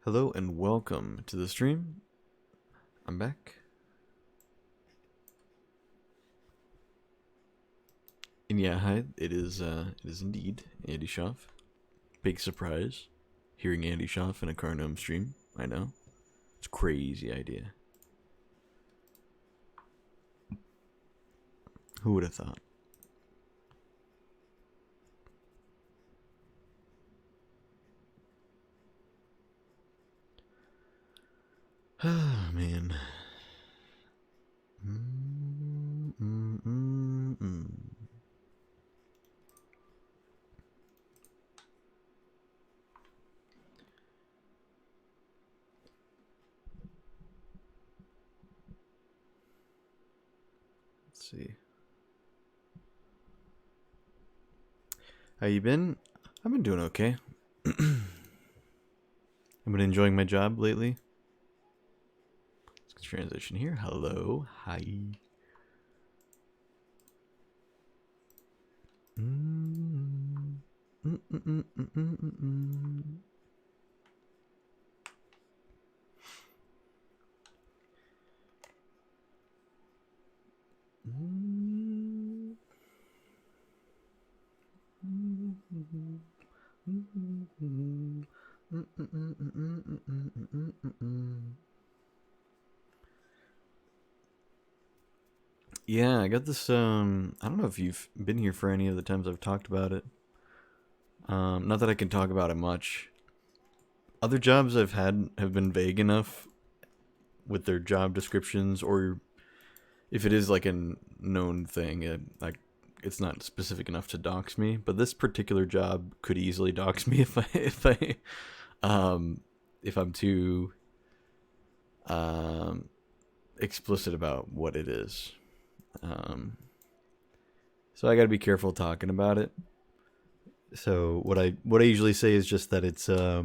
Hello and welcome to the stream. I'm back. And yeah, hi, it is indeed Andy Schaff. Big surprise. Hearing Andy Schaff in a Carnome stream. I know. It's a crazy idea. Who would have thought? Ah, man. Let's see. How you been? I've been doing okay. I've been enjoying my job lately. Let's transition here. Hello. Hi. Yeah, I got this, I don't know if you've been here for any of the times I've talked about it. Not that I can talk about it much. Other jobs I've had have been vague enough with their job descriptions, or if it is like a known thing, like it's not specific enough to dox me. But this particular job could easily dox me if I'm too explicit about what it is. So I gotta be careful talking about it. So what I usually say is just that it's a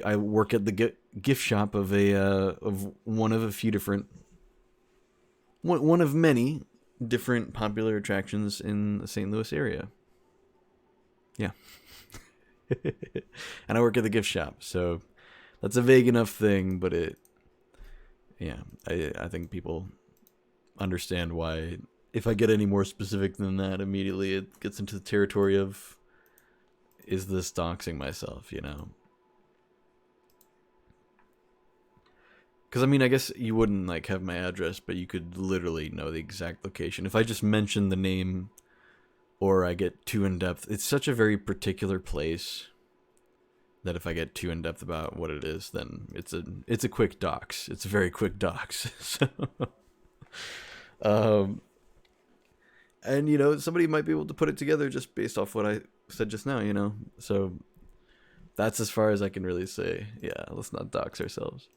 I work at the gift shop of one of a few different one of many different popular attractions in the St. Louis area. Yeah. And I work at the gift shop, so that's a vague enough thing, but I think people understand why. If I get any more specific than that, immediately it gets into the territory of, is this doxing myself, you know? Because, I mean, I guess you wouldn't, like, have my address, but you could literally know the exact location. If I just mention the name or I get too in-depth, it's such a very particular place that if I get too in-depth about what it is, then it's a quick dox. It's a very quick dox. So, and, you know, somebody might be able to put it together just based off what I said just now, you know? So that's as far as I can really say. Yeah, let's not dox ourselves.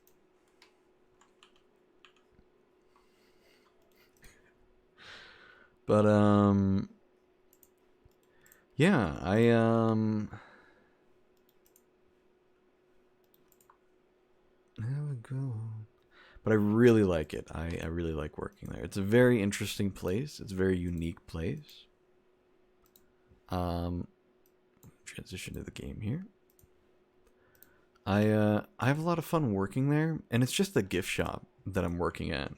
But yeah, there we go. But I really like it. I really like working there. It's a very interesting place. It's a very unique place. Transition to the game here. I have a lot of fun working there, and it's just the gift shop that I'm working at.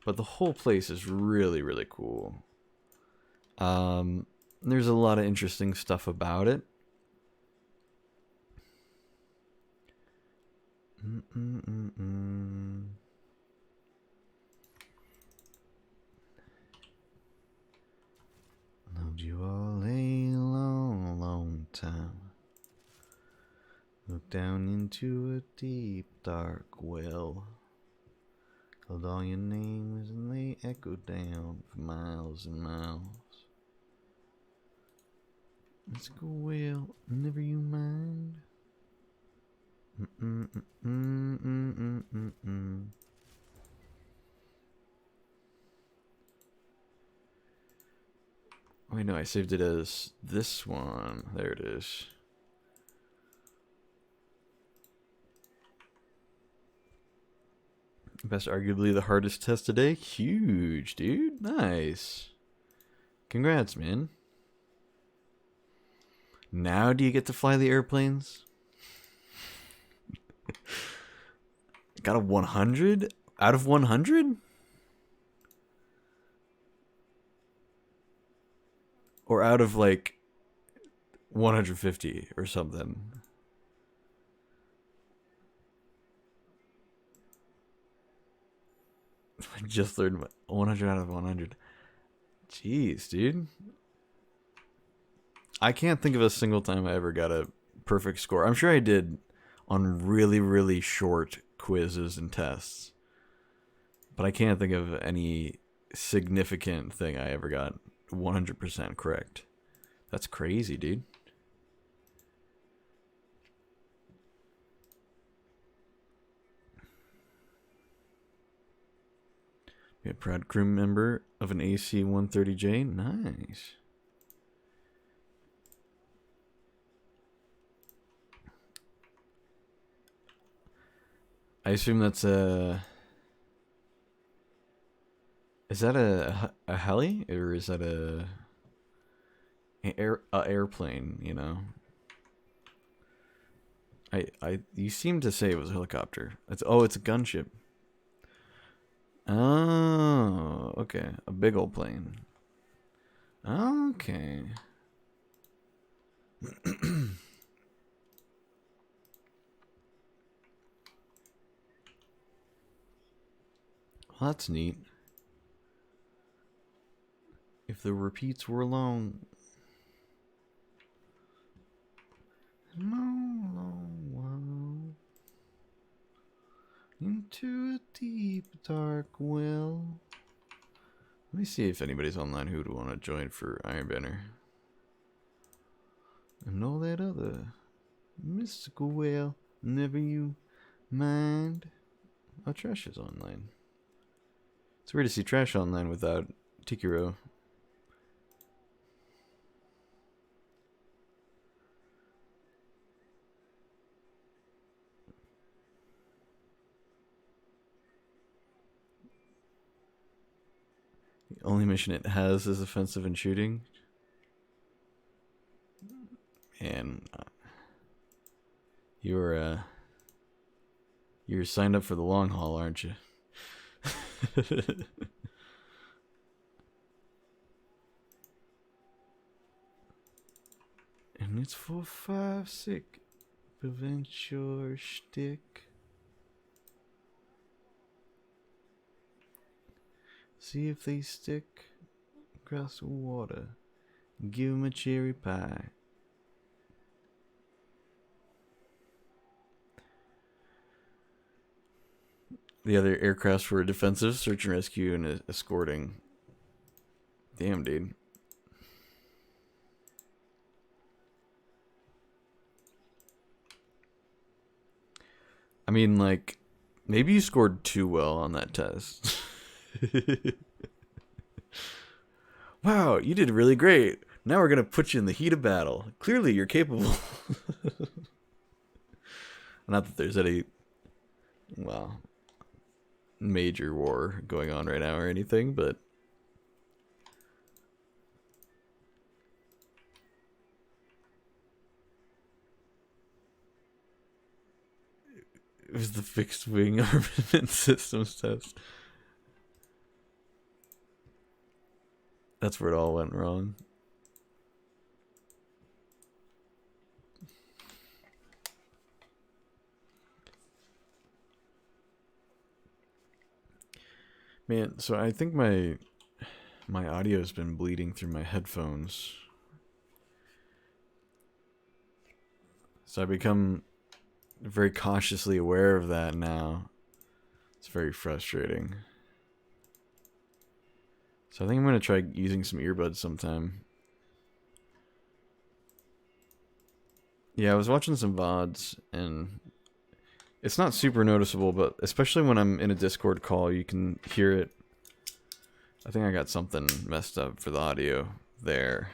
But the whole place is really, really cool. There's a lot of interesting stuff about it. Loved you all a long, long time. Looked down into a deep, dark well. Called all your names and they echoed down for miles and miles. Let's go, well, never you mind. Oh, wait, no, I saved it as this one. There it is. Best arguably the hardest test today. Huge, dude. Nice. Congrats, man. Now do you get to fly the airplanes? Got a 100 out of 100? Or out of like 150 or something. I just learned 100 out of 100. Jeez, dude. I can't think of a single time I ever got a perfect score. I'm sure I did on really, really short quizzes and tests. But I can't think of any significant thing I ever got 100% correct. That's crazy, dude. Be a proud crew member of an AC-130J. Nice. I assume that's a... Is that a heli? Or is that a airplane, you know? You seem to say it was a helicopter. It's a gunship. Oh, okay. A big old plane. Okay. Well, that's neat. If the repeats were long. Long while. Into a deep, dark well. Let me see if anybody's online who would want to join for Iron Banner. And all that other mystical well. Never you mind. Oh, Trash is online. It's weird to see Trash online without Tikiro. The only mission it has is offensive and shooting. And you're signed up for the long haul, aren't you? And it's 4-5-6. Prevent your shtick. See if they stick across the water. Give 'em a cherry pie. The other aircrafts were defensive, search and rescue, and escorting. Damn, dude. I mean, like, maybe you scored too well on that test. Wow, you did really great. Now we're going to put you in the heat of battle. Clearly, you're capable. Not that there's any, well, major war going on right now or anything, but it was the fixed wing armament systems test. That's where it all went wrong. Man, so I think my audio has been bleeding through my headphones. So I become very cautiously aware of that now. It's very frustrating. So I think I'm going to try using some earbuds sometime. Yeah, I was watching some VODs, and it's not super noticeable, but especially when I'm in a Discord call, you can hear it. I think I got something messed up for the audio there.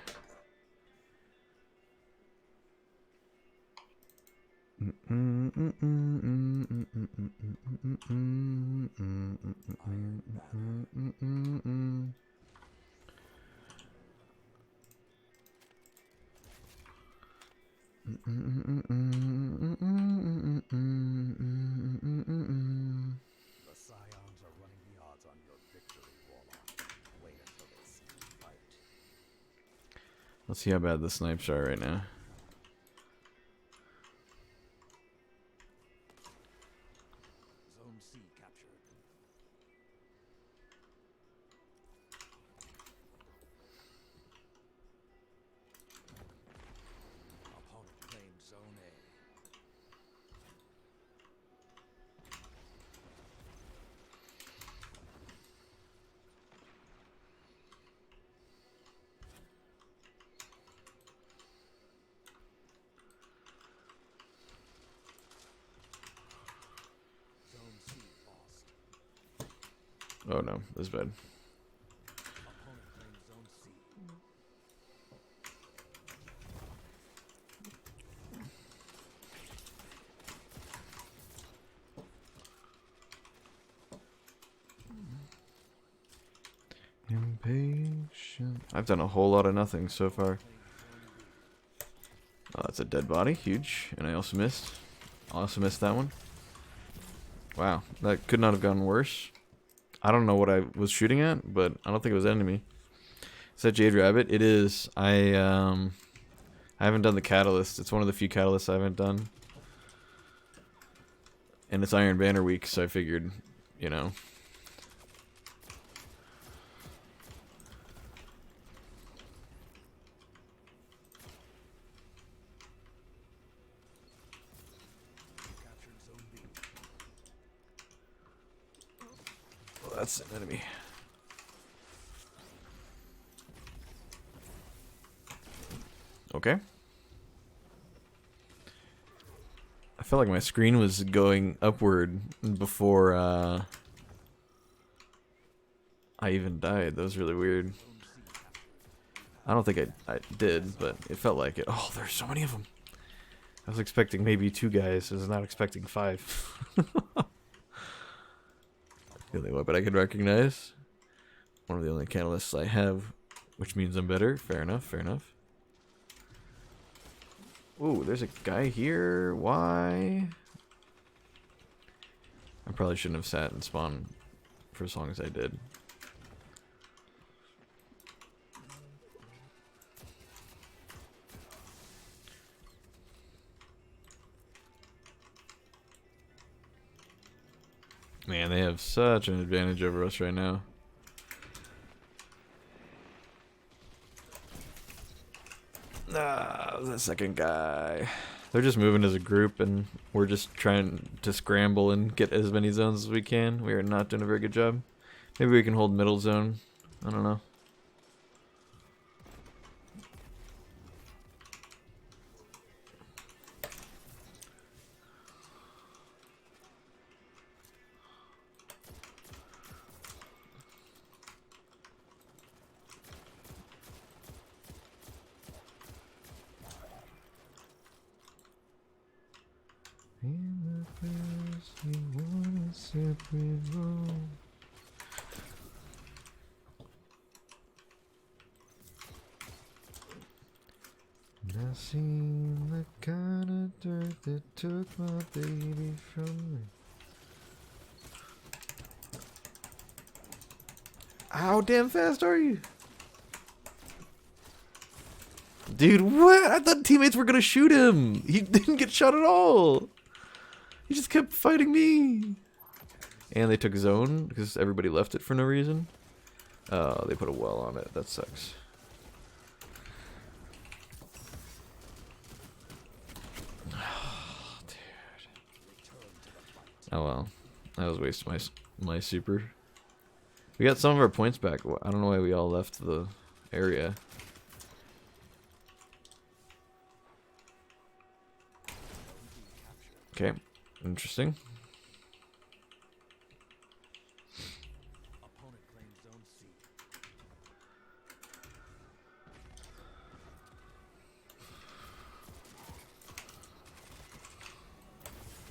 Let's see how bad the snipes are right now. Zone C captured. Opponent claimed Zone A. Zone C lost. Oh no, this is bad. Opponent claimed Zone C. Impatient. I've done a whole lot of nothing so far. Oh, that's a dead body, huge. And I also missed. Also missed that one. Wow, that could not have gone worse. I don't know what I was shooting at, but I don't think it was enemy. Is that Jade Rabbit? It is. I haven't done the catalyst. It's one of the few catalysts I haven't done. And it's Iron Banner week, so I figured, you know. Captured Zone B. Well, that's an enemy. Okay. I felt like my screen was going upward before I even died. That was really weird. Zone C captured. I don't think I did, but it felt like it. Oh, there's so many of them. I was expecting maybe 2 guys. I was not expecting 5. The only weapon I could recognize. One of the only catalysts I have, which means I'm better. Fair enough, fair enough. Ooh, there's a guy here. Why? I probably shouldn't have sat and spawned for as long as I did. Man, they have such an advantage over us right now. Ah, that second guy. They're just moving as a group, and we're just trying to scramble and get as many zones as we can. We are not doing a very good job. Maybe we can hold middle zone. I don't know. In the past, we want a separate road. And I seen the kind of dirt that took my baby from me. How damn fast are you? Dude, what? I thought teammates were gonna shoot him. He didn't get shot at all. He just kept fighting me. And they took zone because everybody left it for no reason. Oh, they put a well on it. That sucks. Oh, dude. Oh well. That was wasting my super. We got some of our points back. I don't know why we all left the area. Okay, interesting. Opponent claimed Zone C.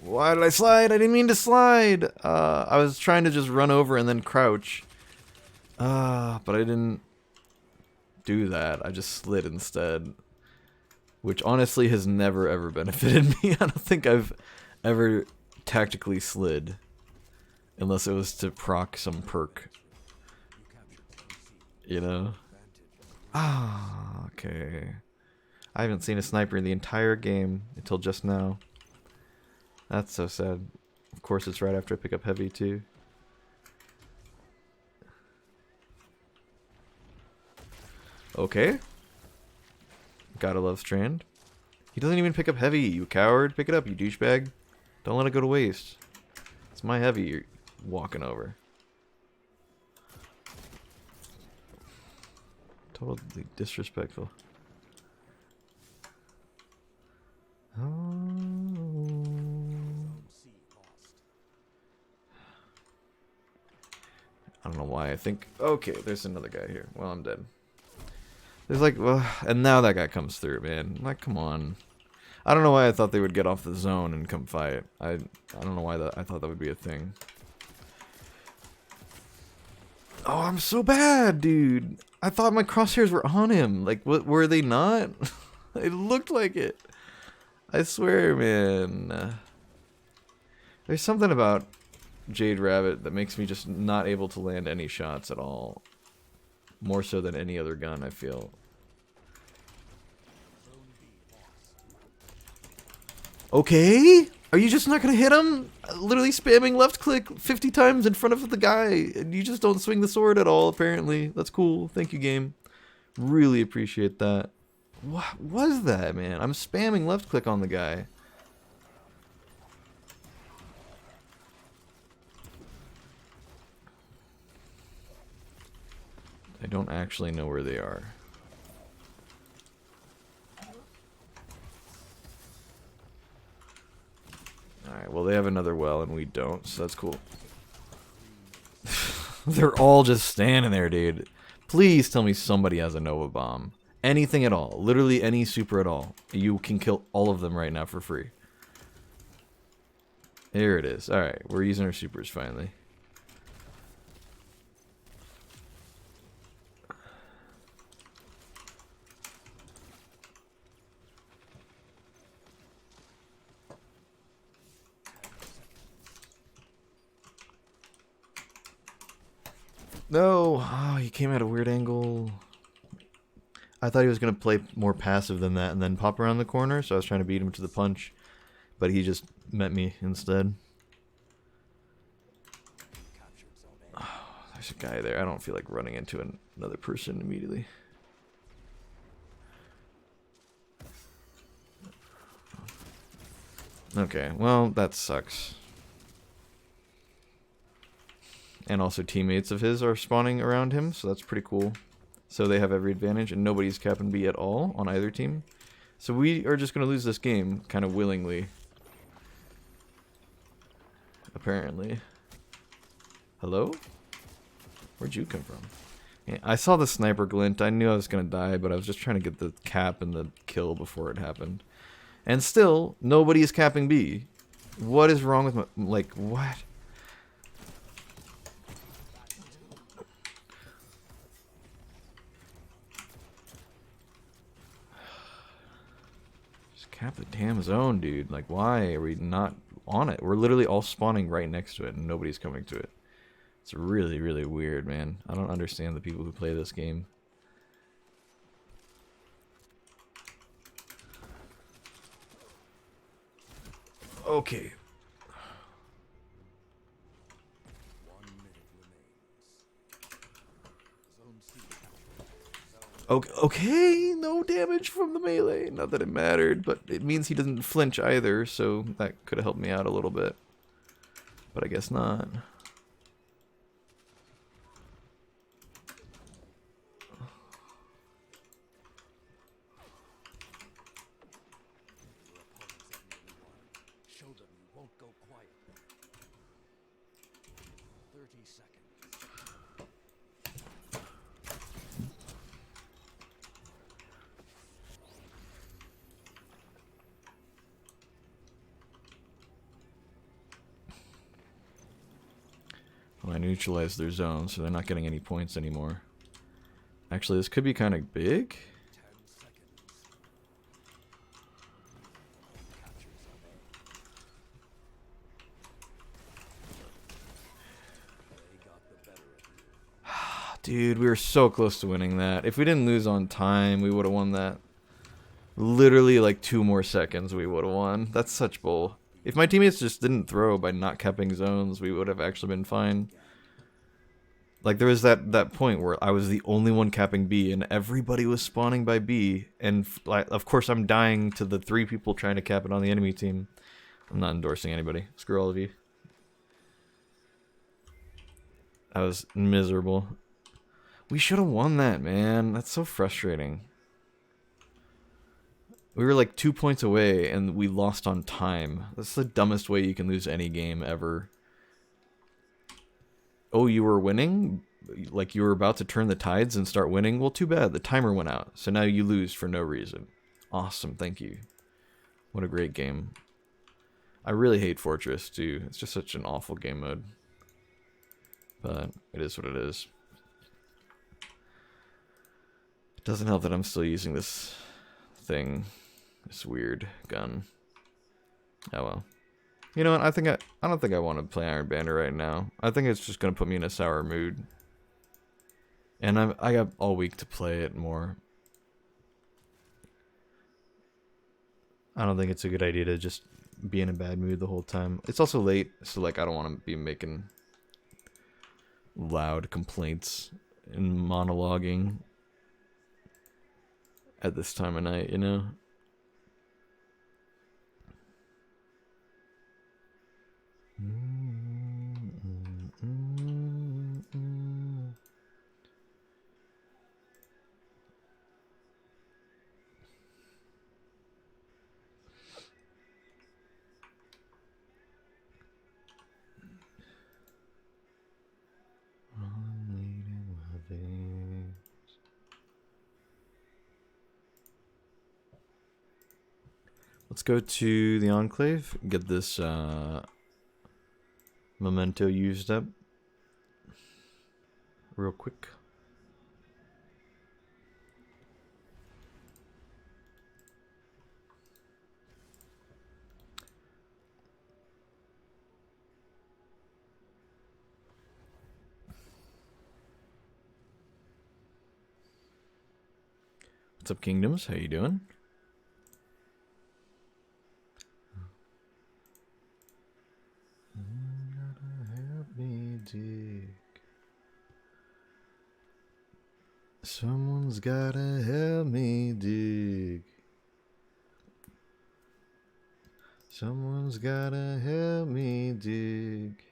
Why did I slide? I didn't mean to slide. I was trying to just run over and then crouch. But I didn't do that. I just slid instead. Which honestly has never ever benefited me. I don't think I've ever tactically slid. Unless it was to proc some perk. You captured Zone C. You know? Advantage Ah, okay. I haven't seen a sniper in the entire game until just now. That's so sad. Of course, it's right after I pick up heavy, too. Okay. Gotta love Strand. He doesn't even pick up heavy, you coward. Pick it up, you douchebag. Don't let it go to waste. It's my heavy you're walking over. Totally disrespectful. Oh. Zone C lost. I don't know why I think... Okay, there's another guy here. Well, I'm dead. There's like... Well, and now that guy comes through, man. Like, come on. I don't know why I thought they would get off the zone and come fight. I don't know why I thought that would be a thing. Oh, I'm so bad, dude. I thought my crosshairs were on him. Like, what were they not? It looked like it. I swear, man. There's something about Jade Rabbit that makes me just not able to land any shots at all. More so than any other gun, I feel. Zone B lost. Okay? Are you just not gonna hit him? Literally spamming left click 50 times in front of the guy, and you just don't swing the sword at all, apparently. That's cool. Thank you, game. Really appreciate that. What was that, man? I'm spamming left click on the guy. I don't actually know where they are. Alright, well they have another well and we don't, so that's cool. They're all just standing there, dude. Please tell me somebody has a Nova Bomb. Anything at all. Literally any super at all. You can kill all of them right now for free. Here it is. Alright, we're using our supers finally. No! Oh, he came at a weird angle. I thought he was going to play more passive than that and then pop around the corner, so I was trying to beat him to the punch. But he just met me instead. Captured zone A. Oh, there's a guy there. I don't feel like running into another person immediately. Okay, well, that sucks. And also teammates of his are spawning around him, so that's pretty cool. So they have every advantage, and nobody's capping B at all on either team. So we are just going to lose this game, kind of willingly. Apparently. Hello? Where'd you come from? Yeah, I saw the sniper glint. I knew I was going to die, but I was just trying to get the cap and the kill before it happened. And still, nobody is capping B. What is wrong with my... Like, what? Just cap the damn zone, dude. Like, why are we not on it? We're literally all spawning right next to it, and nobody's coming to it. It's really, really weird, man. I don't understand the people who play this game. Okay. 1 minute remains. Zone C captured. Okay, no damage from the melee. Not that it mattered, but it means he doesn't flinch either, so that could have helped me out a little bit. But I guess not. Your opponents have nearly won. Show them you won't go quiet. 30 seconds. Well, I neutralized their zone, so they're not getting any points anymore. Actually, this could be kind of big. 10 seconds. Captured zone A. They got the better of you. Dude, we were so close to winning that. If we didn't lose on time, we would have won that. Literally like 2 more seconds, we would have won. That's such bull. If my teammates just didn't throw by not capping zones, we would have actually been fine. Like there was that point where I was the only one capping B, and everybody was spawning by B, and like of course I'm dying to the 3 people trying to cap it on the enemy team. I'm not endorsing anybody. Screw all of you. I was miserable. We should have won that, man. That's so frustrating. We were like 2 points away, and we lost on time. That's the dumbest way you can lose any game ever. Oh, you were winning? Like you were about to turn the tides and start winning? Well, too bad. The timer went out, so now you lose for no reason. Awesome, thank you. What a great game. I really hate Fortress, too. It's just such an awful game mode. But it is what it is. It doesn't help that I'm still using this thing. This weird gun. Oh well. You know what? I don't think I want to play Iron Banner right now. I think it's just gonna put me in a sour mood. And I got all week to play it more. I don't think it's a good idea to just be in a bad mood the whole time. It's also late, so like I don't want to be making loud complaints and monologuing at this time of night, you know? Let's go to the Enclave, get this memento used up real quick. What's up, Kingdoms? How you doing? Help me dig. Someone's gotta help me dig. Someone's gotta help me dig.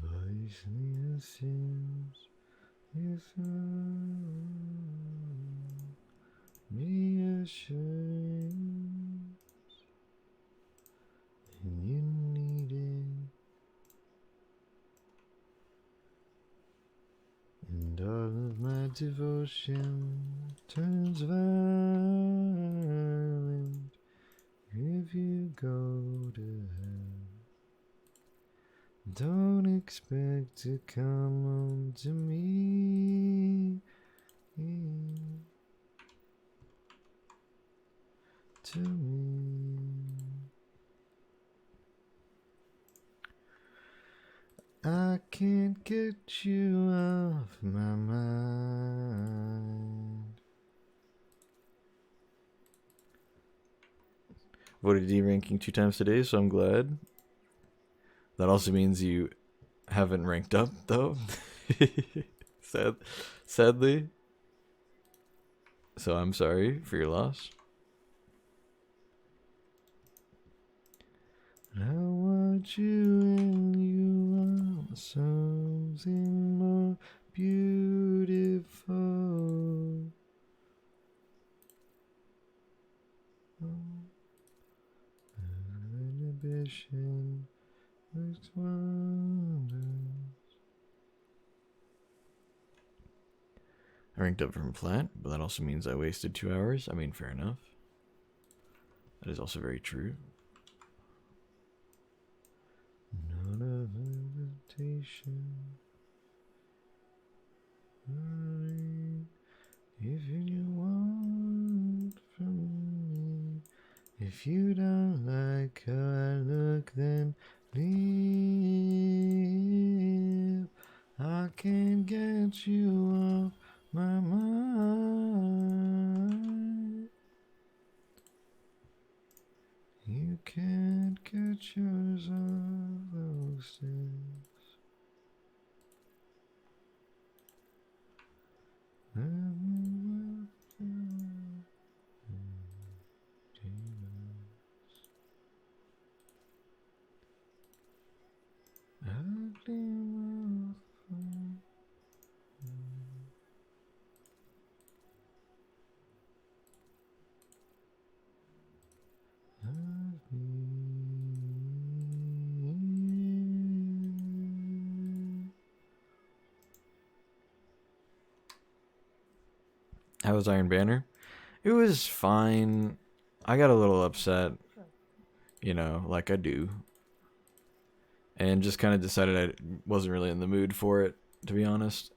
By sins, if me ashamed, and you need it, and all of my devotion turns violent if you go to hell. Don't expect to come home to me. To me. I can't get you off my mind. Voted D ranking 2 times today, so I'm glad. That also means you haven't ranked up, though. Sadly. So I'm sorry for your loss. I want you and you want something more beautiful. Inhibition works wonders. I ranked up from flat, but that also means I wasted 2 hours. I mean, fair enough. That is also very true. Not a invitation. If you want from If you don't like how I look, then leave. I can't get you off my mind. You can't get yours off those things. How was Iron Banner? It was fine. I got a little upset, you know, like I do. And just kind of decided I wasn't really in the mood for it, to be honest.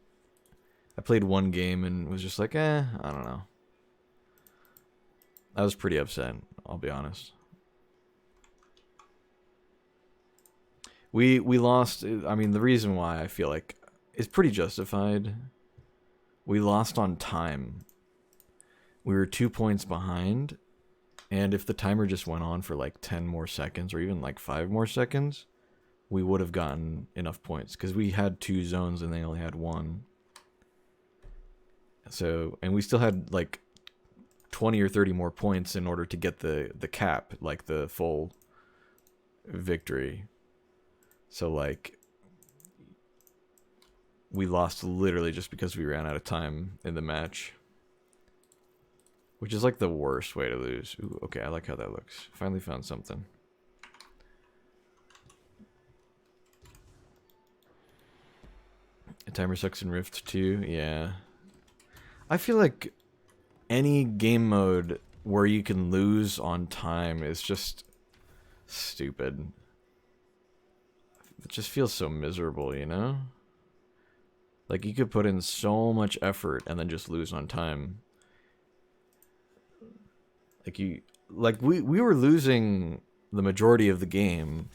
I played one game and was just like, I don't know. I was pretty upset, I'll be honest. We lost. I mean, the reason why I feel like is pretty justified. We lost on time. We were 2 points behind, and if the timer just went on for like 10 more seconds or even like 5 more seconds, we would have gotten enough points because we had 2 zones and they only had 1. So, and we still had like 20 or 30 more points in order to get the cap, like the full victory. So like we lost literally just because we ran out of time in the match, which is like the worst way to lose. Ooh, okay, I like how that looks. Finally found something. A timer sucks in Rift 2, yeah. I feel like any game mode where you can lose on time is just stupid. It just feels so miserable, you know? Like, you could put in so much effort and then just lose on time. Like, we were losing the majority of the game,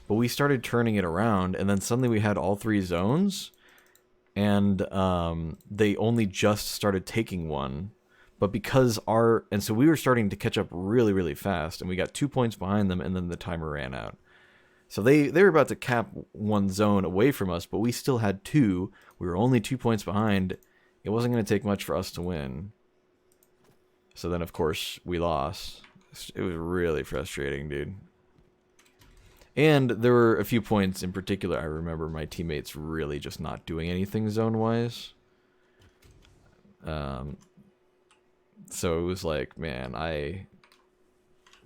but we started turning it around, and then suddenly we had all 3 zones, and they only just started taking one. But because and so we were starting to catch up really, really fast, and we got 2 points behind them, and then the timer ran out. So they were about to cap 1 zone away from us, but we still had 2. We were only 2 points behind. It wasn't going to take much for us to win. So then, of course, we lost. It was really frustrating, dude. And there were a few points in particular I remember my teammates really just not doing anything zone-wise. So it was like, man, I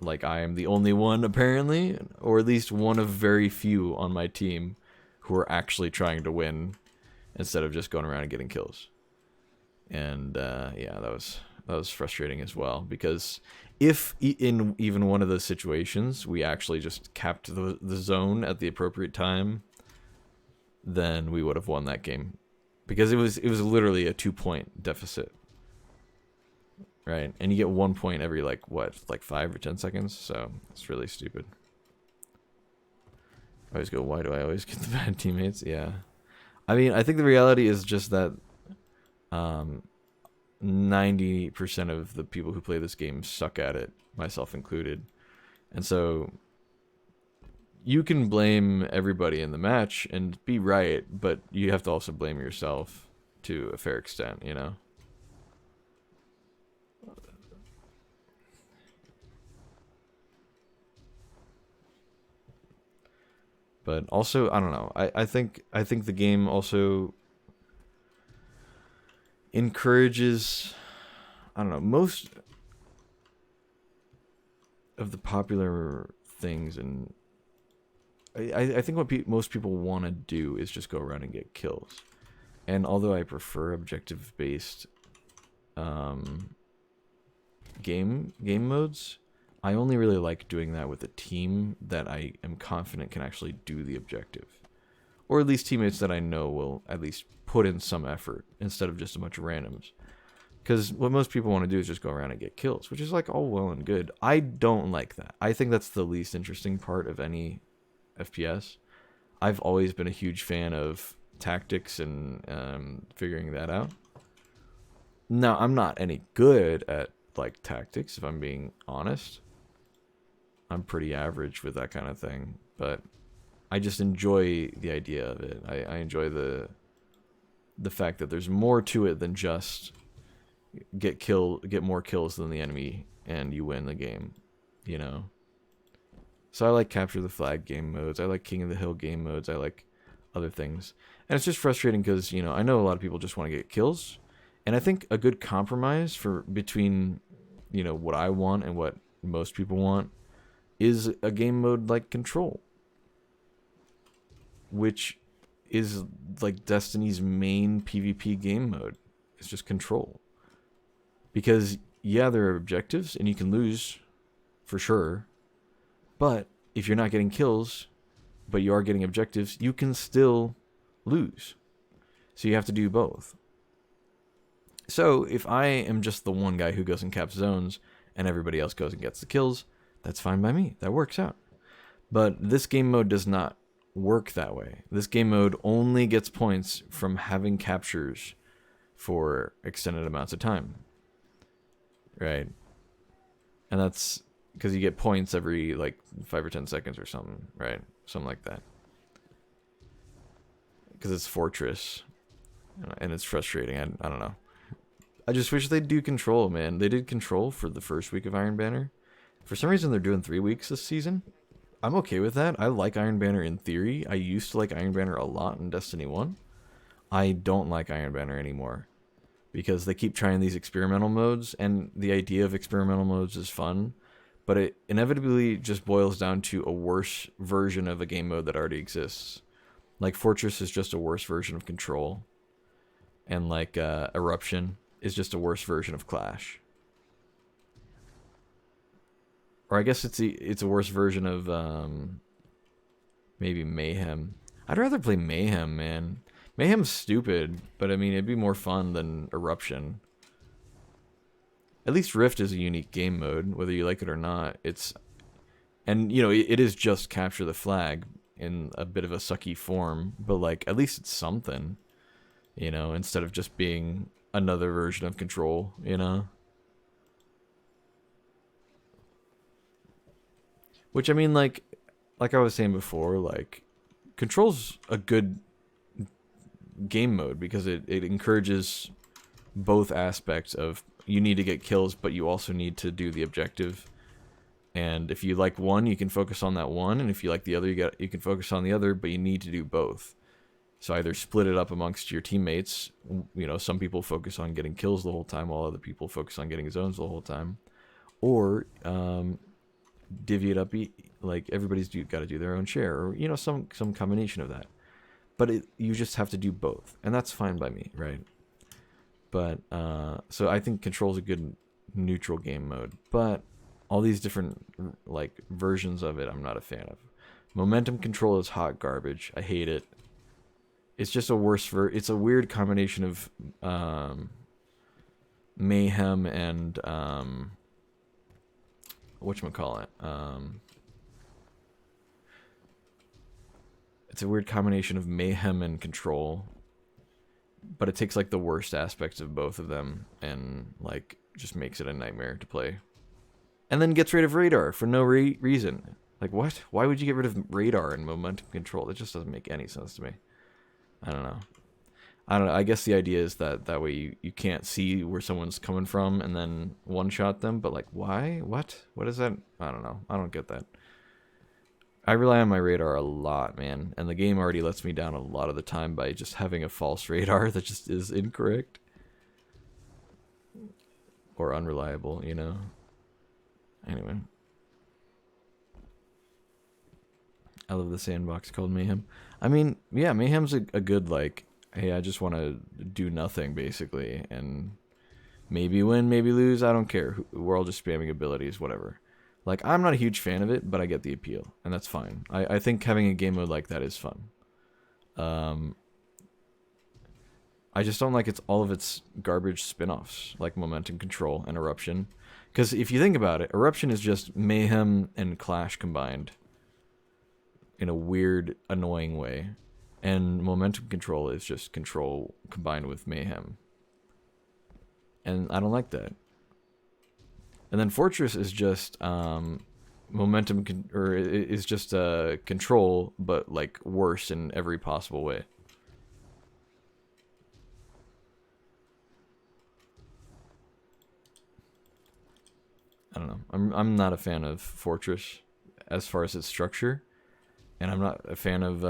am the only one, apparently, or at least one of very few on my team who are actually trying to win instead of just going around and getting kills. And yeah, that was frustrating as well, because if in even one of those situations we actually just capped the zone at the appropriate time, then we would have won that game, because it was literally a 2-point deficit. Right, and you get 1 point every like 5 or 10 seconds, so it's really stupid. I always go, why do I always get the bad teammates? Yeah, I mean, I think the reality is just that 90% of the people who play this game suck at it, myself included, and so you can blame everybody in the match and be right, but you have to also blame yourself to a fair extent, you know. But also, I don't know. I think the game also encourages, I don't know, most of the popular things, and I think what most people want to do is just go around and get kills. And although I prefer objective-based game modes, I only really like doing that with a team that I am confident can actually do the objective. Or at least teammates that I know will at least put in some effort instead of just a bunch of randoms. Because what most people want to do is just go around and get kills, which is like all well and good. I don't like that. I think that's the least interesting part of any FPS. I've always been a huge fan of tactics and figuring that out. Now, I'm not any good at like tactics, if I'm being honest. I'm pretty average with that kind of thing, but I just enjoy the idea of it. I enjoy the fact that there's more to it than just get more kills than the enemy, and you win the game, you know? So I like capture the flag game modes. I like King of the Hill game modes. I like other things. And it's just frustrating because, you know, I know a lot of people just want to get kills. And I think a good compromise for between, you know, what I want and what most people want is a game mode like Control, which is like Destiny's main PvP game mode. It's just Control. Because, yeah, there are objectives, and you can lose, for sure. But if you're not getting kills, but you are getting objectives, you can still lose. So you have to do both. So if I am just the one guy who goes and caps zones, and everybody else goes and gets the kills, that's fine by me. That works out. But this game mode does not work that way. This game mode only gets points from having captures for extended amounts of time. Right. And that's because you get points every like 5 or 10 seconds or something, right? Something like that. Because it's Fortress, and it's frustrating. I don't know. I just wish they'd do Control, man. They did Control for the first week of Iron Banner. For some reason, they're doing 3 weeks this season. I'm okay with that. I like Iron Banner in theory. I used to like Iron Banner a lot in Destiny 1. I don't like Iron Banner anymore, because they keep trying these experimental modes, and the idea of experimental modes is fun, but it inevitably just boils down to a worse version of a game mode that already exists. Like Fortress is just a worse version of Control, and like Eruption is just a worse version of Clash. Or I guess it's a worse version of maybe Mayhem. I'd rather play Mayhem, man. Mayhem's stupid, but I mean, it'd be more fun than Eruption. At least Rift is a unique game mode, whether you like it or not. And you know, it is just capture the flag in a bit of a sucky form, but like, at least it's something, you know, instead of just being another version of Control, you know? Which, I mean, like I was saying before, like, Control's a good game mode because it encourages both aspects of you need to get kills, but you also need to do the objective. And if you like one, you can focus on that one, and if you like the other, you can focus on the other, but you need to do both. So either split it up amongst your teammates. You know, some people focus on getting kills the whole time, while other people focus on getting zones the whole time. Or divvy it up, like everybody's got to do their own share, or you know, some combination of that. But you just have to do both, and that's fine by me, right? But so I think Control's a good neutral game mode, but all these different like versions of it, I'm not a fan of. Momentum Control is hot garbage. I hate it. It's just a worse it's a weird combination of Mayhem and whatchamacallit? It's a weird combination of Mayhem and Control, but it takes like the worst aspects of both of them and like just makes it a nightmare to play. And then gets rid of radar for no reason. Like, what? Why would you get rid of radar and momentum control? That just doesn't make any sense to me. I don't know. I guess the idea is that way you can't see where someone's coming from and then one-shot them, but like, why? What is that? I don't know. I don't get that. I rely on my radar a lot, man, and the game already lets me down a lot of the time by just having a false radar that just is incorrect or unreliable, you know? Anyway. I love the sandbox called Mayhem. I mean, yeah, Mayhem's a good, like, hey, I just want to do nothing, basically, and maybe win, maybe lose, I don't care. We're all just spamming abilities, whatever. Like, I'm not a huge fan of it, but I get the appeal, and that's fine. I think having a game mode like that is fun. I just don't like all of its garbage spin-offs, like Momentum Control and Eruption. Because if you think about it, Eruption is just Mayhem and Clash combined in a weird, annoying way. And Momentum Control is just Control combined with Mayhem. And I don't like that. And then Fortress is just is just Control, but like worse in every possible way. I don't know. I'm not a fan of Fortress as far as its structure, and I'm not a fan of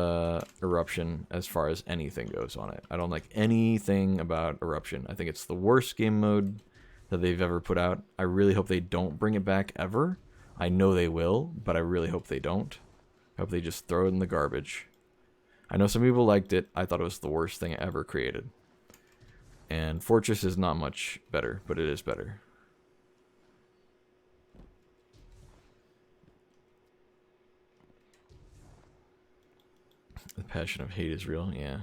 Eruption as far as anything goes on it. I don't like anything about Eruption. I think it's the worst game mode that they've ever put out. I really hope they don't bring it back ever. I know they will, but I really hope they don't. I hope they just throw it in the garbage. I know some people liked it. I thought it was the worst thing ever created. And Fortress is not much better, but it is better. The passion of hate is real, yeah.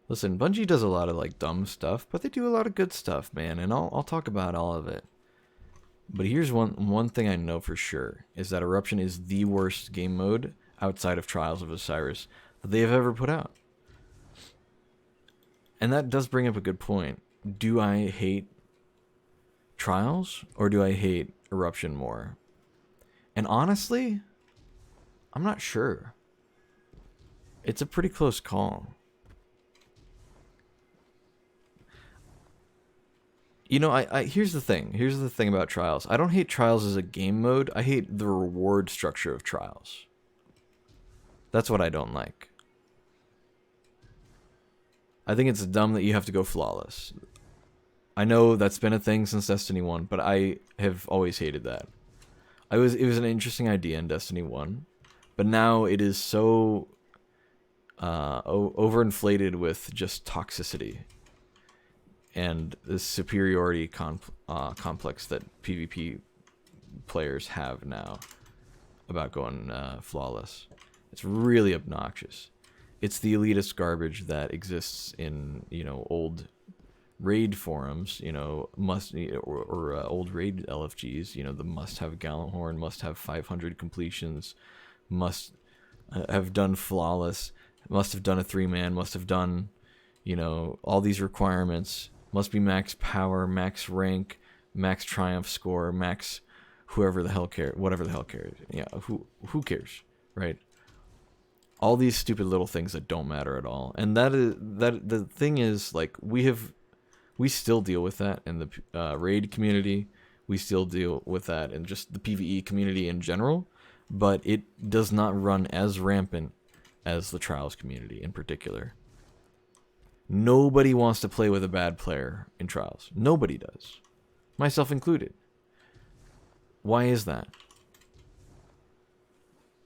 Listen, Bungie does a lot of like dumb stuff, but they do a lot of good stuff, man, and I'll talk about all of it. But here's one thing I know for sure, is that Eruption is the worst game mode outside of Trials of Osiris that they have ever put out. And that does bring up a good point. Do I hate Trials or do I hate Eruption more? And honestly, I'm not sure. It's a pretty close call. You know, I here's the thing. Here's the thing about Trials. I don't hate Trials as a game mode. I hate the reward structure of Trials. That's what I don't like. I think it's dumb that you have to go flawless. I know that's been a thing since Destiny 1, but I have always hated that. It was an interesting idea in Destiny 1, but now it is so overinflated with just toxicity and the superiority complex that PvP players have now about going flawless. It's really obnoxious. It's the elitist garbage that exists in, you know, old raid forums, you know, old raid LFGs, you know, the must have Gallenhorn, must have 500 completions, must have done flawless, must have done a 3-man, must have done, you know, all these requirements, must be max power, max rank, max triumph score, max whoever the hell cares, whatever the hell cares. Yeah, who cares, right? All these stupid little things that don't matter at all. And the thing is, like, we still deal with that in the raid community. We still deal with that in just the PvE community in general, but it does not run as rampant as the Trials community in particular. Nobody wants to play with a bad player in Trials. Nobody does. Myself included. Why is that?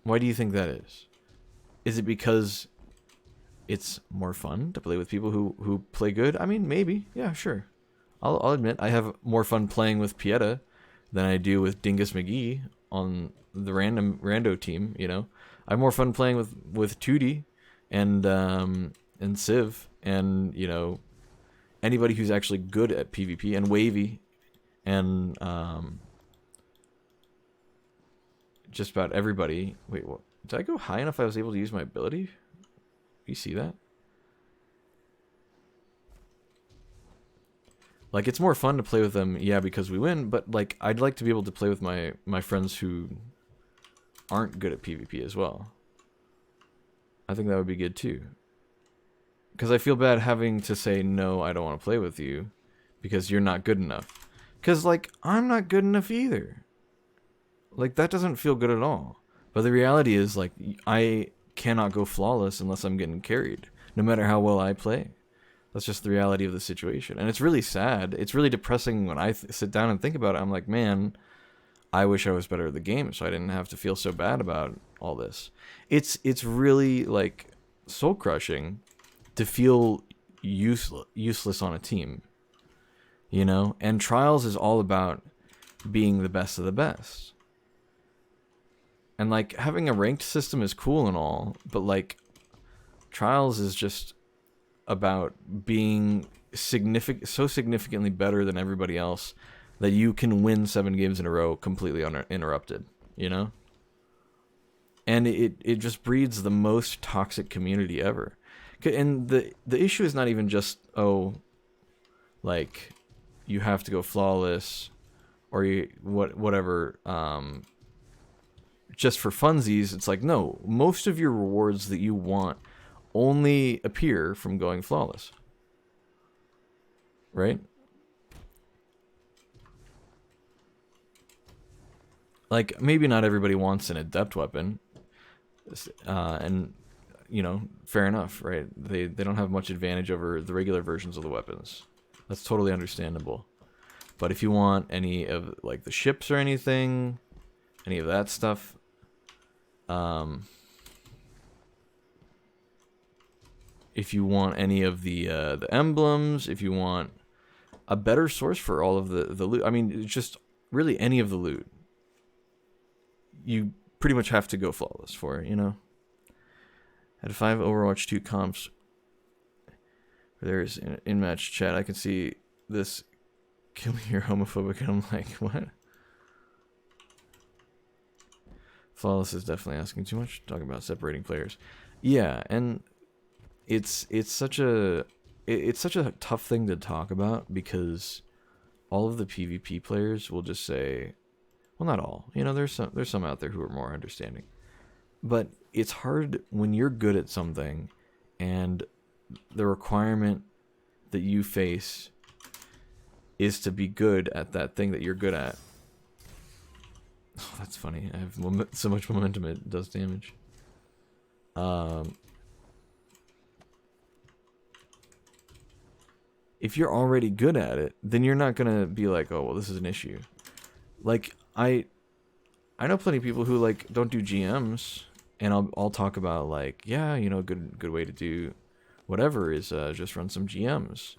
Why do you think that is? Is it because it's more fun to play with people who play good? I mean, maybe. Yeah, sure. I'll admit I have more fun playing with Pieta than I do with Dingus McGee on the rando team, you know. I have more fun playing with Tootie and Civ and, you know, anybody who's actually good at PvP, and Wavy and just about everybody. Wait, what? Did I go high enough I was able to use my ability? You see that? Like, it's more fun to play with them, yeah, because we win, but, like, I'd like to be able to play with my friends who aren't good at PvP as well. I think that would be good, too. Because I feel bad having to say, no, I don't want to play with you, because you're not good enough. Because, like, I'm not good enough either. Like, that doesn't feel good at all. But the reality is, like, I cannot go flawless unless I'm getting carried, no matter how well I play. That's just the reality of the situation. And it's really sad. It's really depressing when I sit down and think about it. I'm like, man, I wish I was better at the game so I didn't have to feel so bad about all this. It's really, like, soul-crushing to feel useless on a team, you know? And Trials is all about being the best of the best. And, like, having a ranked system is cool and all, but, like, Trials is just about being so significantly better than everybody else that you can win 7 games in a row completely uninterrupted, you know? And it just breeds the most toxic community ever. And the issue is not even just, oh, like, you have to go flawless or whatever, just for funsies. It's like, no, most of your rewards that you want only appear from going flawless, right? Like, maybe not everybody wants an adept weapon, and you know, fair enough, right? They don't have much advantage over the regular versions of the weapons. That's totally understandable. But if you want any of like the ships or anything, any of that stuff, if you want any of the emblems, if you want a better source for all of the loot, I mean, it's just really any of the loot, you pretty much have to go flawless for it, you know? At 5 Overwatch 2 comps, there's in-match chat, I can see this killing your homophobic, and I'm like, what? Flawless is definitely asking too much. Talking about separating players. Yeah, and it's such a tough thing to talk about because all of the PvP players will just say, well, not all. You know, there's some out there who are more understanding. But it's hard when you're good at something and the requirement that you face is to be good at that thing that you're good at. Oh, that's funny. I have so much momentum it does damage. If you're already good at it, then you're not gonna be like, oh, well, this is an issue. Like, I know plenty of people who like don't do GMs, and I'll talk about like, yeah, you know, good way to do whatever is just run some GMs.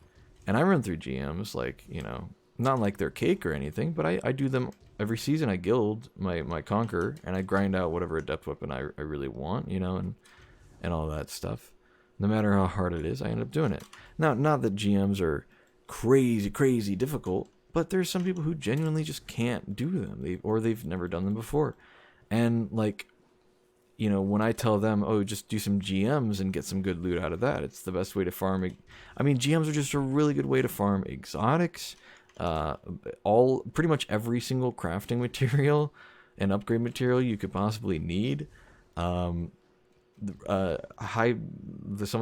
And I run through GMs, like, you know, not like they're cake or anything, but I do them every season. I guild my Conqueror, and I grind out whatever adept weapon I really want, you know, and all that stuff. No matter how hard it is, I end up doing it. Now, not that GMs are crazy difficult, but there's some people who genuinely just can't do them, they've never done them before. And like, you know, when I tell them, oh, just do some GMs and get some good loot out of that, it's the best way to farm. I mean, GMs are just a really good way to farm exotics, pretty much every single crafting material and upgrade material you could possibly need. Some of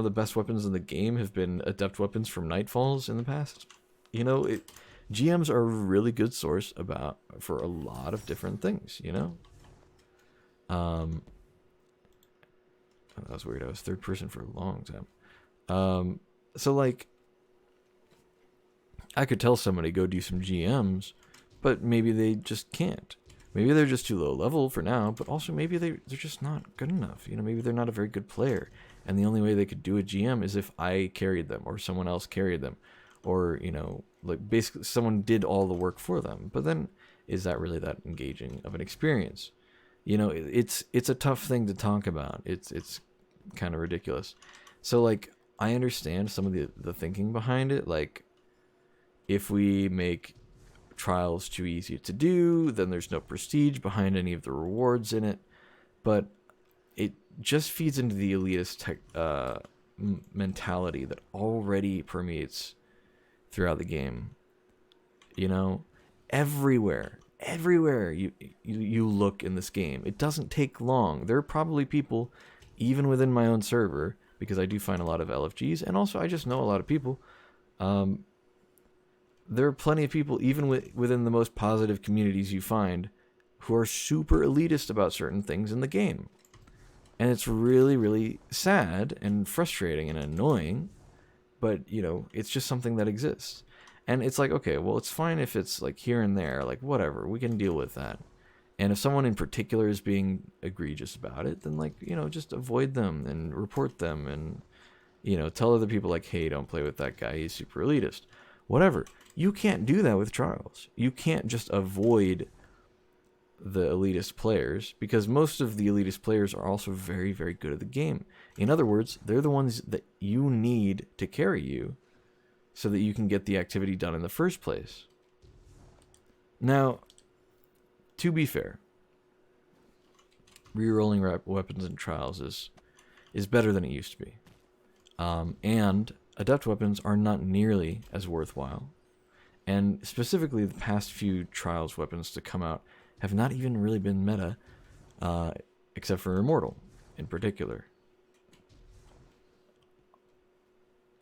the best weapons in the game have been adept weapons from Nightfalls in the past. You know, GMs are a really good source for a lot of different things, you know? That was weird. I was third person for a long time. So like, I could tell somebody go do some GMs, but maybe they just can't. Maybe they're just too low level for now, but also maybe they're just not good enough. You know, maybe they're not a very good player, and the only way they could do a GM is if I carried them or someone else carried them, or, you know, like basically someone did all the work for them. But then, is that really that engaging of an experience? You know, it's a tough thing to talk about. It's kind of ridiculous. So like, I understand some of the thinking behind it. Like, if we make trials too easy to do, then there's no prestige behind any of the rewards in it. But it just feeds into the elitist mentality that already permeates throughout the game. You know, everywhere you look in this game, it doesn't take long. There are probably people, even within my own server, because I do find a lot of LFGs, and also I just know a lot of people. There are plenty of people, even within the most positive communities you find, who are super elitist about certain things in the game. And it's really, really sad and frustrating and annoying, but, you know, it's just something that exists. And it's like, okay, well, it's fine if it's like here and there, like whatever, we can deal with that. And if someone in particular is being egregious about it, then, like, you know, just avoid them and report them and, you know, tell other people, like, hey, don't play with that guy, he's super elitist. Whatever. You can't do that with trials. You can't just avoid the elitist players, because most of the elitist players are also very, very good at the game. In other words, they're the ones that you need to carry you so that you can get the activity done in the first place. Now, to be fair, rerolling weapons in trials is better than it used to be. And adept weapons are not nearly as worthwhile. And specifically, the past few trials weapons to come out have not even really been meta, except for Immortal in particular.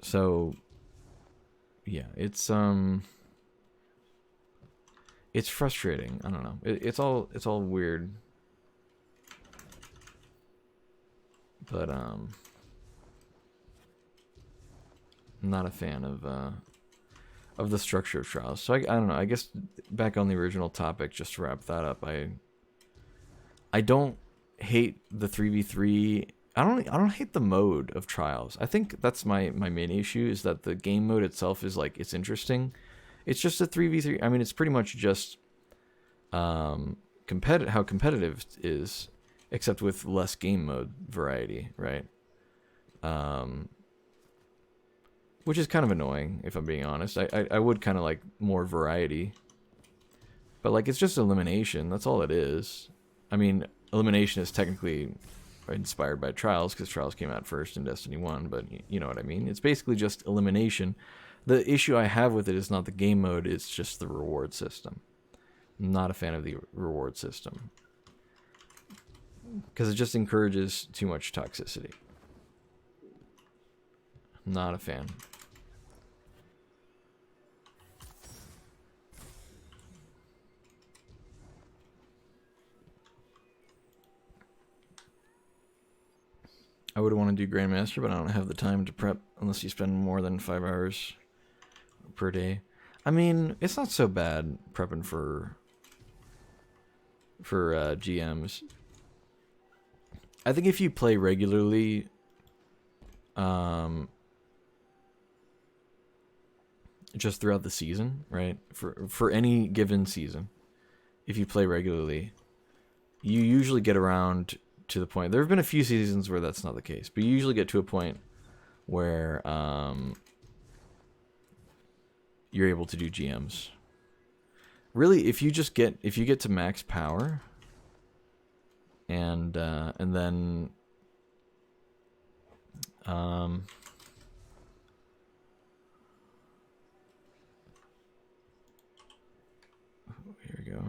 So, yeah, it's frustrating. I don't know. It's all weird, but I'm not a fan of the structure of trials. So I don't know. I guess back on the original topic, just to wrap that up, I don't hate the 3v3. I don't hate the mode of trials. I think that's my main issue, is that the game mode itself is like, it's interesting. It's just a 3v3. I mean, it's pretty much just how competitive it is, except with less game mode variety, right? Which is kind of annoying, if I'm being honest. I would kind of like more variety. But, like, it's just elimination. That's all it is. I mean, elimination is technically inspired by Trials, because Trials came out first in Destiny 1, but you know what I mean. It's basically just elimination. The issue I have with it is not the game mode, it's just the reward system. I'm not a fan of the reward system, because it just encourages too much toxicity. Not a fan. I would want to do Grandmaster, but I don't have the time to prep unless you spend more than 5 hours per day. I mean, it's not so bad prepping for GMs. I think if you play regularly, just throughout the season, right? For any given season, if you play regularly, you usually get around to the point. There have been a few seasons where that's not the case, but you usually get to a point where you're able to do GMs. Really, if you get to max power, and then here we go.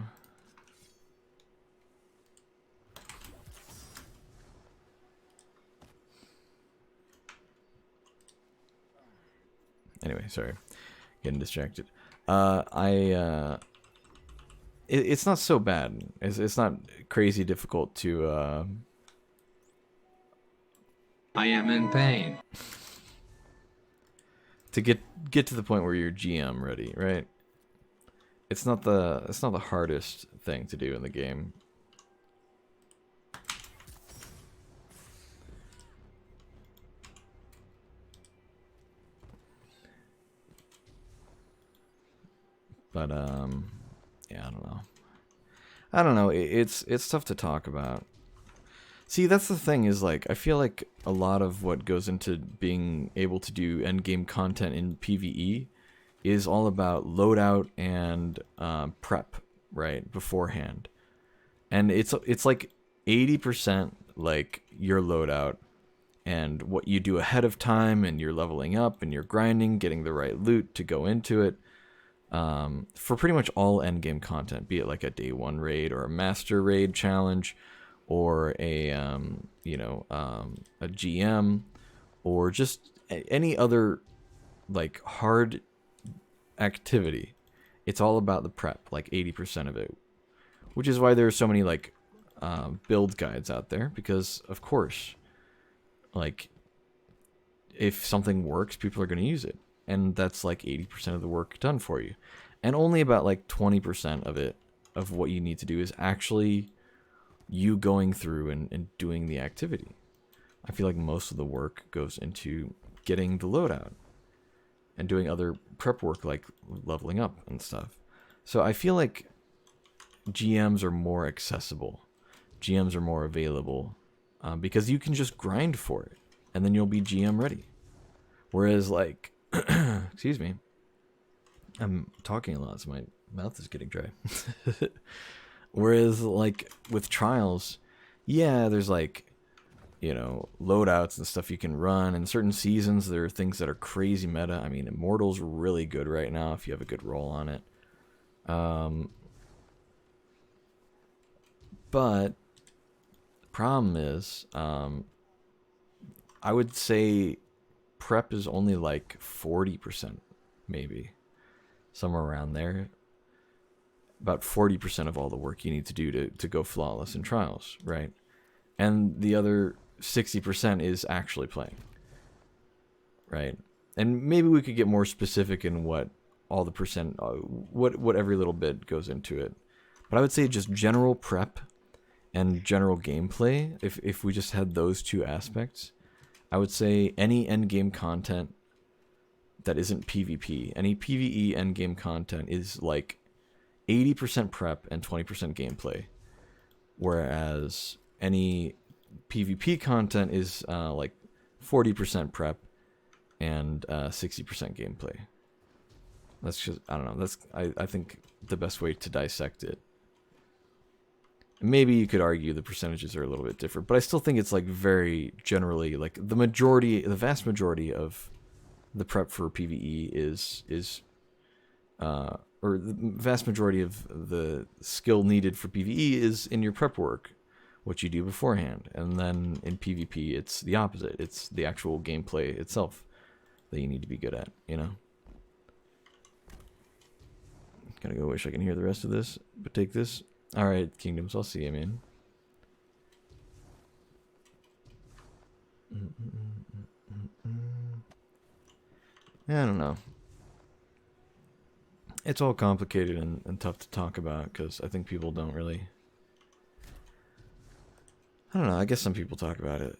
Anyway, sorry, getting distracted. It's not so bad. It's not crazy difficult to. I am in pain. To get to the point where you're GM ready, right? It's not the hardest thing to do in the game. But yeah, I don't know. It's tough to talk about. See, that's the thing, is like, I feel like a lot of what goes into being able to do endgame content in PvE is all about loadout and prep, right, beforehand. And it's like 80% like your loadout and what you do ahead of time, and you're leveling up and you're grinding, getting the right loot to go into it. For pretty much all endgame content, be it like a day 1 raid or a master raid challenge, or a GM, or just any other like hard activity. It's all about the prep, like 80% of it, which is why there are so many like build guides out there, because of course, like, if something works, people are going to use it. And that's like 80% of the work done for you. And only about like 20% of it, of what you need to do, is actually you going through and doing the activity. I feel like most of the work goes into getting the loadout and doing other prep work like leveling up and stuff. So I feel like GMs are more accessible. GMs are more available because you can just grind for it and then you'll be GM ready. Whereas like, excuse me, I'm talking a lot so my mouth is getting dry. Whereas like with trials, yeah, there's like, you know, loadouts and stuff you can run. In certain seasons, there are things that are crazy meta. I mean, Immortal's really good right now if you have a good roll on it. But the problem is, I would say prep is only like 40%, maybe. Somewhere around there. About 40% of all the work you need to do to go flawless in trials, right? And the other 60% is actually playing, right? And maybe we could get more specific in what all the percent, what every little bit goes into it. But I would say just general prep and general gameplay, if we just had those two aspects, I would say any endgame content that isn't PvP, any PvE endgame content is like 80% prep and 20% gameplay. Whereas any PvP content is like 40% prep and 60% gameplay. That's just, I don't know, that's I think the best way to dissect it. Maybe you could argue the percentages are a little bit different, but I still think it's like very generally like the vast majority of the prep for PvE is or the vast majority of the skill needed for PvE is in your prep work, what you do beforehand. And then in PvP, it's the opposite. It's the actual gameplay itself that you need to be good at, you know? Gotta go wish I can hear the rest of this, but take this. Alright, Kingdoms, I'll see you, man. Yeah, I don't know. It's all complicated and tough to talk about because I think people don't really... I don't know, I guess some people talk about it.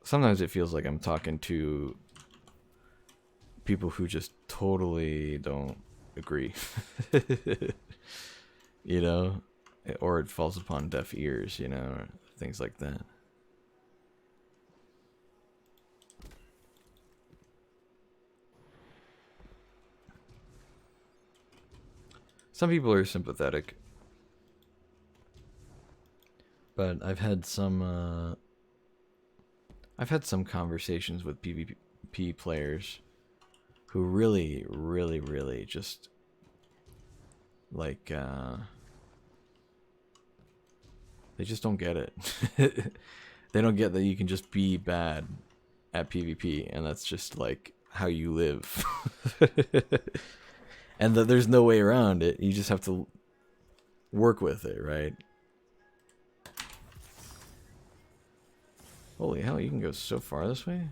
Sometimes it feels like I'm talking to people who just totally don't agree. You know? Or it falls upon deaf ears, you know? Or things like that. Some people are sympathetic. But I've had some conversations with PvP players who really, really, really just like they just don't get it. They don't get that you can just be bad at PvP and that's just like how you live. And that there's no way around it. You just have to work with it, right? Holy hell, you can go so far this way?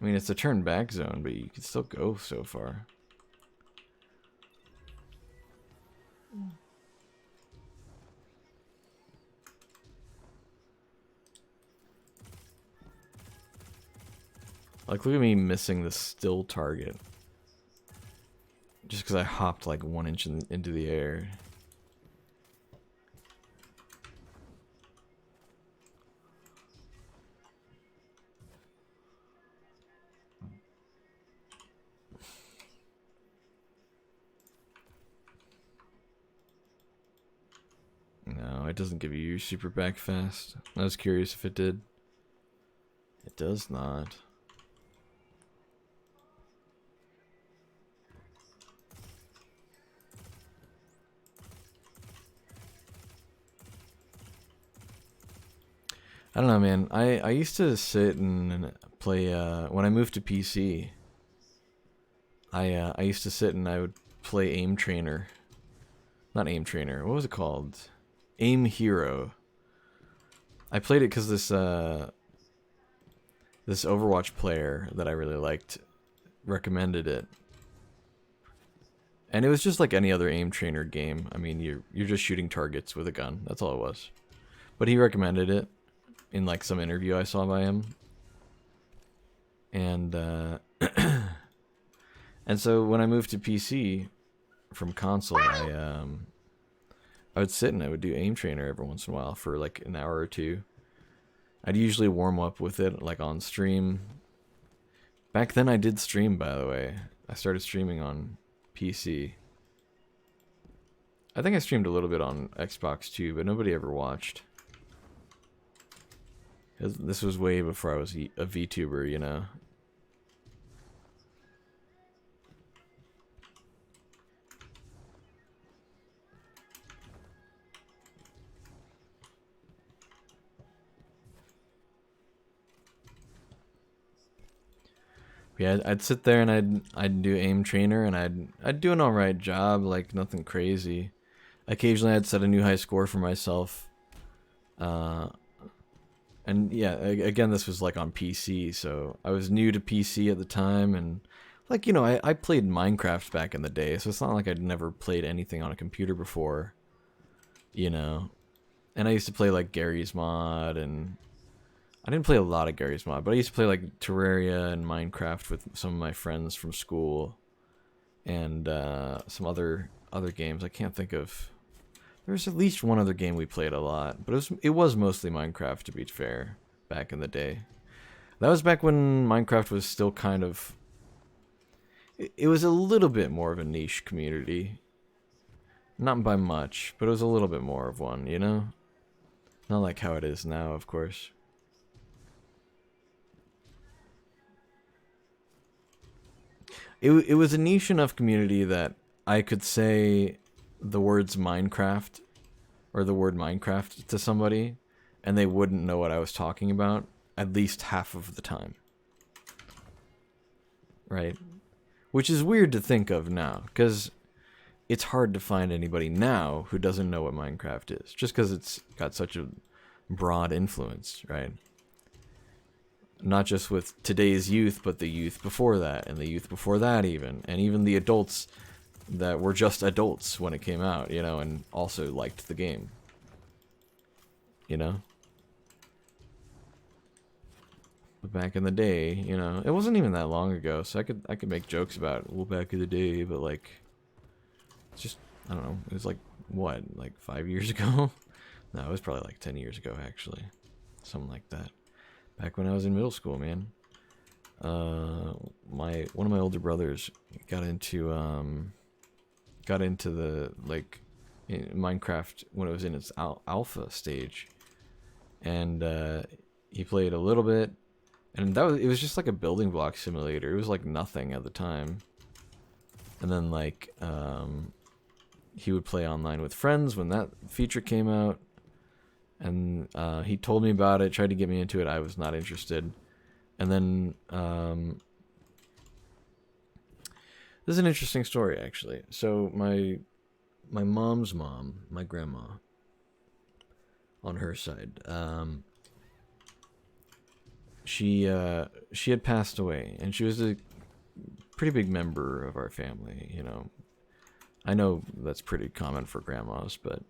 I mean, it's a turn back zone, but you can still go so far. Like, look at me missing the still target. Just because I hopped like 1 inch into the air. No, it doesn't give you your super back fast. I was curious if it did. It does not. I don't know, man. I used to sit and play when I moved to PC. I used to sit and I would play Aim Trainer. Not Aim Trainer. What was it called? Aim Hero. I played it because this Overwatch player that I really liked recommended it. And it was just like any other Aim Trainer game. I mean, you're just shooting targets with a gun. That's all it was. But he recommended it in like some interview I saw by him. And and so when I moved to PC, from console, I would sit and I would do aim trainer every once in a while for like an hour or two. I'd usually warm up with it like on stream. Back then I did stream, by the way. I started streaming on PC. I think I streamed a little bit on Xbox too, but nobody ever watched. This was way before I was a VTuber, you know. Yeah, I'd sit there and I'd do aim trainer and I'd do an alright job, like nothing crazy. Occasionally I'd set a new high score for myself. And yeah, again, this was like on PC, so I was new to PC at the time, and like, you know, I played Minecraft back in the day, so it's not like I'd never played anything on a computer before, you know. And I used to play like Gary's Mod, and I didn't play a lot of Gary's Mod, but I used to play like Terraria and Minecraft with some of my friends from school, and some other games. I can't think of. There's at least one other game we played a lot, but it was mostly Minecraft, to be fair, back in the day. That was back when Minecraft was still kind of... It was a little bit more of a niche community. Not by much, but it was a little bit more of one, you know? Not like how it is now, of course. It was a niche enough community that I could say the words Minecraft or the word Minecraft to somebody and they wouldn't know what I was talking about at least half of the time. Right? Which is weird to think of now, because it's hard to find anybody now who doesn't know what Minecraft is, just because it's got such a broad influence, right? Not just with today's youth, but the youth before that, and the youth before that even, and even the adults that were just adults when it came out, you know, and also liked the game. You know? But back in the day, you know, it wasn't even that long ago, so I could make jokes about, well, back in the day, but like, it's just, I don't know, it was like, what, like 5 years ago? No, it was probably like 10 years ago, actually. Something like that. Back when I was in middle school, man. One of my older brothers got into the like Minecraft when it was in its alpha stage, and he played a little bit, and it was just like a building block simulator. It was like nothing at the time, and then like he would play online with friends when that feature came out, and he told me about it, tried to get me into it. I was not interested. And then this is an interesting story, actually. So my mom's mom, my grandma, on her side, she had passed away, and she was a pretty big member of our family. You know, I know that's pretty common for grandmas, but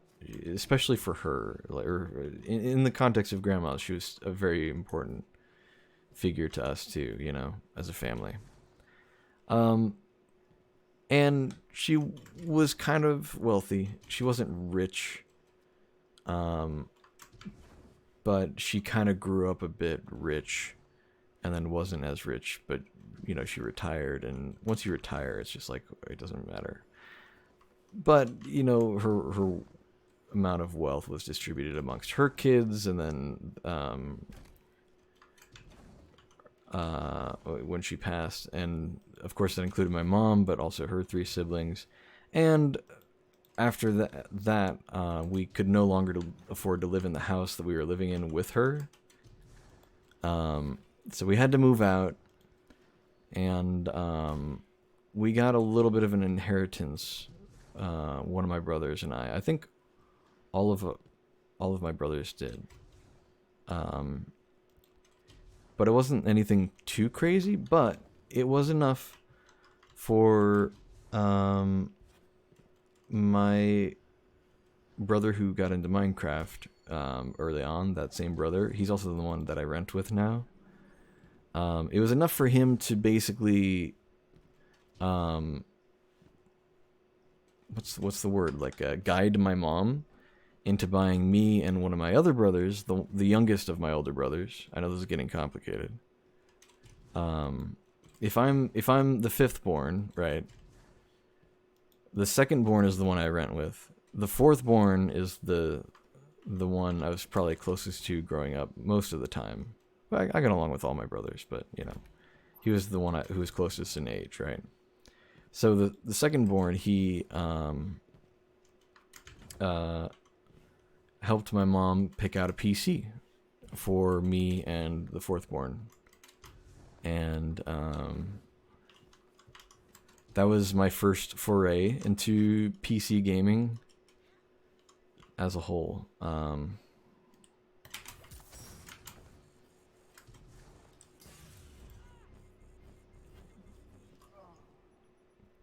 especially for her, or in the context of grandmas, she was a very important figure to us too, you know, as a family. And she was kind of wealthy. She wasn't rich, but she kind of grew up a bit rich, and then wasn't as rich. But you know, she retired, and once you retire, it's just like it doesn't matter. But you know, her amount of wealth was distributed amongst her kids, and then when she passed, and of course that included my mom, but also her 3 siblings. And after that we could no longer afford to live in the house that we were living in with her, so we had to move out, and we got a little bit of an inheritance, one of my brothers and I think all of my brothers did, but it wasn't anything too crazy, but it was enough for my brother who got into Minecraft early on, that same brother. He's also the one that I rent with now. It was enough for him to basically what's the word, like guide my mom into buying me and one of my other brothers, the youngest of my older brothers. I know this is getting complicated. If I'm the fifth born, right? The second born is the one I rent with. The fourth born is the one I was probably closest to growing up most of the time. I got along with all my brothers, but you know, he was the one who was closest in age, right? So the second born, he helped my mom pick out a PC for me and the fourth born, and that was my first foray into PC gaming as a whole.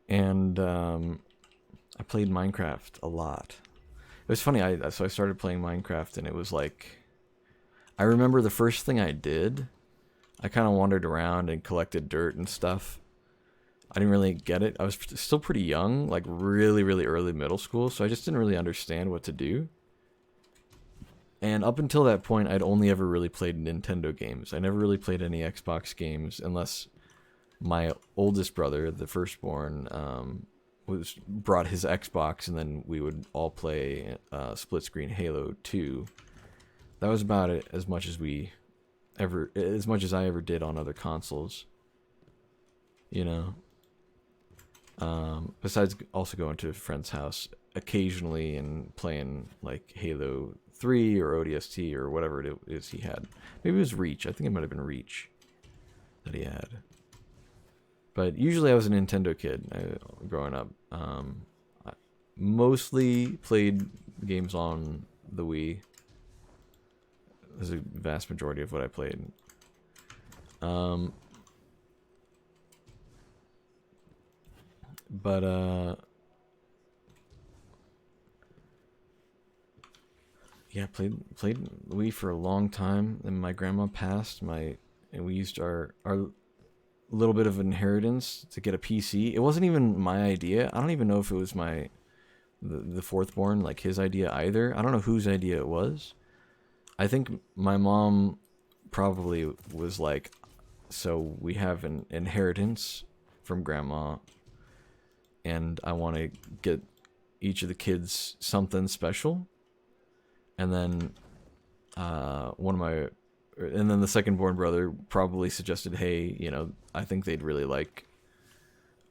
And I played Minecraft a lot. It was funny. So I started playing Minecraft, and it was like, I remember the first thing I did. I kind of wandered around and collected dirt and stuff. I didn't really get it. I was still pretty young, like really, really early middle school, so I just didn't really understand what to do. And up until that point, I'd only ever really played Nintendo games. I never really played any Xbox games unless my oldest brother, the firstborn, brought his Xbox, and then we would all play split screen Halo 2. That was about it, as much as I ever did on other consoles. You know. Besides also going to a friend's house occasionally and playing like Halo 3 or ODST or whatever it is he had. Maybe it was Reach. I think it might have been Reach that he had. But usually I was a Nintendo kid growing up. I mostly played games on the Wii. There's a vast majority of what I played. Yeah, played Wii for a long time. Then my grandma passed. And we used our little bit of inheritance to get a PC. It wasn't even my idea. I don't even know if it was the fourth born, like his idea either. I don't know whose idea it was. I think my mom probably was like, so we have an inheritance from grandma, and I want to get each of the kids something special. And then and then the second born brother probably suggested, hey, you know, I think they'd really like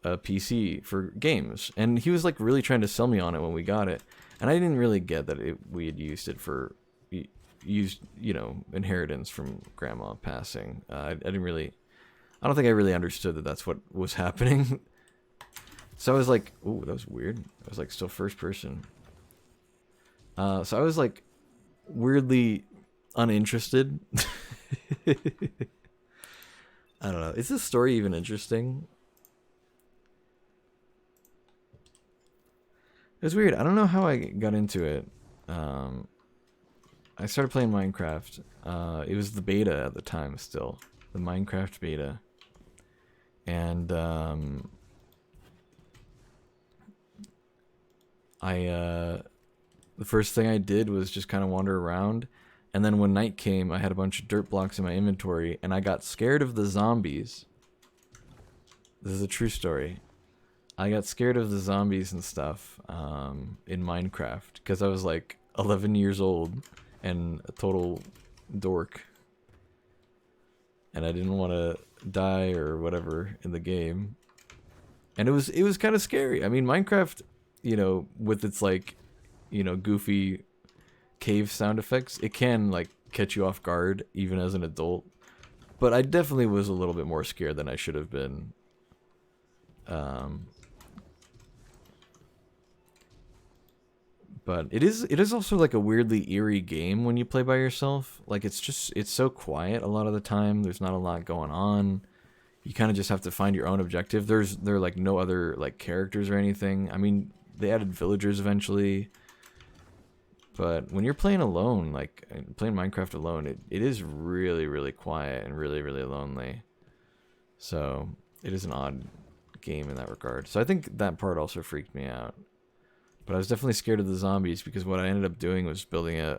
a PC for games. And he was like really trying to sell me on it when we got it. And I didn't really get that we had used it for, you know, inheritance from grandma passing. I don't think I really understood that that's what was happening. So I was like, ooh, that was weird. I was like still first person. So I was like weirdly uninterested. I don't know. Is this story even interesting? It was weird. I don't know how I got into it. I started playing Minecraft. It was the beta at the time still. The Minecraft beta. And the first thing I did was just kind of wander around. And then when night came, I had a bunch of dirt blocks in my inventory, and I got scared of the zombies. This is a true story. I got scared of the zombies and stuff in Minecraft because I was like 11 years old and a total dork. And I didn't want to die or whatever in the game. And it was kind of scary. I mean, Minecraft, you know, with its like, you know, goofy cave sound effects, it can like catch you off guard even as an adult. But I definitely was a little bit more scared than I should have been. But it is also like a weirdly eerie game when you play by yourself. Like it's so quiet a lot of the time. There's not a lot going on. You kind of just have to find your own objective. There are like no other like characters or anything. I mean, they added villagers eventually. But when you're playing alone, like playing Minecraft alone, it is really, really quiet and really, really lonely. So it is an odd game in that regard. So I think that part also freaked me out. But I was definitely scared of the zombies because what I ended up doing was building a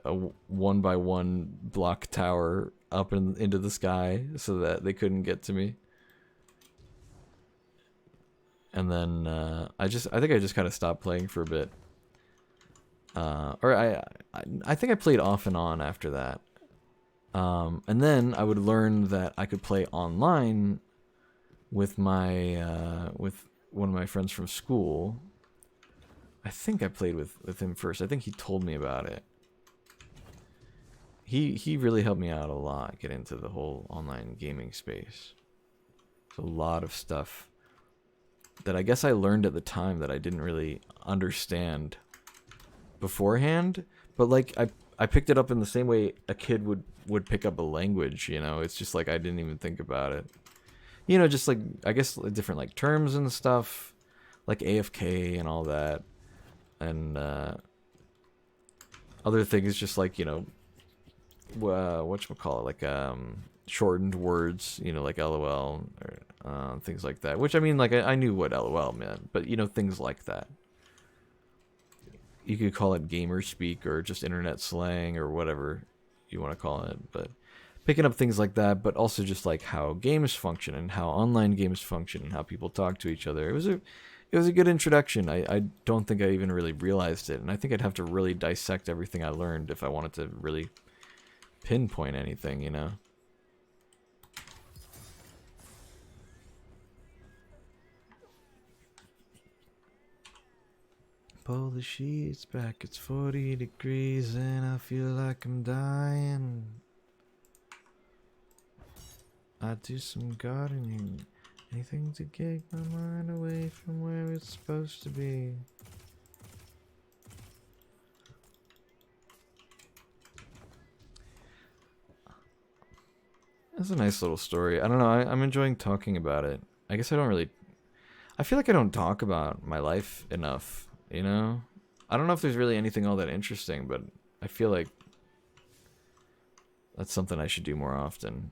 1 by 1 block tower up into the sky so that they couldn't get to me. And then I think I just kind of stopped playing for a bit. Or I think I played off and on after that. And then I would learn that I could play online with with one of my friends from school. I think I played with him first. I think he told me about it. He really helped me out a lot get into the whole online gaming space. There's a lot of stuff that I guess I learned at the time that I didn't really understand beforehand, but like I picked it up in the same way a kid would pick up a language, you know. It's just like I didn't even think about it. You know, just like I guess different like terms and stuff, like AFK and all that. And other things just like, you know, whatchamacallit, like shortened words, you know, like LOL or things like that. Which I mean, like I knew what LOL meant, but you know, things like that. You could call it gamer speak or just internet slang or whatever you want to call it, but picking up things like that, but also just like how games function and how online games function and how people talk to each other. It was a good introduction. I don't think I even really realized it, and I think I'd have to really dissect everything I learned if I wanted to really pinpoint anything, you know. Pull the sheets back, it's 40 degrees and I feel like I'm dying. I do some gardening, anything to get my mind away from where it's supposed to be. That's a nice little story. I don't know, I'm enjoying talking about it. I guess I feel like I don't talk about my life enough, you know? I don't know if there's really anything all that interesting, but I feel like that's something I should do more often.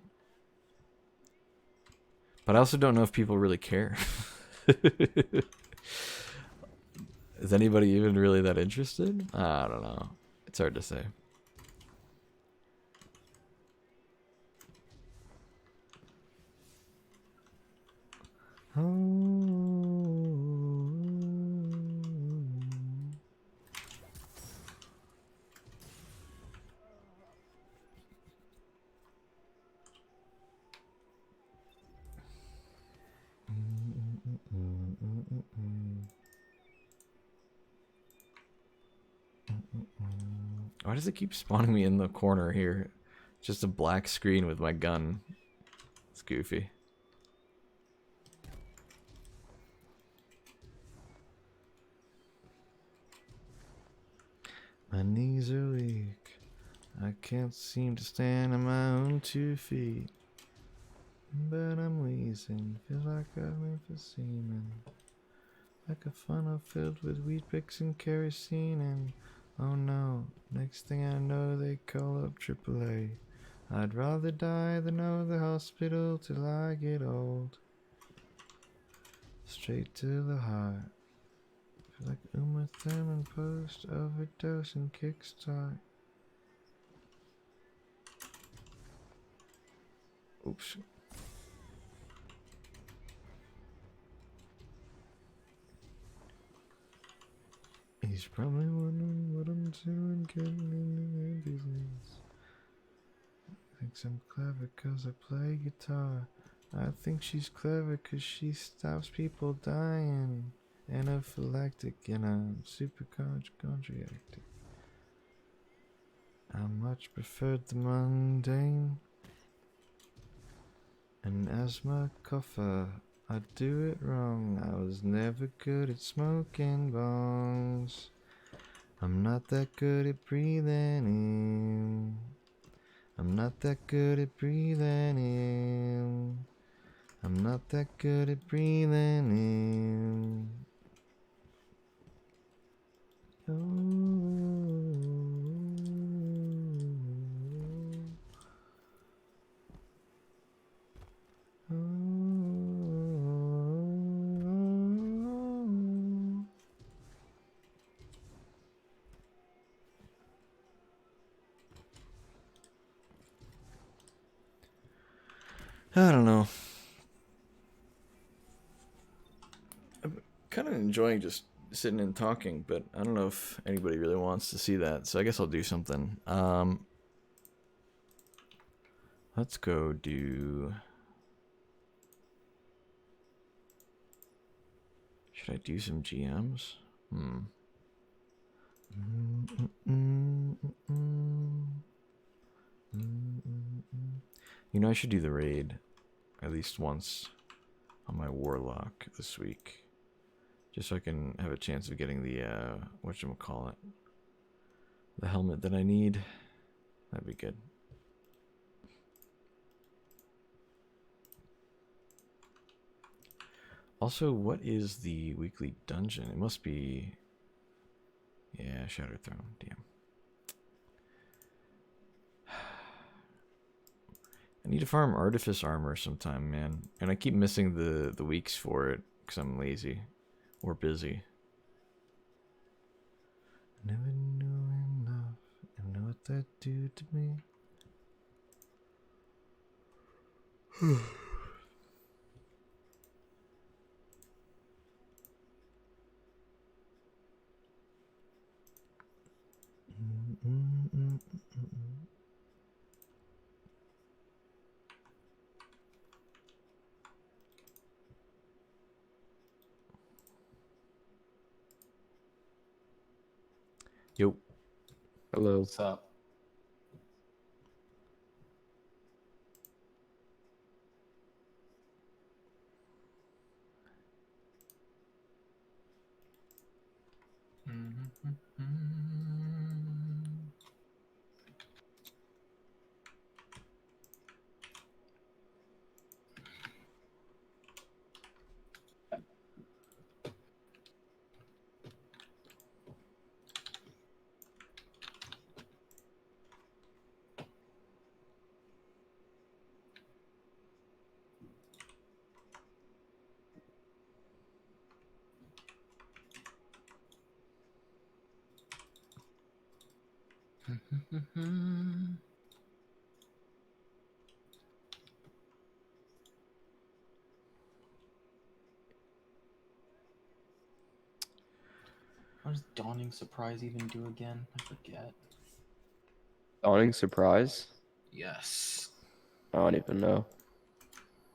But I also don't know if people really care. Is anybody even really that interested? I don't know. It's hard to say. Why does it keep spawning me in the corner here? Just a black screen with my gun. It's goofy. My knees are weak. I can't seem to stand on my own 2 feet. But I'm wheezing. Feel like I'm for semen. Like a funnel filled with wheat bricks and kerosene. And oh no, next thing I know, they call up AAA. I'd rather die than know the hospital till I get old. Straight to the heart. Feel like Uma Thurman post overdose and kickstart. Oops. He's probably wondering what I'm doing getting into their business. Thinks I'm clever cause I play guitar. I think she's clever cause she stops people dying. Anaphylactic and I'm super contracted. I much preferred the mundane. An asthma cougher, I do it wrong. I was never good at smoking bongs. I'm not that good at breathing in. I'm not that good at breathing in. I'm not that good at breathing in. I don't know. I'm kind of enjoying just sitting and talking, but I don't know if anybody really wants to see that. So I guess I'll do something. Let's go do. Should I do some GMs? Hmm. You know, I should do the raid at least once on my warlock this week, just so I can have a chance of getting the whatchamacallit, the helmet that I need. That'd be good. Also, what is the weekly dungeon? It must be, yeah, Shattered Throne. Damn. I need to farm Artifice Armor sometime, man. And I keep missing the weeks for it because I'm lazy or busy. Never knew enough. I know what that do to me. Yo. Hello. What's up? What does Dawning Surprise even do again? I forget. Dawning Surprise? Yes. I don't even know.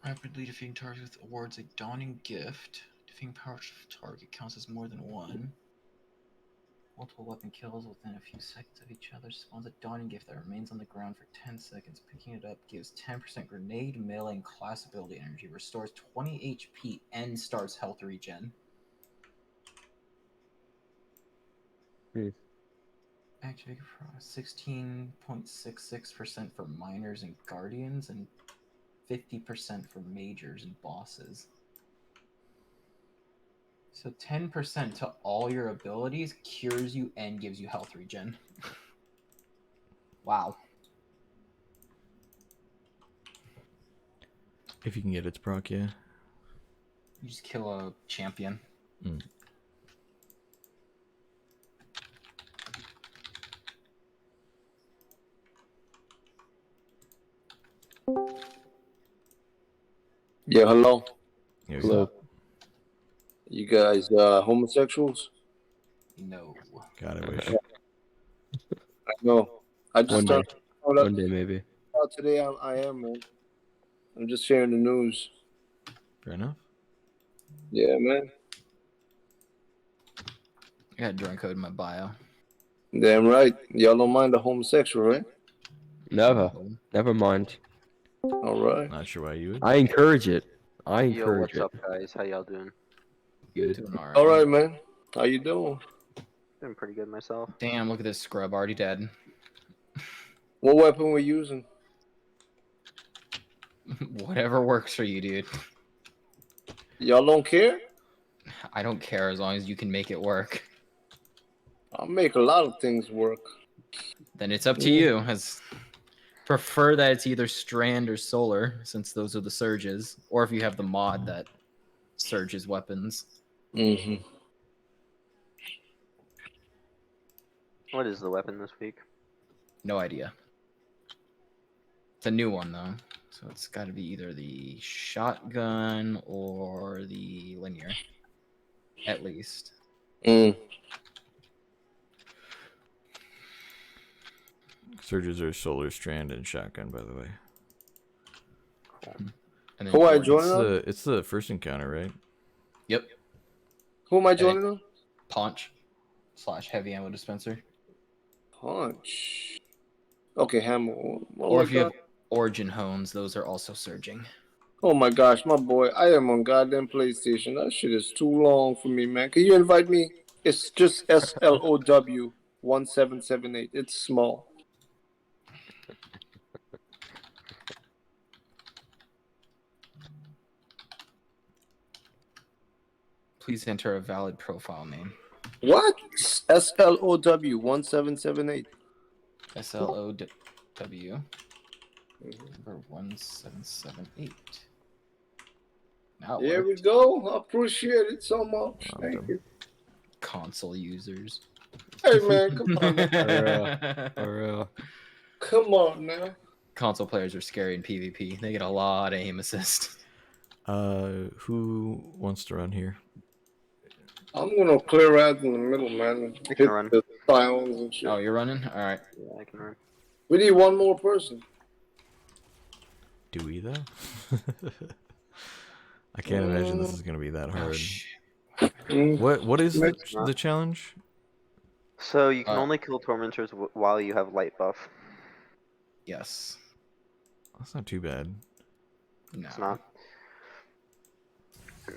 Rapidly defeating targets with awards a Dawning Gift. Defeating powerful target counts as more than one. Multiple weapon kills within a few seconds of each other spawns a Dawning Gift that remains on the ground for 10 seconds. Picking it up gives 10% grenade, melee, and class ability energy. Restores 20 HP and starts health regen. Activated for 16.66% for minors and guardians, and 50% for majors and bosses. So 10% to all your abilities, cures you, and gives you health regen. Wow. If you can get its proc, yeah. You just kill a champion. Mm. Yeah, hello. Here we Hello. go. You guys homosexuals? No. God, I wish. I know. I just One day. found out One day, maybe. today I am, man. I'm just sharing the news. Fair enough. Yeah, man. I got drunk code in my bio. Damn right. Y'all don't mind the homosexual, right? Never. No. Never mind. All right. Not sure why you would. I encourage it. I Yo, encourage what's it. up, guys? How y'all doing? Good. Doing alright. All right, man. How you doing? Doing pretty good myself. Damn, look at this scrub, already dead. What weapon we using? Whatever works for you, dude. Y'all don't care? I don't care as long as you can make it work. I'll make a lot of things work. Then it's up to you. As prefer that it's either strand or solar, since those are the surges, or if you have the mod that surges weapons. Mm-hmm. What is the weapon this week? No idea. It's a new one though. So it's got to be either the shotgun or the linear, at least. Mm. Surges are solar strand and shotgun, by the way. And then Who am I yours. joining on? It's the first encounter, right? Yep. Who am I Hey. joining on? Paunch / heavy ammo dispenser. Punch. Okay, hammer. Oh Or my if you have God. origin hones, those are also surging. Oh my gosh, my boy. I am on goddamn PlayStation. That shit is too long for me, man. Can you invite me? It's just SLOW 1778. It's small. Please enter a valid profile name. What? SLOW 1778. SLOW number 1778. Now it There we worked. go. I appreciate it so much. Wow, Thank dumb. you. Console users. Hey man, come on, man. For real. Come on now. Console players are scary in PvP. They get a lot of aim assist. Who wants to run here? I'm gonna clear out in the middle, man. I can Hit run. the styles and shit. Oh, you're running? All right. Yeah, I can run. We need one more person. Do we though? I can't imagine this is gonna be that Oh, hard. Mm. What is the, Not. the challenge? So you can Uh, only kill tormentors while you have light buff. Yes. That's not too bad. No. It's not.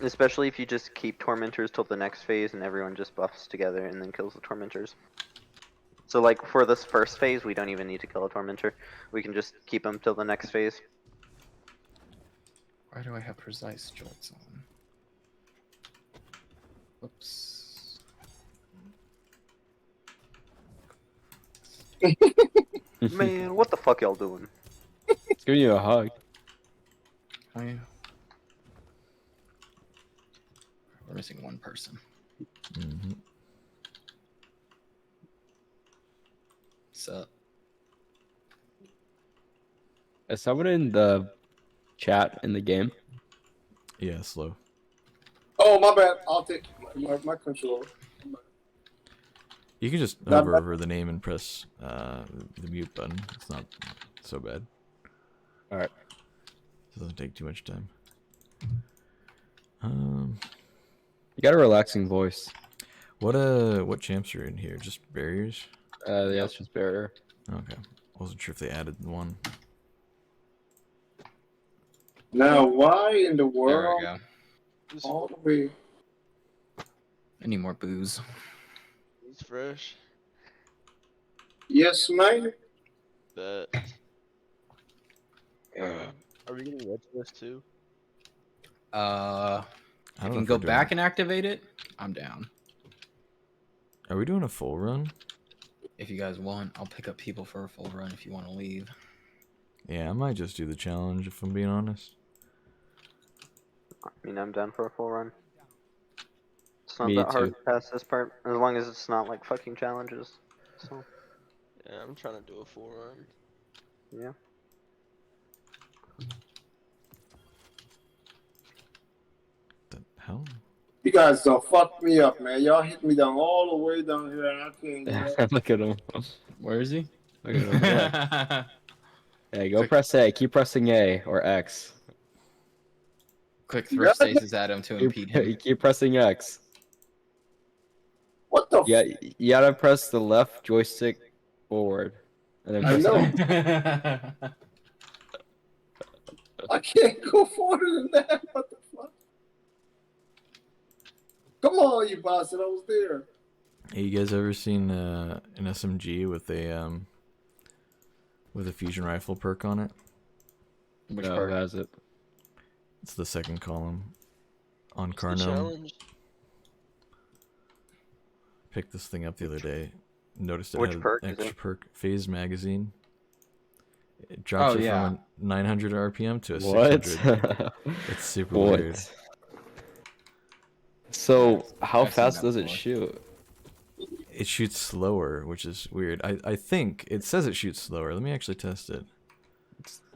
Especially if you just keep tormentors till the next phase and everyone just buffs together and then kills the tormentors. So like for this first phase, we don't even need to kill a tormentor. We can just keep them till the next phase. Why do I have precise jolts on? Oops. Man, what the fuck y'all doing? It's giving you a hug. We're missing one person. Hmm. So Is someone in the chat in the game? Yeah, slow. Oh my bad. I'll take my controller. You can just That- hover over the name and press the mute button. It's not so bad. All right. It doesn't take too much time. You got a relaxing voice. What champs are in here? Just barriers? The answer's barrier. Okay. Wasn't sure if they added one. Now, why in the there we world? go. All the way. I need more booze. He's fresh. Yes, man. Bet. Are we getting red to this too? I I don't know can if go we're doing- back and activate it. I'm down. Are we doing a full run? If you guys want, I'll pick up people for a full run if you want to leave. Yeah, I might just do the challenge if I'm being honest. I mean, I'm down for a full run. It's not Me that hard too. to pass this part, as long as it's not like fucking challenges. So, Yeah, I'm trying to do a full run. yeah. The hell? You guys don't fuck me up, man. Y'all hit me down all the way down here, and I can't get up. Look at him. Where is he? Look at him. Yeah. Hey, go press A. Keep pressing A or X. Quick throw stasis at him to impede him. You keep pressing X. What the? Yeah, you gotta press the left joystick forward, and then I press know. I can't go further than that. What the fuck? Come on, you bastard! I was there. Hey, you guys ever seen an SMG with a fusion rifle perk on it? Which No, part? who has it? It's the second column on What's the Carnome. challenge? Picked this thing up the other day. Noticed it Which had perk an is extra it? perk. Phase magazine. It drops Oh, it yeah. from a 900 RPM to a What? 600. It's super weird. What? So, how I've seen fast that does it before. shoot? It shoots slower, which is weird. I think it says it shoots slower. Let me actually test it.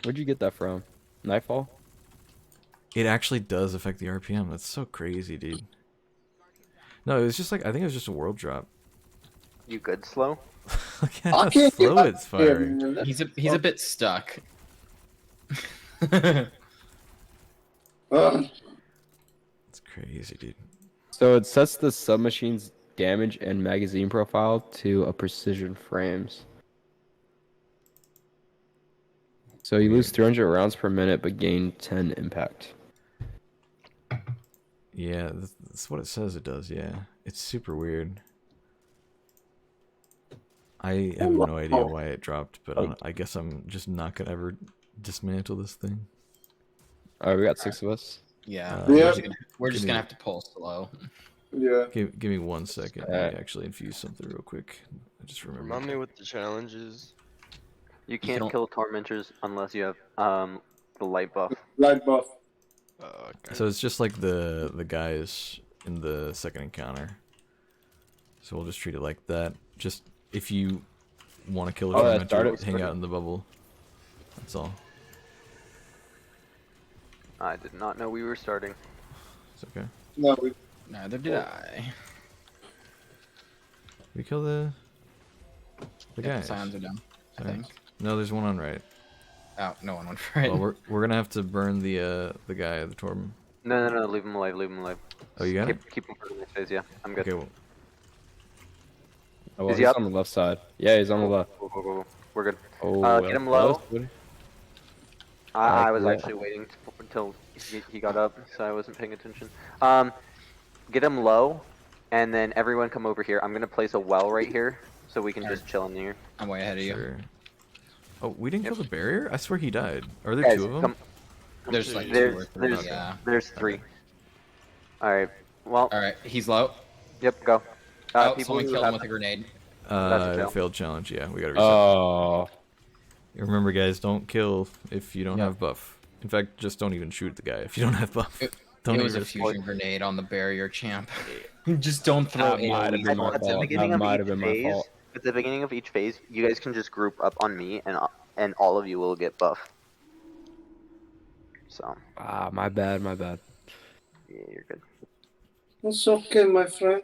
Where'd you get that from? Nightfall. It actually does affect the RPM. That's so crazy, dude. No, it was just like I think it was just a world drop. You good, slow? Look at I how can't get slow out it's of here, firing. man. He's a bit stuck. It's crazy, dude. So it sets the submachine's damage and magazine profile to a precision frames. So you lose Weird. 300 rounds per minute, but gain 10 impact. Yeah, that's what it says it does, yeah. It's super weird. I have no idea why it dropped, but I guess I'm just not gonna ever dismantle this thing. All right, we got 6 of us. Yeah, Yeah. we're just give gonna me- have to pull slow. Yeah. Give me 1 second. Let Alright. me actually infuse something real quick. I just remembered. Remind me what the challenge is. You can can't al- kill tormentors unless you have the light buff. Light buff. Oh, okay. So it's just like the guys in the second encounter. So we'll just treat it like that. Just if you want to kill a Oh, that tormentor, started- hang out in the bubble. That's all. I did not know we were starting. It's okay. No, we Neither did I. We kill the Yeah, guys. Scions are done, I Scions. think. No, there's one on right. Oh, no one went for it. Well, we're gonna have to burn the guy, the Torm. No, leave him alive, leave him alive. Oh, you got it? Keep him for the next phase, yeah. I'm good. Okay, well, Oh, well, Is he he's up? on the left side. Yeah, he's on the left. Go. We're good. Oh, Get that him was low. good. I was yeah. actually waiting until he got up, so I wasn't paying attention. Get him low, and then everyone come over here. I'm gonna place a well right here, so we can just chill in here. I'm way ahead of you. sure. Oh, we didn't kill the barrier? I swear he died. Are there Guys, 2 of them? come. There's like 2 or There's 3. Yeah. there's 3. All right. Well. All right, he's low. Yep. Go. Oh, People someone who killed him have- with a grenade. That's a fail. Failed challenge. Yeah, we gotta reset. Oh. Remember, guys, don't kill if you don't Yep. have buff. In fact, just don't even shoot the guy if you don't have buff. Don't It even was a risk it. fusion grenade on the barrier champ. Just don't throw That might have AoE. been my At the fault. beginning That of might each have been my phase, fault. at the beginning of each phase, you guys can just group up on me, and all of you will get buff. So Ah, my bad, my bad. yeah, you're good. It's okay, my friend.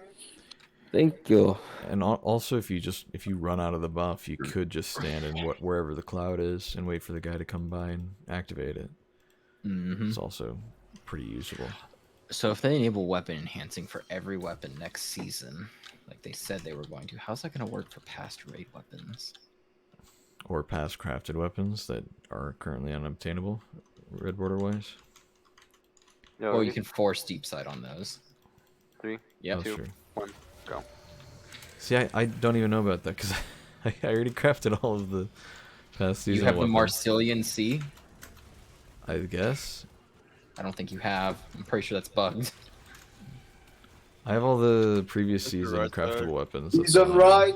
Thank you. And also, if you run out of the buff, you could just stand in wherever the cloud is and wait for the guy to come by and activate it. Mm-hmm. It's also pretty usable. So if they enable weapon enhancing for every weapon next season, like they said they were going to, how's that going to work for past raid weapons? Or past crafted weapons that are currently unobtainable, red border wise. No, Or you can force deep sight on those. 3, Yep. That's 2, true. 1, go. See, I don't even know about that because I already crafted all of the past season You have the weapons. Marcillian Sea? I guess. I don't think you have. I'm pretty sure that's bugged. I have all the previous That's the season right craftable side. weapons. He's that's all on I have. right.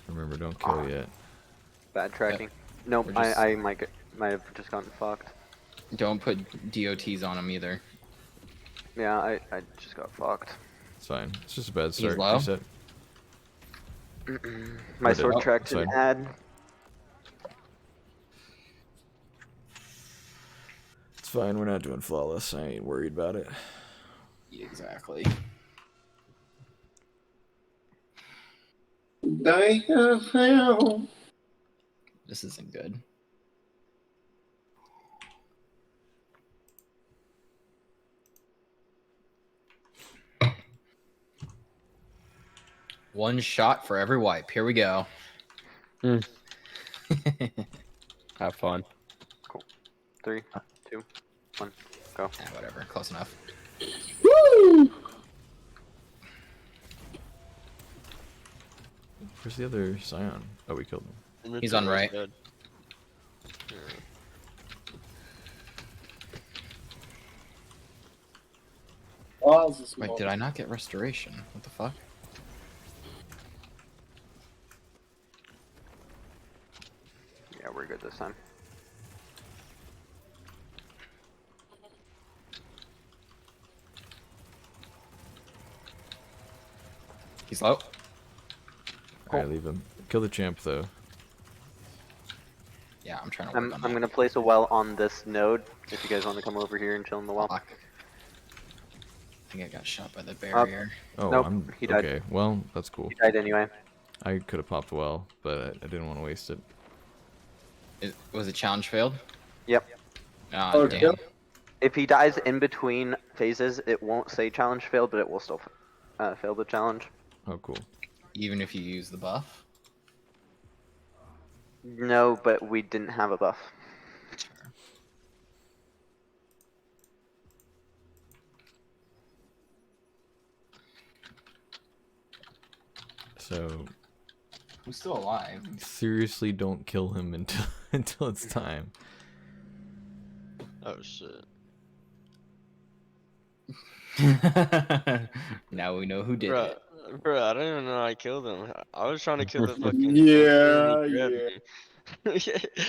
Remember, don't kill yet. Bad tracking. Nope, We're just- I might have just gotten fucked. Don't put DOTs on them either. Yeah, I just got fucked. It's fine. It's just a bad start. low? Reset. My Put it sword up, track it's didn't fine. add. It's fine. We're not doing flawless. I ain't worried about it. Exactly. Damn. This isn't good. One shot for every wipe. Here we go. Hmm. Have fun. 3, 2, 1, go. Whatever. Close enough. Woo! Where's the other Scion? Oh, we killed him. He's on Inventory's right. dead. Oh, this is Wait, small. did I not get restoration? What the fuck? Yeah, we're good this time. He's low. Alright, leave him. Kill the champ though. Yeah, I'm trying to work on I'm that. gonna place a well on this node. If you guys want to come over here and chill in the well. Fuck. I think I got shot by the barrier. Oh, Nope, I'm he died. okay. Well, that's cool. He died anyway. I could have popped well, but I didn't want to waste it. Was it challenge failed? Yep. Ah, Okay. damn. If he dies in between phases, it won't say challenge failed, but it will still fail the challenge. Oh, cool. Even if you use the buff? No, but we didn't have a buff. Sure. So Who's still alive? seriously, don't kill him until until it's time. Oh shit. Now we know who did Bruh, it. bruh, I don't even know I killed him. I was trying to kill the fucking Yeah, and he yeah. grabbed me.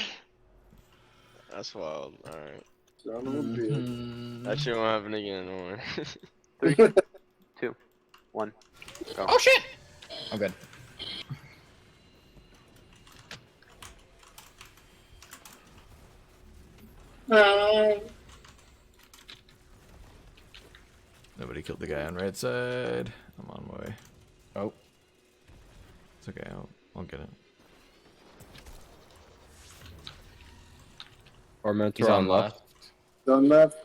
That's wild. Alright. Son of a bitch. Mhm. That shit won't happen again, don't worry. 3, 2, 1. Go. Oh shit! I'm good. Nobody killed the guy on right side. I'm on my way. Oh. It's okay. I'll get it. Tormentor He's on left. Done left.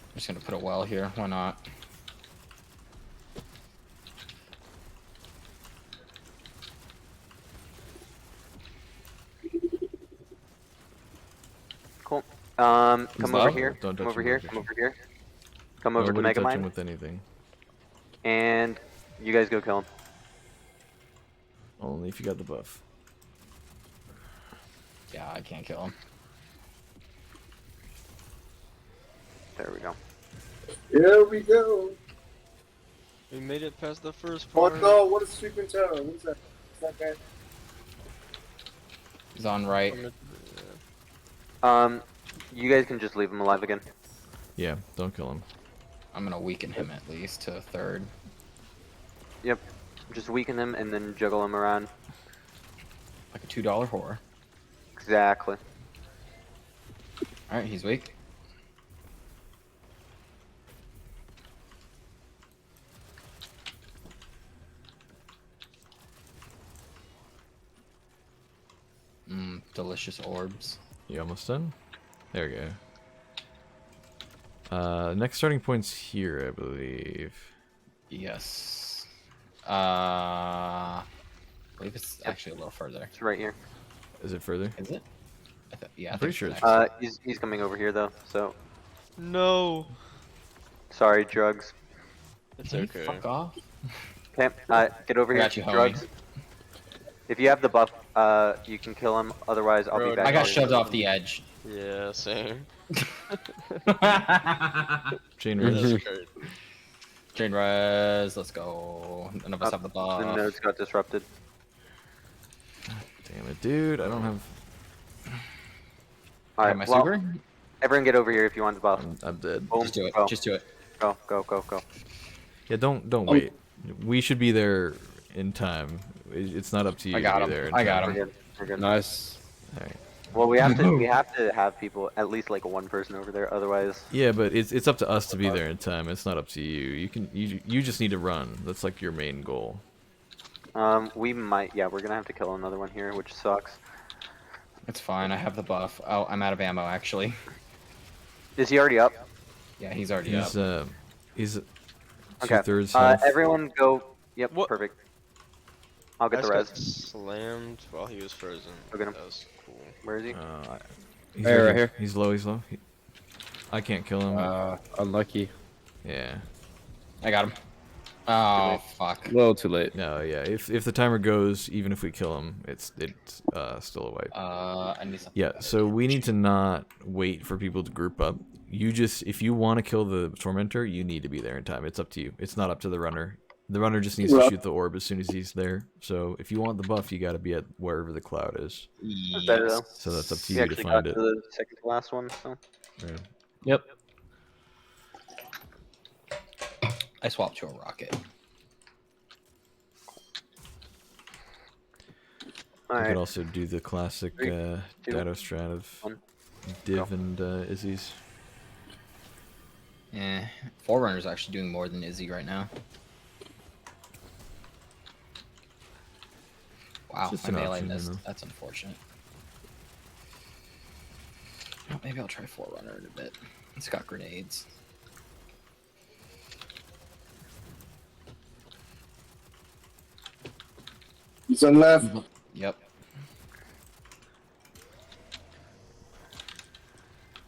I'm just gonna put a well here. Why not? Cool. He's Come over low? here. Don't Come touch over him, here. don't Come touch over here. Come over to Nobody touch him Megamind, with anything. and you guys go kill him. Only if you got the buff. Yeah, I can't kill him. There we go. Here we go. We made it past the first Oh part. no, what a sweeping terror. What is that? Is that guy? He's on right. You guys can just leave him alive again. Yeah, don't kill him. I'm gonna weaken him at least to third. Yep. Just weaken him and then juggle him around. Like a $2 whore. Exactly. Alright, he's weak. Delicious orbs. You almost done? There we go. Next starting point's here, I believe. Yes. I believe it's actually a little further. It's right here. Is it further? Is it? Yeah, I I'm pretty think sure it's next. He's coming over here though. So No. sorry, drugs. It's Can you okay. fuck off? Okay. Get over I here. got you, homie. drugs. If you have the buff, you can kill him. Otherwise, I'll Bro, be back. I got on you. shoved off the edge. Yeah, same. Chain That's res. great. Chain res, let's go. None of us have the The buff. nodes got disrupted. Damn it, dude. I don't have. All Got right. my Well, super? everyone get over here if you want the buff. I'm dead. Boom. Just do it. Go. Just do it. Go. Go. Go. Go. Yeah, don't wait. We should be there in time. It's not up to you I got to him. be there in I got time. We're him. good. We're good. Nice. Alright. Well, we have to have people, at least like one person over there. Otherwise, Yeah, but it's up to us to be there in time. It's not up to you. You just need to run. That's like your main goal. we might. Yeah, we're gonna have to kill another one here, which sucks. It's fine, I have the buff. Oh, I'm out of ammo actually. Is he already up? Yeah, he's already He's up. He's Okay. 2/3 health. Everyone go. Yep. What? Perfect. I'll get I the just got res. slammed while he was frozen. Look at him. That was cool. Where is he? He's Hey, right here. He's low. He's low. I can't kill him. Unlucky. Yeah. I got him. Oh, fuck. A little too late. No. Yeah. If the timer goes, even if we kill him, it's still a wipe. I need something. Yeah. So we need to not wait for people to group up. You just, if you want to kill the tormentor, you need to be there in time. It's up to you. It's not up to the runner. The runner just needs to shoot the orb as soon as he's there. So if you want the buff, you got to be at wherever the cloud is. That's better though. So that's up to We you to actually find got it. to the second to last one, so. Yeah. Yep. I swapped to a rocket. You Alright. could also do the classic 3, 2, Dado strat of 1. Div Go. and Izzy's. Yeah, Forerunner's actually doing more than Izzy right now. Wow, Just my an melee option, you missed. know. That's unfortunate. Oh, maybe I'll try Forerunner in a bit. It's got grenades. He's on left. Yep.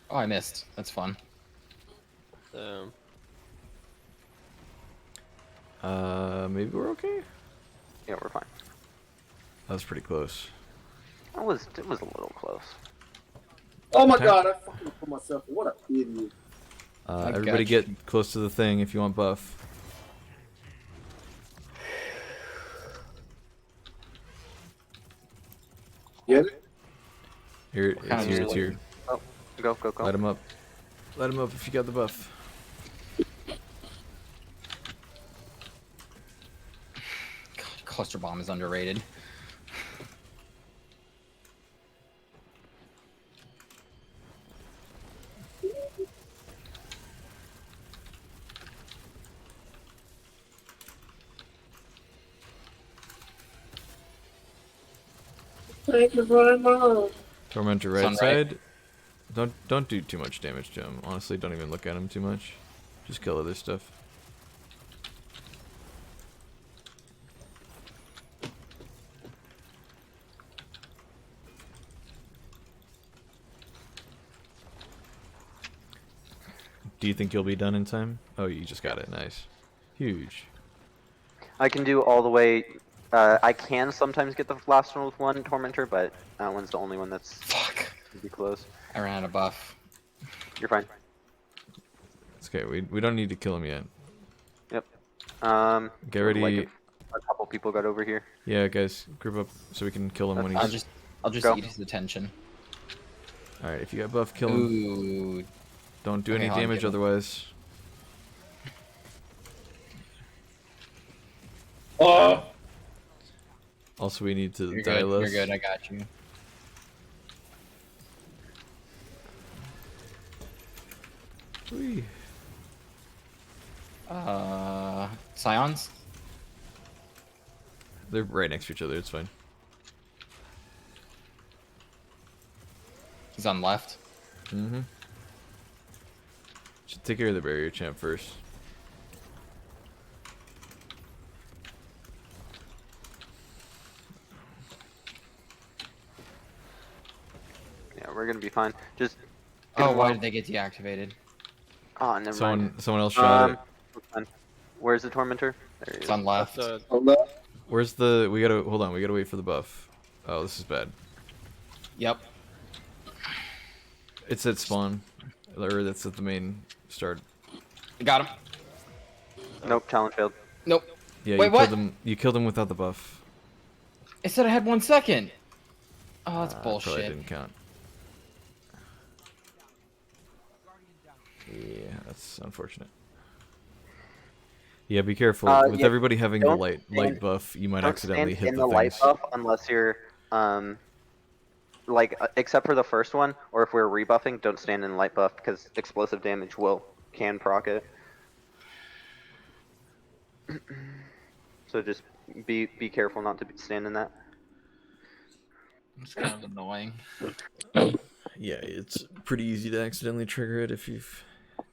Oh, I missed. That's fun. Maybe we're okay? Yeah, we're fine. That was pretty close. It was a little close. Oh my Attack. god, I fucking put myself. What a idiot. Everybody got get close to the thing if you want buff. Get it? Here, it's kind of here, just it's here. Oh, go. Light him up. Light him up if you got the buff. God, cluster bomb is underrated. Thank you very much. Tormentor right Sun right. side. Don't do too much damage to him. Honestly, don't even look at him too much. Just kill other stuff. Do you think you'll be done in time? Oh, you just got it. Nice. Huge. I can do all the way. I can sometimes get the last one with one Tormentor, but that one's the only one that's Fuck. gonna be close. I ran out of buff. You're fine. It's okay. We don't need to kill him yet. Yep. Get would ready. like if a couple people got over here. Yeah, guys, group up so we can kill him when he's. I'll just Go. eat his attention. All right, if you got buff, kill him. Ooh. Don't do Okay, any hold on, damage get him. otherwise. Oh, Also, we need to You're die good. less. You're good. I got you. Whee. Scions? They're right next to each other. It's fine. He's on left. Mm-hmm. Should take care of the barrier champ first. Yeah, we're gonna be fine. Just. Oh, him why well. did they get deactivated? Oh, never mind. Someone else shot it. That's fine. Where's the Tormentor? There he It's is. on left. on left. Where's the? We gotta hold on. We gotta wait for the buff. Oh, this is bad. Yep. It's at spawn, or that's at the main start. Got him. Nope, challenge failed. Nope. Yeah, Wait, you what? killed him. You killed him without the buff. It said I had 1 second. Oh, that's Probably bullshit. didn't count. Yeah, that's unfortunate. Yeah, be careful. With Yeah, everybody having the don't light stand- buff, you might Don't accidentally stand hit in the the light things. buff unless you're like except for the first one, or if we're rebuffing, don't stand in light buff because explosive damage can proc it. So just be careful not to stand in that. It's kind of annoying. Yeah, it's pretty easy to accidentally trigger it if you've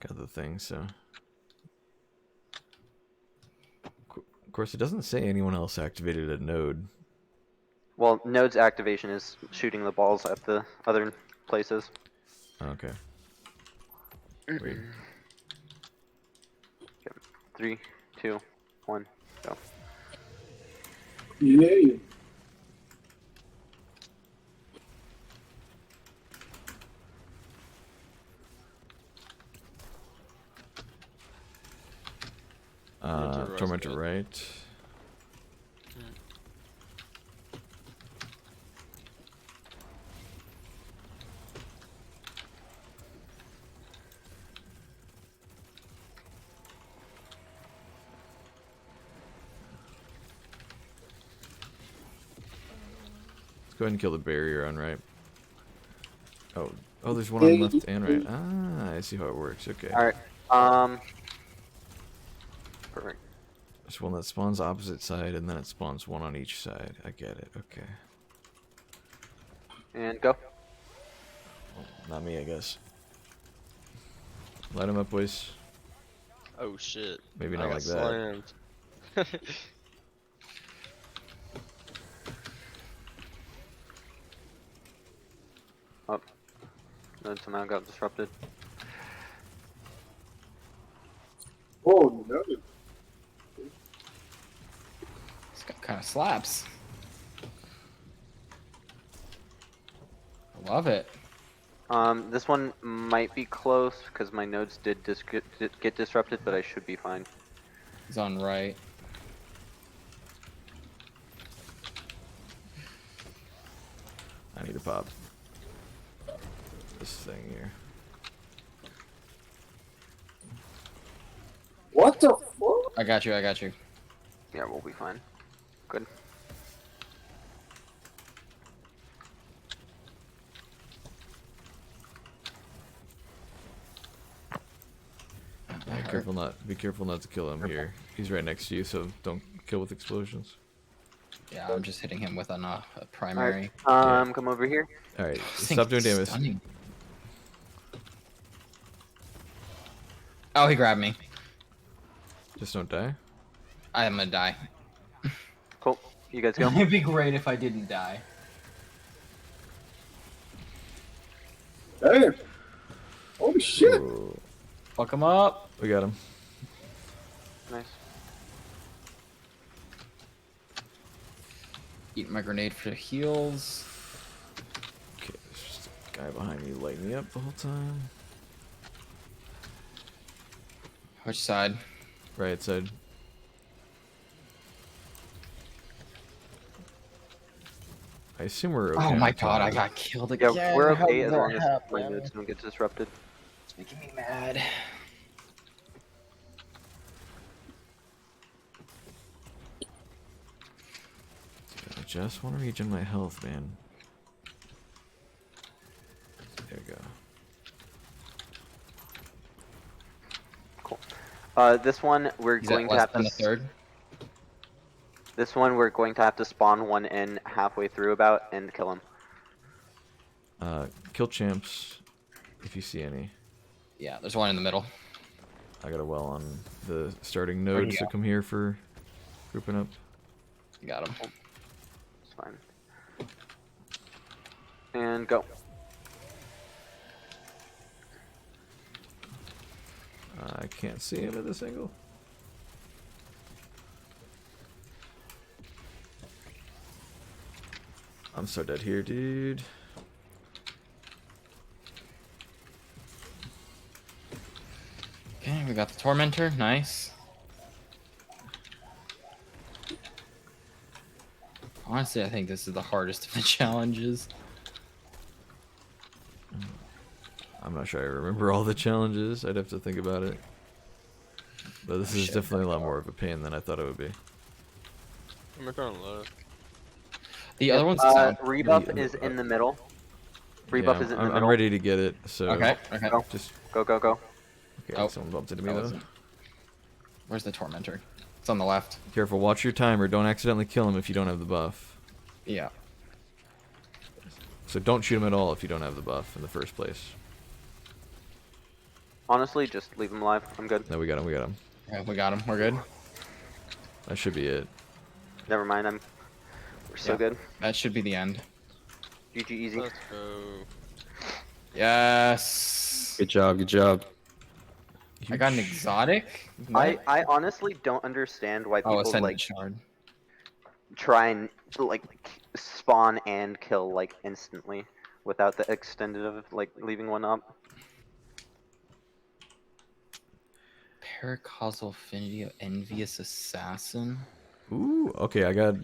got the thing, so. Of course, it doesn't say anyone else activated a node. Well, Node's activation is shooting the balls at the other places. Okay. Wait. 3, 2, 1, go. Yeah. Tormentor right. Let's go ahead and kill the barrier on right. Oh, there's one on left and right. Ah, I see how it works. Okay. Alright. Perfect. There's one that spawns opposite side, and then it spawns one on each side. I get it. Okay. And go. Not me, I guess. Light him up, boys. Oh shit. Maybe I not got like that. slammed. Oh. Then somehow got disrupted. Oh no. This guy kind of slaps. I love it. This one might be close because my nodes did get disrupted, but I should be fine. He's on right. I need to pop this thing here. What the fuck? I got you. I got you. Yeah, we'll be fine. Good. Be careful not to kill him here. He's right next to you, so don't kill with explosions. Yeah, I'm just hitting him with a primary. Alright, come over here. Alright, This thing stop doing is damage. stunning. Oh, he grabbed me. Just don't die. I am gonna die. Cool. You guys go. It'd be great if I didn't die. Damn. Holy shit. Whoa. Fuck him up. We got him. Nice. Eat my grenade for heals. Okay, there's just a guy behind me lighting me up the whole time. Which side? Right side. I assume we're okay. Oh my on god, I top. got killed Yeah, again. we're How okay did as that long as my happen? nodes don't get disrupted. It's making me mad. I just want to regen my health, man. There we go. Cool. This one we're He's going at to less have than to. a third. This one we're going to have to spawn one in halfway through about and kill him. Kill champs if you see any. Yeah, there's one in the middle. I got a well on the starting Where'd node, he so go? come here for grouping up. You got him. It's fine. And go. I can't see him at this angle. I'm so dead here, dude. Okay, we got the Tormentor. Nice. Honestly, I think this is the hardest of the challenges. I'm not sure I remember all the challenges. I'd have to think about it. But this is shit. definitely a lot more of a pain than I thought it would be. I'm on left. The other one's sound. Rebuff is in the middle. Rebuff Yeah, is in the I'm middle. ready to get it, so Okay, okay. Go. just Go, go, go. okay, Oh, someone bumped into me that though. wasn't- Where's the Tormentor? It's on the left. Careful, watch your timer. Don't accidentally kill him if you don't have the buff. Yeah. So don't shoot him at all if you don't have the buff in the first place. Honestly, just leave him alive. I'm good. No, we got him, we got him. Okay, we got him. We're good. That should be it. Never mind. We're so Yeah. good. That should be the end. GG easy. Let's go. Yes. Good job. Good job. I got an exotic. I What? honestly don't understand why Oh, people Ascendant like Shard. try and like spawn and kill like instantly without the extended of like leaving one up. Paracausal affinity of envious assassin. Ooh, okay, I got...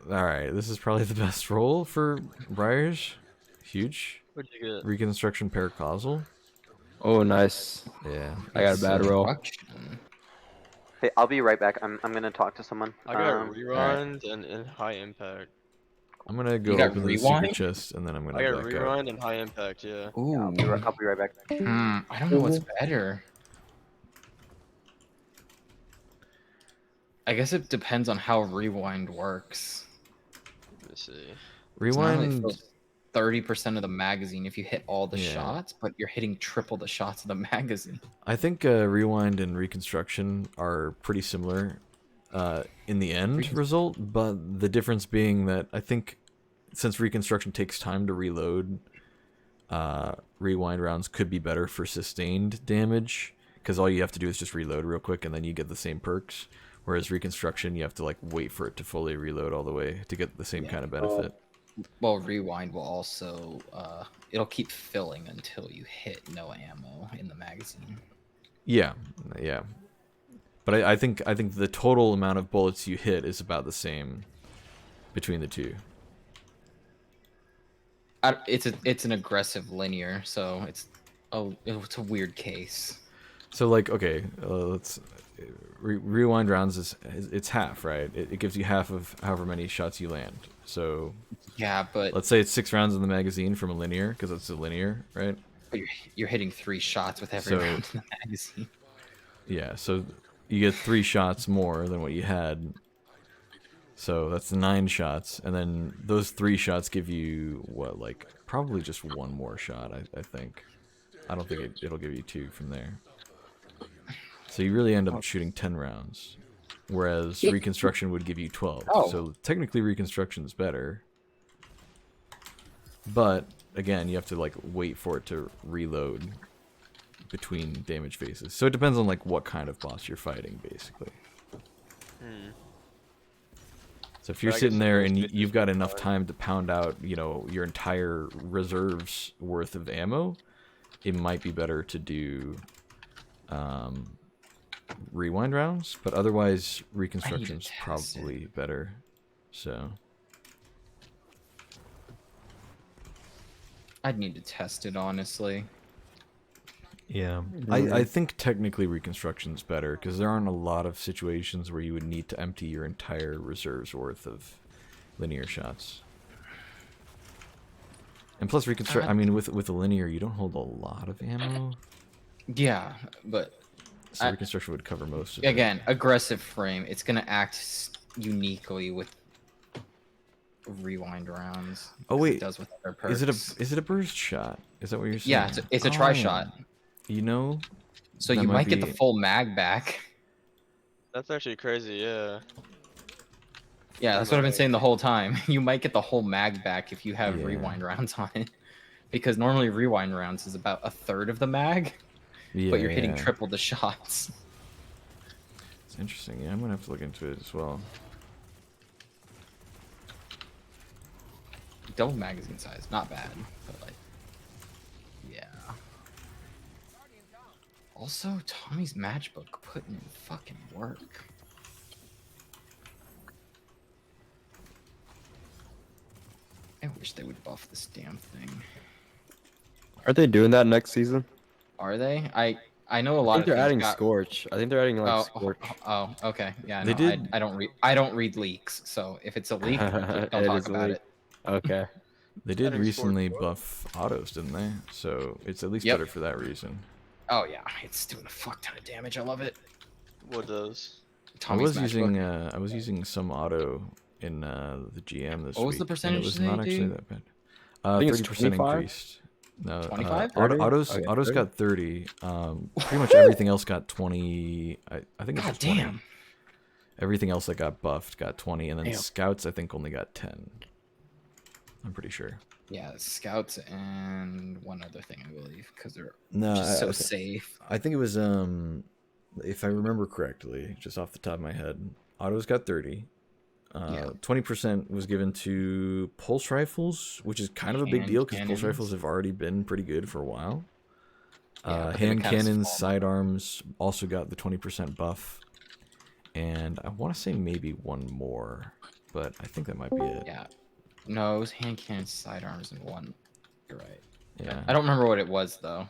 Alright, this is probably the best roll for Briars. Huge. What'd you get? Reconstruction paracausal. Oh, nice. Yeah. I got a bad roll. Construction. Hey, I'll be right back. I'm gonna talk to someone. I got alright. rewind and high impact. I'm gonna You go got open the secret rewind? chest, and then I'm I gonna got back out. rewind and high impact, yeah. Ooh. I'll be right back. I don't know what's better. I guess it depends on how rewind works. Let me see. Rewind... 30% of the magazine if you hit all the Yeah. shots, but you're hitting triple the shots of the magazine. I think rewind and reconstruction are pretty similar in the end result, but the difference being that I think since reconstruction takes time to reload, rewind rounds could be better for sustained damage, because all you have to do is just reload real quick and then you get the same perks, whereas reconstruction you have to like wait for it to fully reload all the way to get the same kind of benefit. Well, rewind will also it'll keep filling until you hit no ammo in the magazine. Yeah, yeah. But I think the total amount of bullets you hit is about the same between the two. It's an aggressive linear, so it's a weird case. So like, okay, let's rewind rounds is it's half, right? It gives you half of however many shots you land. So yeah, but let's say it's 6 rounds in the magazine from a linear, because it's a linear, right? But you're hitting 3 shots with every round in the magazine. Yeah, so you get 3 shots more than what you had. So that's 9 shots, and then those 3 shots give you what, like probably just 1 more shot, I think. I don't think it'll give you 2 from there. So you really end up shooting 10 rounds, whereas reconstruction would give you 12. So technically reconstruction's better. But again, you have to like wait for it to reload between damage phases. So it depends on like what kind of boss you're fighting, basically. So if you're sitting there and you've got enough time to pound out, you know, your entire reserves worth of ammo, it might be better to do rewind rounds, but otherwise reconstruction's probably better. So I'd need to test it, honestly. yeah, I think technically reconstruction's better, because there aren't a lot of situations where you would need to empty your entire reserves worth of linear shots. And plus I mean, with a linear, you don't hold a lot of ammo. Yeah, but so reconstruction would cover most of it. Again, aggressive frame. It's gonna act uniquely with rewind rounds. Oh wait, it does with other perks. is it a burst shot? Is that what you're saying? Yeah, it's a try shot. You know, so you might get the full mag back. That's actually crazy, yeah. Yeah, that's what I've been saying the whole time. You might get the whole mag back if you have rewind rounds on it, because normally rewind rounds is about 1/3 of the mag, but you're hitting triple the shots. It's interesting. Yeah, I'm gonna have to look into it as well. Double magazine size, not bad, but like, yeah. Also, Tommy's matchbook putting in fucking work. I wish they would buff this damn thing. Are they doing that next season? Are they? I know a lot I think they're adding got... Scorch. I think they're adding like Scorch. Oh, okay. Yeah, they no, did... I don't read leaks, so if it's a leak, don't talk about it. Okay. They did recently buff autos, didn't they? So it's at least better for that reason. Oh yeah, it's doing a fuck ton of damage. I love it. What does? I was using some auto in the GM this week. What was the percentage? It was not actually that bad. I think 30% increased. No, 25? Autos got 30. Pretty much everything else got 20. I think it's God 20. damn. Everything else that got buffed got 20, and then Damn. scouts I think only got 10. I'm pretty sure. Yeah, scouts and one other thing, I believe, because they're No, just so safe. I think it was if I remember correctly, just off the top of my head, autos got 30. 20% was given to pulse rifles, which is kind of a big deal because pulse rifles have already been pretty good for a while. Yeah, but they Hand would kinda cannons, fall. sidearms also got the 20% buff. And I want to say maybe one more, but I think that might be it. Yeah. No, it was hand cannon, sidearms, and one. You're right. Yeah. I don't remember what it was though.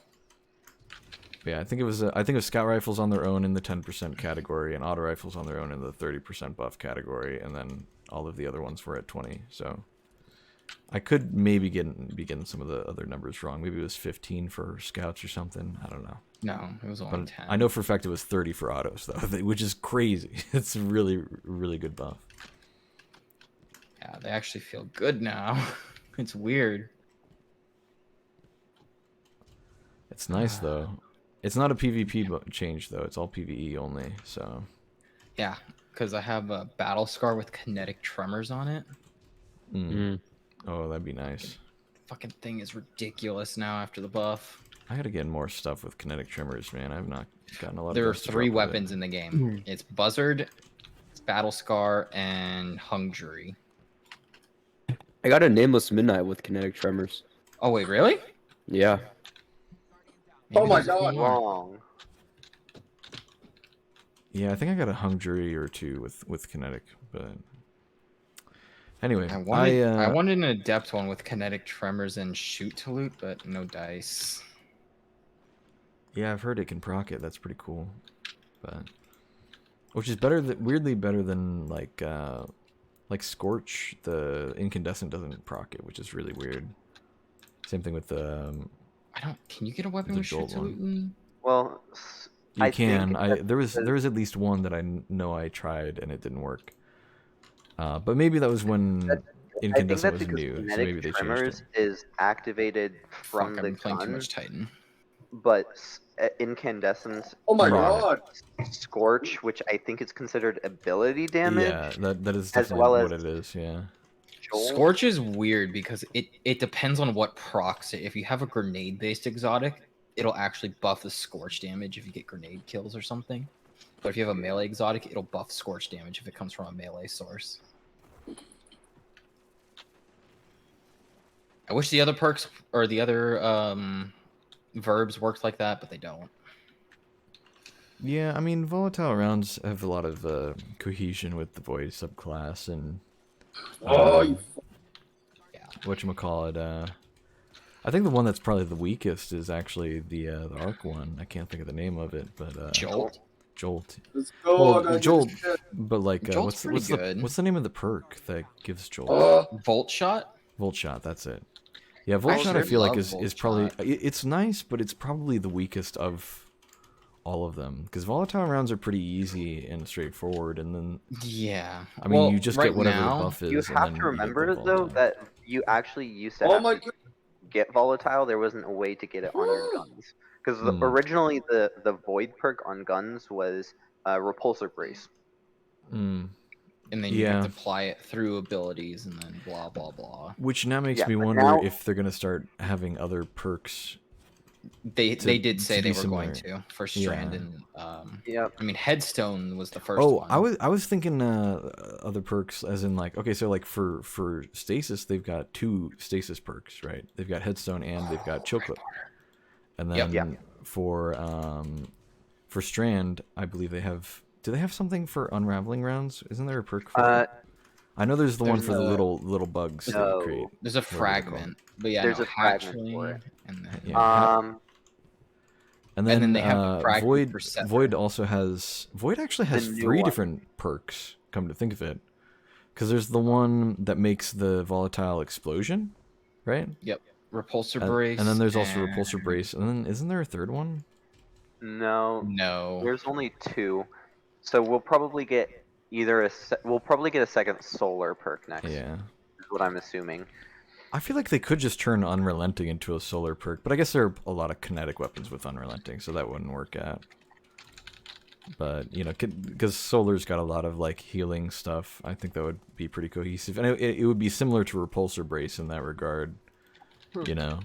Yeah, I think it was scout rifles on their own in the 10% category, and auto rifles on their own in the 30% buff category, and then all of the other ones were at 20. So I could maybe be getting some of the other numbers wrong. Maybe it was 15 for scouts or something. I don't know. No, it was only But 10. I know for a fact it was 30 for autos though, which is crazy. It's a really, really good buff. Yeah, they actually feel good now. It's weird. It's nice though. It's not a PvP change though. It's all PvE only. So Yeah, because I have a battle scar with kinetic tremors on it. oh, that'd be nice. Fucking thing is ridiculous now after the buff. I gotta get more stuff with kinetic tremors, man. I've not gotten a lot. There of are those to 3 drop with it. weapons in the game. It's Buzzard, it's Battle Scar, and Hung Jury. I got a nameless midnight with kinetic tremors. Oh wait, really? Yeah. Oh my there's a few God. more. Wrong. Yeah, I think I got a hung jury or 2 with kinetic, but anyway, I wanted an adept one with kinetic tremors and shoot to loot, but no dice. yeah, I've heard it can proc it. That's pretty cool, but which is better weirdly better than like Scorch. The incandescent doesn't proc it, which is really weird. Same thing with the I don't. Can you get a weapon The with shoot Jolt to loot? one. Well, you I can. think There was at least one that I know I tried and it didn't work. But maybe that was when I think incandescent that's was because new, so kinetic maybe they changed tremors it. is activated from Fuck, I've the been playing too gun, much Titan. but incandescence Oh my procs God. Scorch, which I think is considered ability damage. Yeah, that is as definitely well what as it is. Yeah. Jolt. Scorch is weird because it depends on what procs it. If you have a grenade based exotic, it'll actually buff the Scorch damage if you get grenade kills or something. But if you have a melee exotic, it'll buff Scorch damage if it comes from a melee source. I wish the other perks or the other verbs worked like that, but they don't. Yeah, I mean, volatile rounds have a lot of cohesion with the void subclass and whatchamacallit. I think the one that's probably the weakest is actually the arc one. I can't think of the name of it, but Jolt. Jolt. Let's go. I Well, gotta Jolt, get this shit. but like Jolt's pretty good. what's the name of the perk that gives Jolt? Volt shot. Volt shot. That's it. Yeah, Volt shot I actually feel like love is Volt probably Shot. it's nice, but it's probably the weakest of all of them because volatile rounds are pretty easy and straightforward, and then Yeah. I mean Well, you just right get whatever now, the buff is. You and have then to you get remember the though volatile. that you actually used to Oh have my to God. get volatile. There wasn't a way to get it on your guns because originally the void perk on guns was repulsor brace. Mm. and then you have to apply it through abilities, and then blah blah blah. Which now makes Yeah, me but wonder now- if they're gonna start having other perks. They did to say be they were going similar. to for Strand Yeah. and Yeah. I mean Headstone was the first Oh, one. I was thinking other perks as in like okay, so like for stasis they've got 2 stasis perks, right? They've got Headstone and they've got Chill Clip. And then Yep. for Strand, I believe they have. Do they have something for unraveling rounds? Isn't there a perk for it? I know there's the one there's for the a- little bugs that you create. There's a What are they fragment, but yeah, There's no, a fragment hatchling, for it. and then Yeah, and then, they have the fragment Void. for Scepter. Void also has. Void actually has new 3 one. different perks. Come to think of it, because there's the one that makes the volatile explosion, right? Yep, repulsor And, brace, and then there's also repulsor brace, and then isn't there a third one? No, No, there's only 2. So we'll probably get we'll probably get a second solar perk next. Yeah. Is what I'm assuming. I feel like they could just turn Unrelenting into a solar perk, but I guess there are a lot of kinetic weapons with Unrelenting, so that wouldn't work out. But, you know, because Solar's got a lot of, like, healing stuff, I think that would be pretty cohesive. And it would be similar to Repulsor Brace in that regard, you know?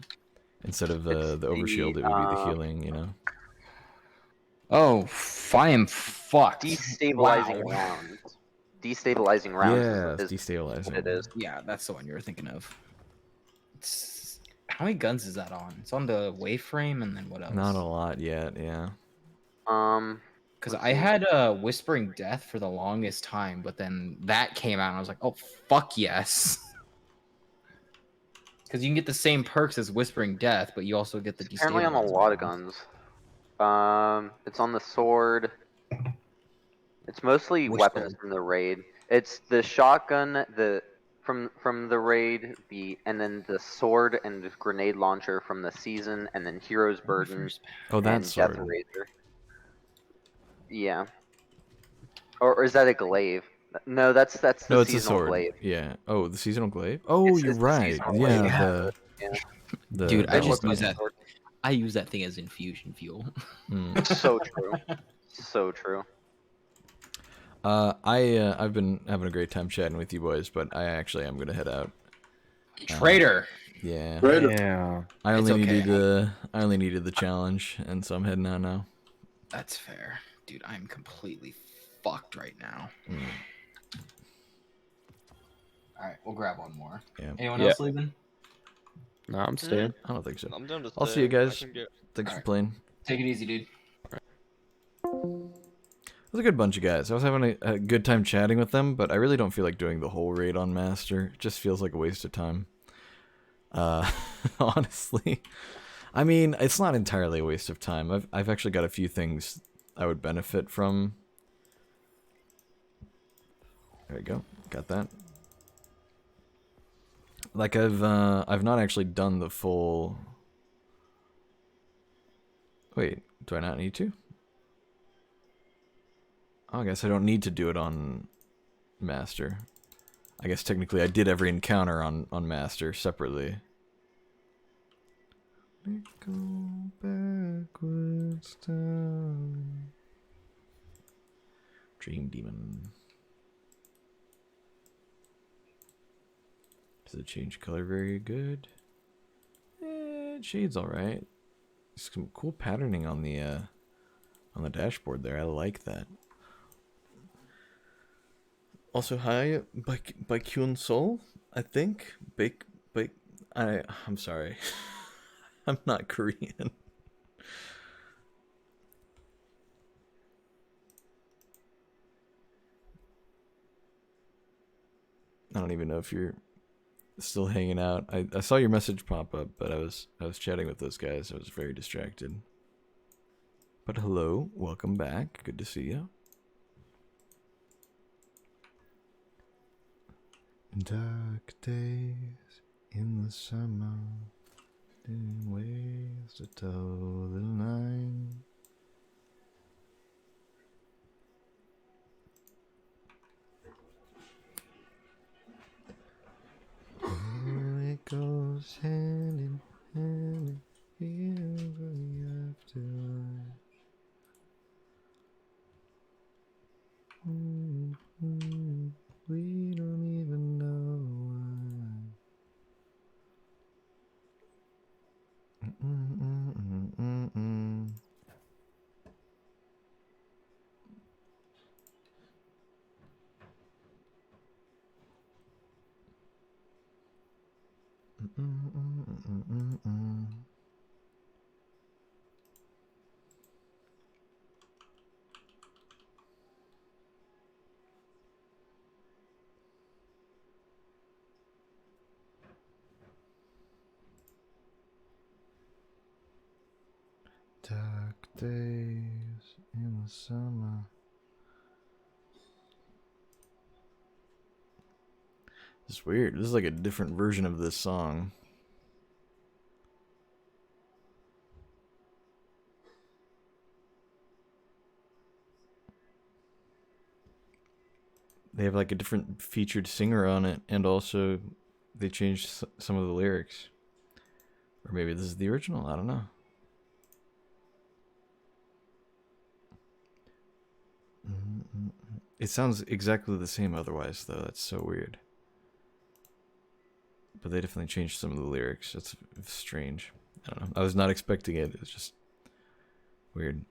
Instead of the Overshield, it would be the healing, you know? Oh, I am fucked. Destabilizing Wow. rounds. Destabilizing rounds Yeah, is it's destabilizing. what it is. Yeah, that's the one you were thinking of. It's... How many guns is that on? It's on the wayframe, and then what else? Not a lot yet. Yeah. Because let's I see. had Whispering Death for the longest time, but then that came out, and I was like, oh fuck yes. Because you can get the same perks as Whispering Death, but you also get the It's apparently on a destabilizing lot of rounds. guns. It's on the sword. It's mostly weapons Wishbone. from the raid. It's the shotgun, the from the raid, and then the sword and grenade launcher from the season, and then Hero's Burden Oh, that and Death sword. Razor. Yeah. Or is that a glaive? No, that's the No, it's a seasonal sword. glaive. Yeah. Oh, the seasonal glaive. Oh, you're It's the right. seasonal glaive. Yeah. Yeah. Yeah. Dude, I That just weapon. use Like that. sword. I use that thing as infusion fuel. So true. So true. I've been having a great time chatting with you boys, but I actually am gonna head out. Traitor. Yeah. Yeah. I only It's okay. needed the challenge, and so I'm heading out now. That's fair. Dude, I'm completely fucked right now. Alright, we'll grab one more. Yeah. Anyone Yeah. else leaving? No, I'm staying. I don't think so. I'm done to I'll see you stay. I guys. can get. Thanks for Alright. playing. Take it easy, dude. It was a good bunch of guys. I was having a good time chatting with them, but I really don't feel like doing the whole raid on Master. It just feels like a waste of time. Honestly. I mean, it's not entirely a waste of time. I've actually got a few things I would benefit from. There we go. Got that. Like I've not actually done the full. Wait, do I not need to? Oh, I guess I don't need to do it on Master. I guess technically I did every encounter on Master separately. Go backwards down. Dream Demon. Does it change color very good? It shades alright. Some cool patterning on the dashboard there. I like that. Also, hi, by Kyun Soul, I think. I'm sorry. I'm not Korean. I don't even know if you're still hanging out. I saw your message pop up, but I was chatting with those guys. I was very distracted. But hello, welcome back. Good to see you. Dark days in the summer, in ways to toe the line. Oh, it goes hand in hand. It feels like afterlife. We don't even know why. Dark days in the summer. It's weird. This is like a different version of this song. They have like a different featured singer on it, and also they changed some of the lyrics. Or maybe this is the original. I don't know. It sounds exactly the same otherwise, though. That's so weird. But they definitely changed some of the lyrics. That's strange. I don't know. I was not expecting it. It's just weird.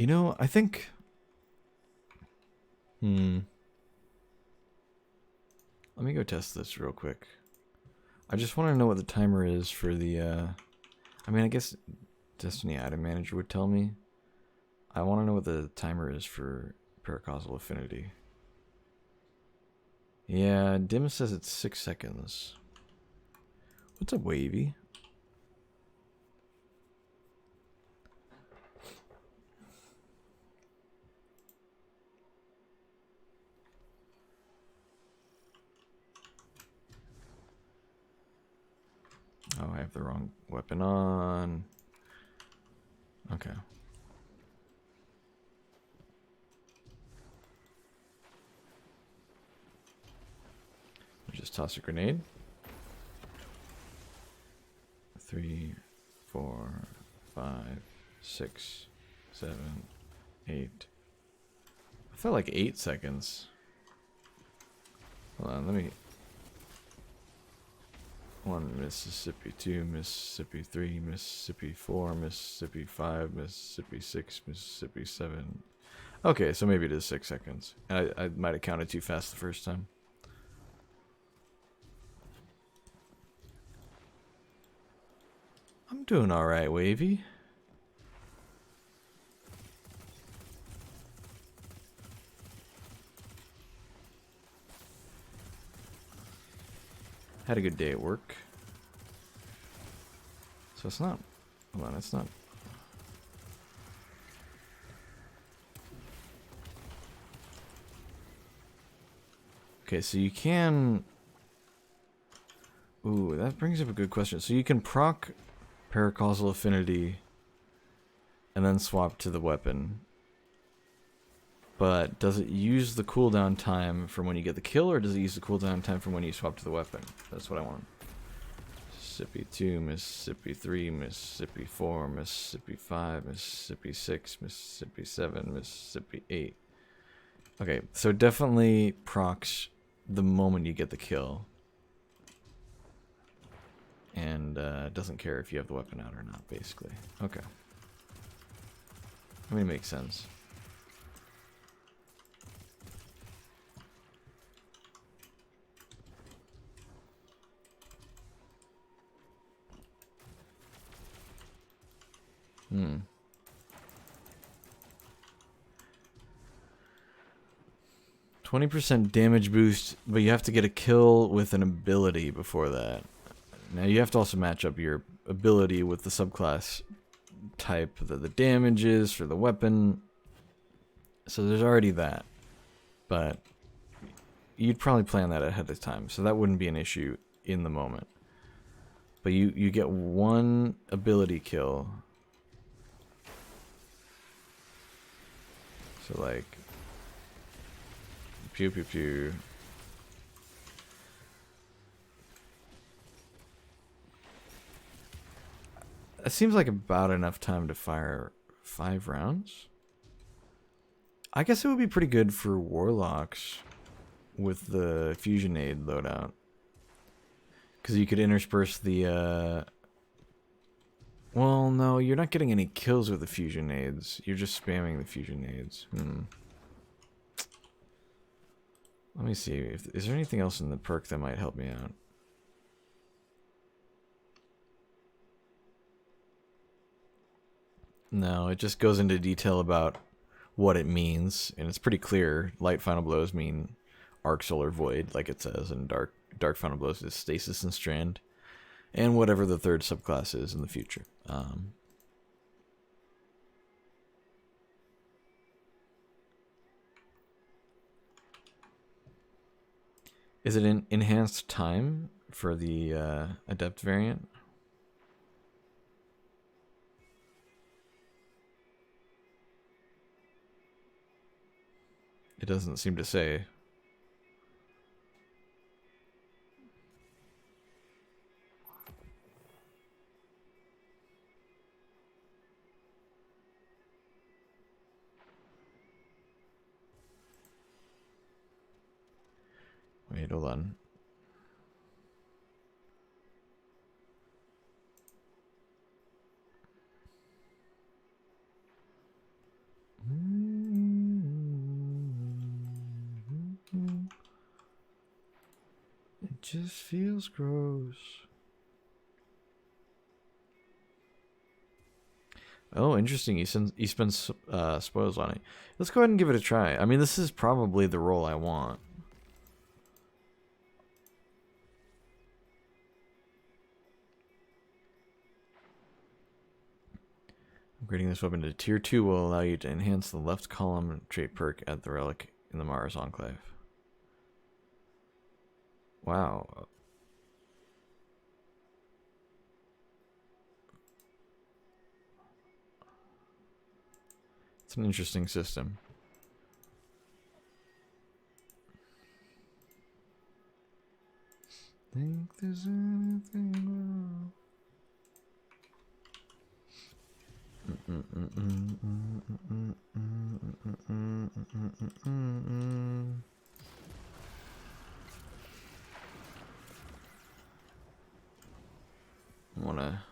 You know, I think... Let me go test this real quick. I just want to know what the timer is for the, I mean, I guess Destiny Item Manager would tell me. I want to know what the timer is for Paracausal Affinity. Yeah, Dim says it's 6 seconds. What's up, Wavy? Oh, I have the wrong weapon on. Okay. Just toss a grenade. 3, 4, 5, 6, 7, 8. I felt like 8 seconds. Hold on, let me... 1 Mississippi, 2 Mississippi, 3 Mississippi, 4 Mississippi, 5 Mississippi, 6 Mississippi, 7. Okay, so maybe it is 6 seconds. I might have counted too fast the first time. I'm doing alright, Wavy. Had a good day at work. So it's not... Hold on, it's not... Okay, so you can... Ooh, that brings up a good question. So you can proc Paracausal Affinity and then swap to the weapon. But does it use the cooldown time from when you get the kill, or does it use the cooldown time from when you swap to the weapon? That's what I want. Mississippi 2, Mississippi 3, Mississippi 4, Mississippi 5, Mississippi 6, Mississippi 7, Mississippi 8. Okay, so definitely procs the moment you get the kill. And doesn't care if you have the weapon out or not, basically. Okay. I mean, it makes sense. Hmm. 20% damage boost, but you have to get a kill with an ability before that. Now you have to also match up your ability with the subclass type that the damage is for the weapon. So there's already that. But you'd probably plan that ahead of time, so that wouldn't be an issue in the moment. But you get one ability kill. So like pew pew pew. It seems like about enough time to fire 5 rounds. I guess it would be pretty good for warlocks with the fusion aid loadout, because you could intersperse the well, no, you're not getting any kills with the fusion aids. You're just spamming the fusion aids. Let me see. Is there anything else in the perk that might help me out? No, it just goes into detail about what it means, and it's pretty clear. Light final blows mean arc solar void, like it says, and dark final blows is stasis and strand, and whatever the third subclass is in the future. Is it an enhanced time for the adept variant? It doesn't seem to say. Wait, hold on. just feels gross. Oh, interesting. He spends spoils on it. Let's go ahead and give it a try. I mean, this is probably the role I want. Upgrading this weapon to tier 2 will allow you to enhance the left column trait perk at the relic in the Mars Enclave. Wow. It's an interesting system. Think there's anything wrong. I wanna.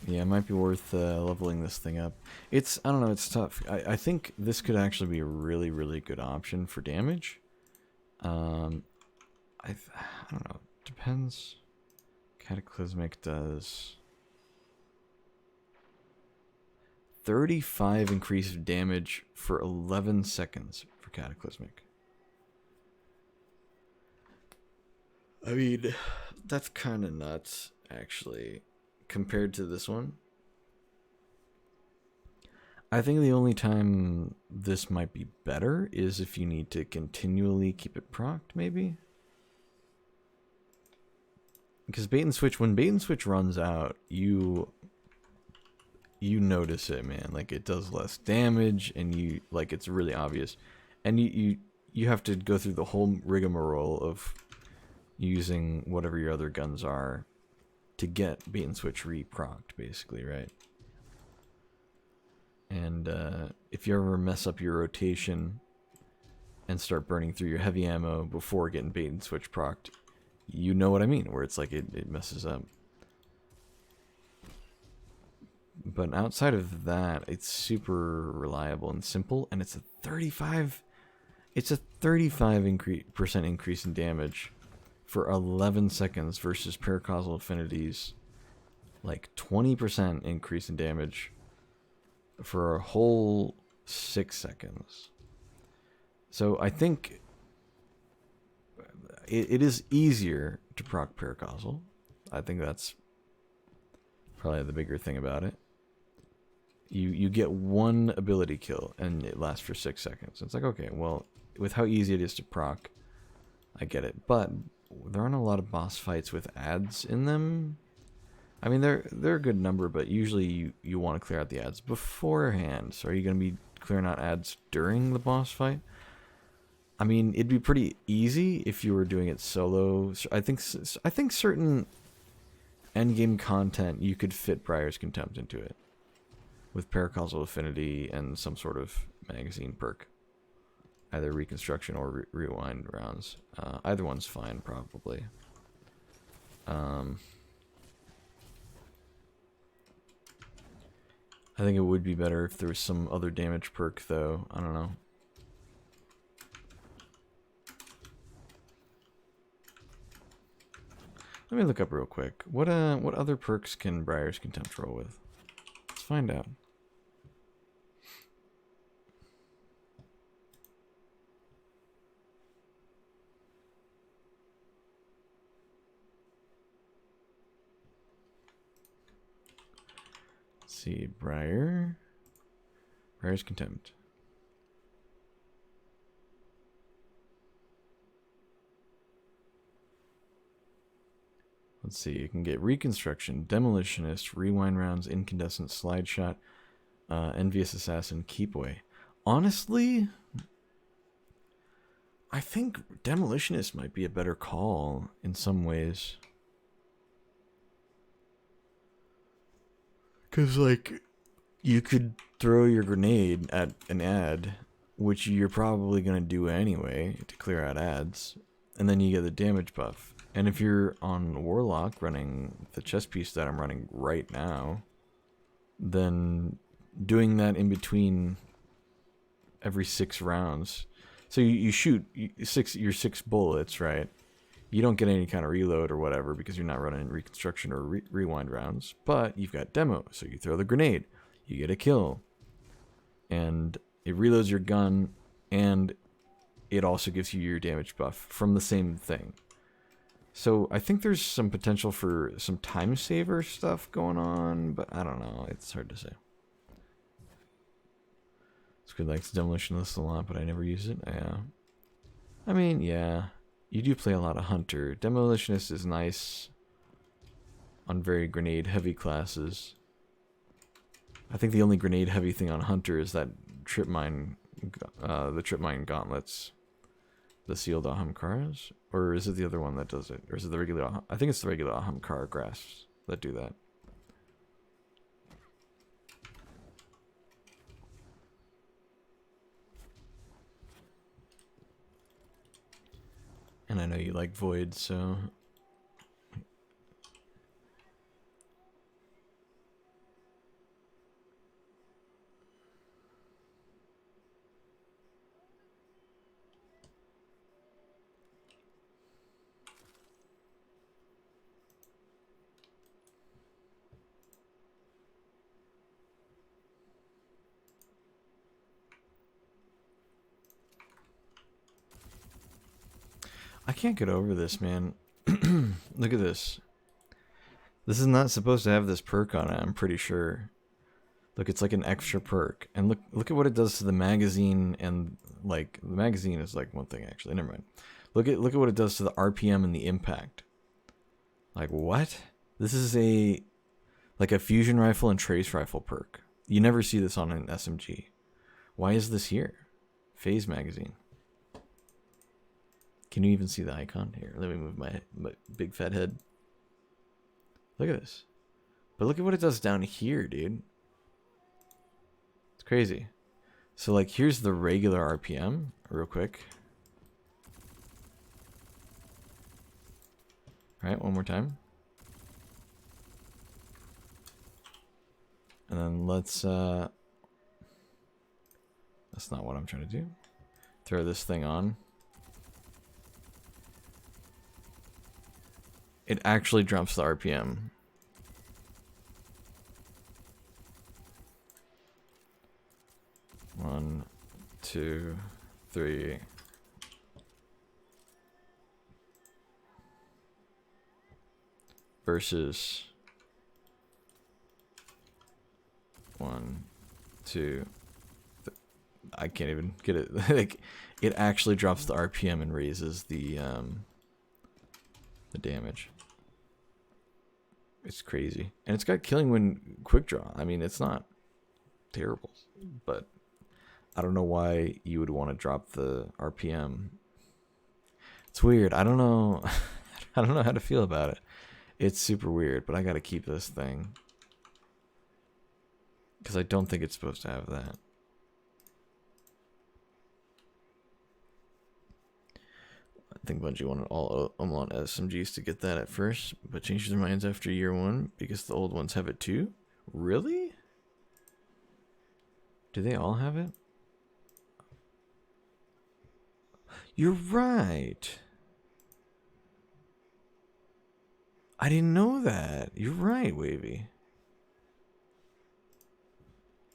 Yeah, it might be worth leveling this thing up. It's, I don't know, it's tough. I think this could actually be a really, really good option for damage. I don't know, depends. Cataclysmic does 35 increased damage for 11 seconds for Cataclysmic. I mean, that's kind of nuts, actually, compared to this one. I think the only time this might be better is if you need to continually keep it procced, maybe? Because bait and switch, when bait and switch runs out, you notice it, man. Like, it does less damage, and you, like, it's really obvious. And you have to go through the whole rigmarole of using whatever your other guns are to get bait and switch re-procced, basically, right? And if you ever mess up your rotation and start burning through your heavy ammo before getting bait and switch procced, you know what I mean, where it's like it messes up. But outside of that, it's super reliable and simple, and it's a 35% increase in damage for 11 seconds versus paracausal affinities, like 20% increase in damage for a whole 6 seconds. So I think it is easier to proc paracausal. I think that's probably the bigger thing about it. You get one ability kill and it lasts for 6 seconds. It's like, okay, well, with how easy it is to proc, I get it. But there aren't a lot of boss fights with ads in them. I mean, they're a good number, but usually you want to clear out the ads beforehand. So are you going to be clearing out ads during the boss fight? I mean, it'd be pretty easy if you were doing it solo. I think certain endgame content you could fit Briar's Contempt into it with paracausal affinity and some sort of magazine perk, either reconstruction or rewind rounds. Either one's fine, probably. I think it would be better if there was some other damage perk, though. I don't know. Let me look up real quick. What other perks can Briar's Contempt roll with? Let's find out. Let's see, Briar's Contempt. Let's see, you can get Reconstruction, Demolitionist, Rewind Rounds, Incandescent, Slide Shot, Envious Assassin, Keep Away. Honestly, I think Demolitionist might be a better call in some ways. Because, like, you could throw your grenade at an ad, which you're probably going to do anyway to clear out ads, and then you get the damage buff. And if you're on Warlock running the chess piece that I'm running right now, then doing that in between every 6 rounds. So you shoot your 6 bullets, right? You don't get any kind of reload or whatever because you're not running reconstruction or rewind rounds, but you've got demo, so you throw the grenade, you get a kill, and it reloads your gun, and it also gives you your damage buff from the same thing. So I think there's some potential for some time saver stuff going on, but I don't know. It's hard to say. Squid likes Demolitionist a lot, but I never use it. Yeah. I mean, yeah. You do play a lot of Hunter. Demolitionist is nice on very grenade-heavy classes. I think the only grenade-heavy thing on Hunter is that trip mine, the trip mine gauntlets, the sealed Ahamkaras, or is it the other one that does it, or is it the regular? I think it's the regular Ahamkara grasps that do that. And I know you like Void, so I can't get over this, man. Look at this. This is not supposed to have this perk on it, I'm pretty sure. Look, it's like an extra perk. And look at what it does to the magazine, and like the magazine is like one thing actually. Never mind. Look at what it does to the RPM and the impact. Like what? This is like a fusion rifle and trace rifle perk. You never see this on an SMG. Why is this here? Phase magazine. Can you even see the icon? Here, let me move my big fat head. Look at this. But look at what it does down here, dude. It's crazy. So, like, here's the regular RPM, real quick. Alright, one more time. And then let's, that's not what I'm trying to do. Throw this thing on. It actually drops the RPM. One, 2, 3. Versus 1, 2. I can't even get it. Like, it actually drops the RPM and raises the damage. It's crazy. And it's got killing when quick draw. I mean, it's not terrible, but I don't know why you would want to drop the RPM. It's weird. I don't know. I don't know how to feel about it. It's super weird, but I gotta keep this thing because I don't think it's supposed to have that. I think Bungie wanted all Omelon SMGs to get that at first, but changed their minds after year 1 because the old ones have it too. Really? Do they all have it? You're right. I didn't know that. You're right, Wavy.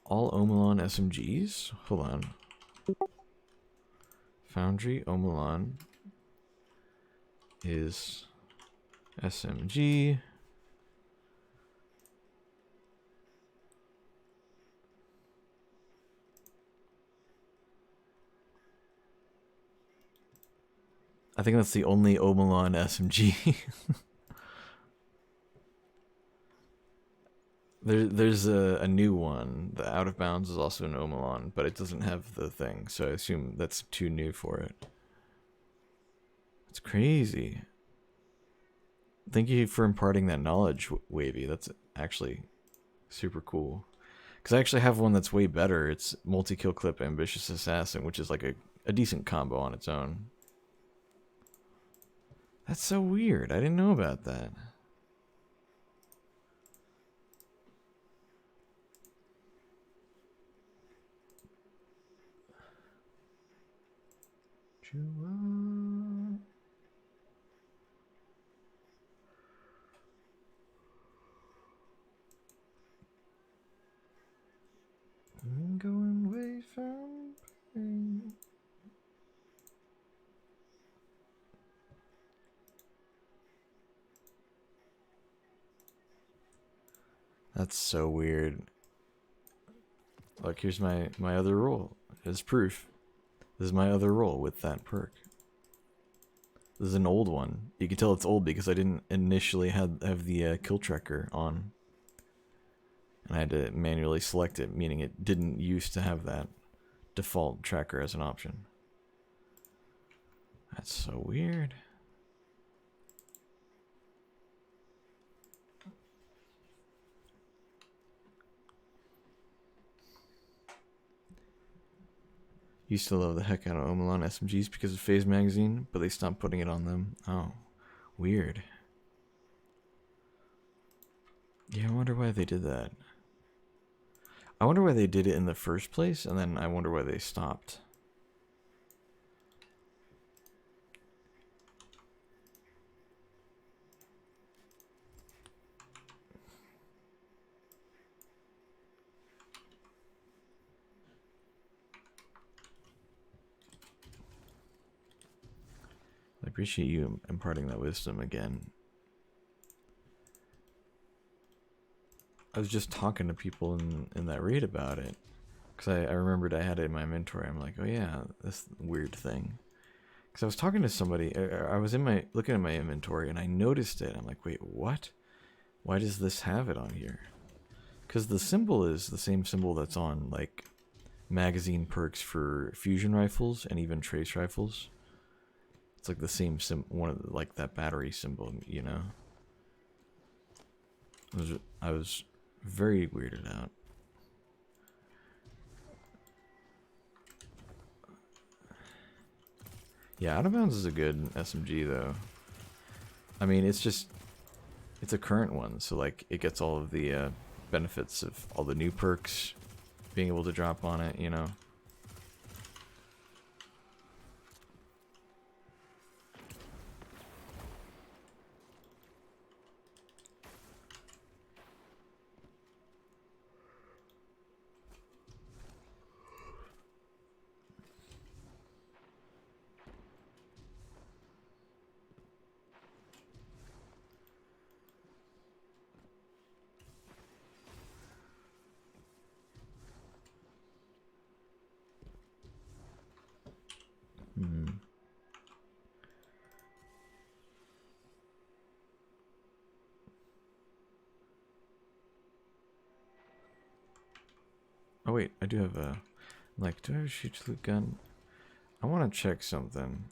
All Omelon SMGs? Hold on. Foundry Omelon is SMG. I think that's the only Omelon SMG. There's a new one. The Out of Bounds is also an Omelon, but it doesn't have the thing, so I assume that's too new for it. It's crazy. Thank you for imparting that knowledge, Wavy. That's actually super cool. Because I actually have one that's way better. It's multi-kill clip ambitious assassin, which is like a decent combo on its own. That's so weird. I didn't know about that. I'm going away from pain. That's so weird. Look, here's my other roll. As proof. This is my other roll with that perk. This is an old one. You can tell it's old because I didn't initially have the kill tracker on. And I had to manually select it, meaning it didn't used to have that default tracker as an option. That's so weird. Used to love the heck out of Omelon SMGs because of Phase magazine, but they stopped putting it on them. Oh, weird. Yeah, I wonder why they did that. I wonder why they did it in the first place, and then I wonder why they stopped. I appreciate you imparting that wisdom again. I was just talking to people in that raid about it. Because I remembered I had it in my inventory. I'm like, oh yeah, this weird thing. Because I was talking to somebody, I was looking at my inventory and I noticed it. I'm like, wait, what? Why does this have it on here? Because the symbol is the same symbol that's on like magazine perks for fusion rifles and even trace rifles. It's like the same one of like that battery symbol, you know. I was very weirded out. Yeah, Out of Bounds is a good SMG though. I mean, it's a current one, so like it gets all of the benefits of all the new perks being able to drop on it, you know. Oh wait, I do have a... Like, do I have a shoot loot gun? I want to check something.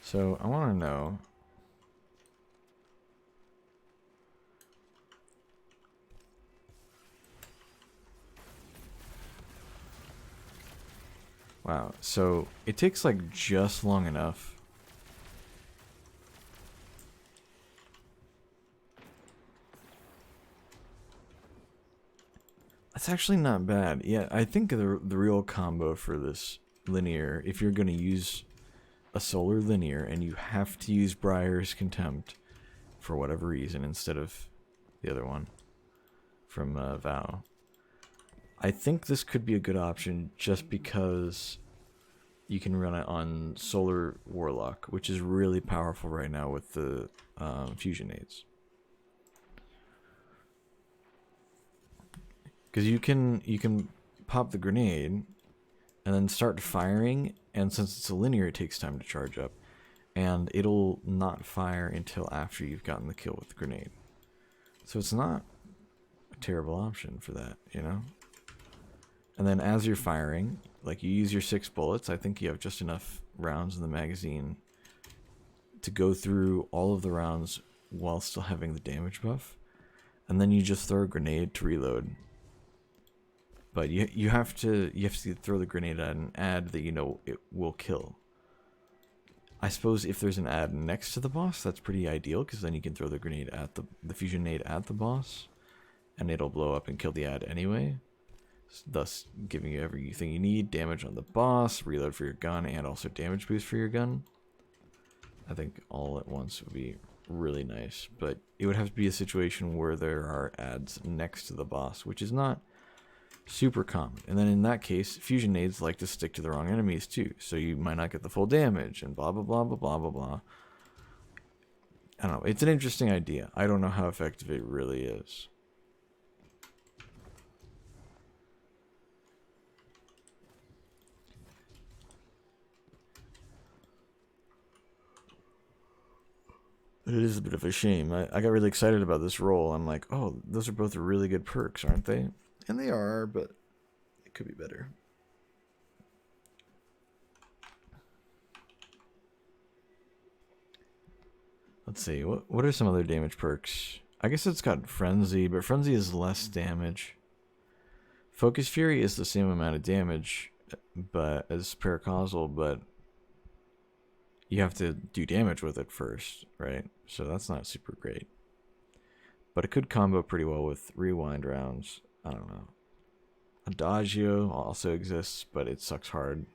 So, I want to know... Wow, so it takes like just long enough. That's actually not bad. Yeah, I think the real combo for this linear, if you're going to use a solar linear and you have to use Briar's Contempt for whatever reason instead of the other one from Vow, I think this could be a good option just because you can run it on Solar Warlock, which is really powerful right now with the fusion aids. Because you can pop the grenade and then start firing, and since it's a linear, it takes time to charge up, and it'll not fire until after you've gotten the kill with the grenade. So it's not a terrible option for that, you know? And then as you're firing, like, you use your 6 bullets. I think you have just enough rounds in the magazine to go through all of the rounds while still having the damage buff. And then you just throw a grenade to reload. But you have to throw the grenade at an ad that you know it will kill. I suppose if there's an ad next to the boss, that's pretty ideal, because then you can throw the grenade at the fusion nade at the boss, and it'll blow up and kill the ad anyway, thus giving you everything you need: damage on the boss, reload for your gun, and also damage boost for your gun. I think all at once would be really nice, but it would have to be a situation where there are ads next to the boss, which is not super common. And then in that case, fusion nades like to stick to the wrong enemies too, so you might not get the full damage, and blah blah blah blah blah blah blah. I don't know, it's an interesting idea. I don't know how effective it really is. It is a bit of a shame. I got really excited about this role. I'm like, oh, those are both really good perks, aren't they? And they are, but it could be better. Let's see, what are some other damage perks? I guess it's got Frenzy, but Frenzy is less damage. Focus Fury is the same amount of damage but as Paracausal, but you have to do damage with it first, right? So that's not super great. But it could combo pretty well with rewind rounds. I don't know. Adagio also exists, but it sucks hard.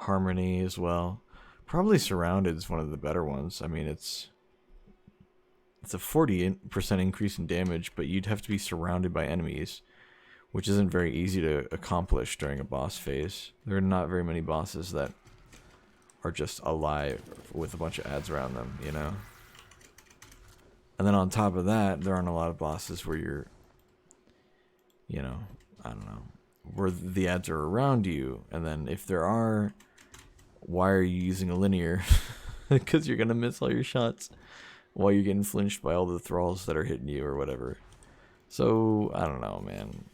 Harmony as well. Probably Surrounded is one of the better ones. I mean, it's a 40% increase in damage, but you'd have to be surrounded by enemies, which isn't very easy to accomplish during a boss phase. There are not very many bosses that are just alive with a bunch of ads around them, you know? And then on top of that, there aren't a lot of bosses where you're, you know, I don't know, where the ads are around you. And then if there are, why are you using a linear? Because you're going to miss all your shots while you're getting flinched by all the thralls that are hitting you or whatever. So, I don't know, man.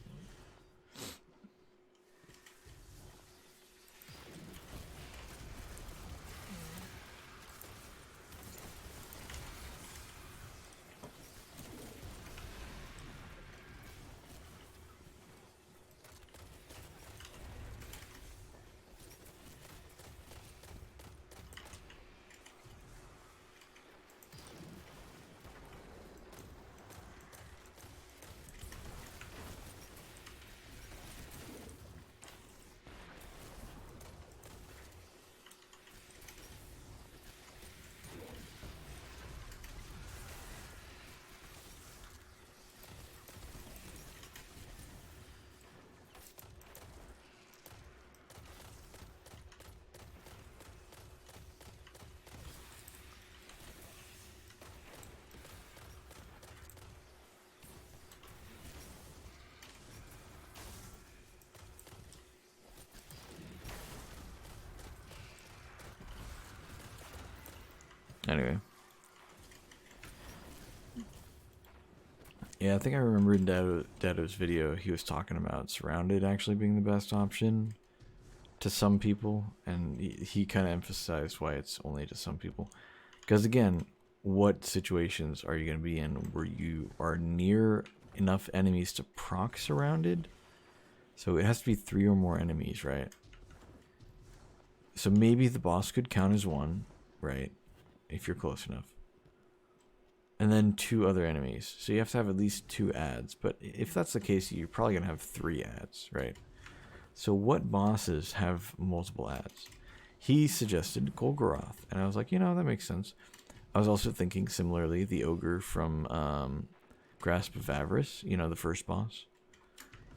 Anyway. Yeah, I think I remember in Dado's video, he was talking about Surrounded actually being the best option to some people, and he kind of emphasized why it's only to some people. Because again, what situations are you going to be in where you are near enough enemies to proc Surrounded? So it has to be 3 or more enemies, right? So maybe the boss could count as 1, right? If you're close enough. And then 2 other enemies. So you have to have at least 2 ads. But if that's the case, you're probably going to have 3 ads, right? So what bosses have multiple ads? He suggested Golgoroth. And I was like, you know, that makes sense. I was also thinking similarly, the ogre from Grasp of Avarice, you know, the first boss.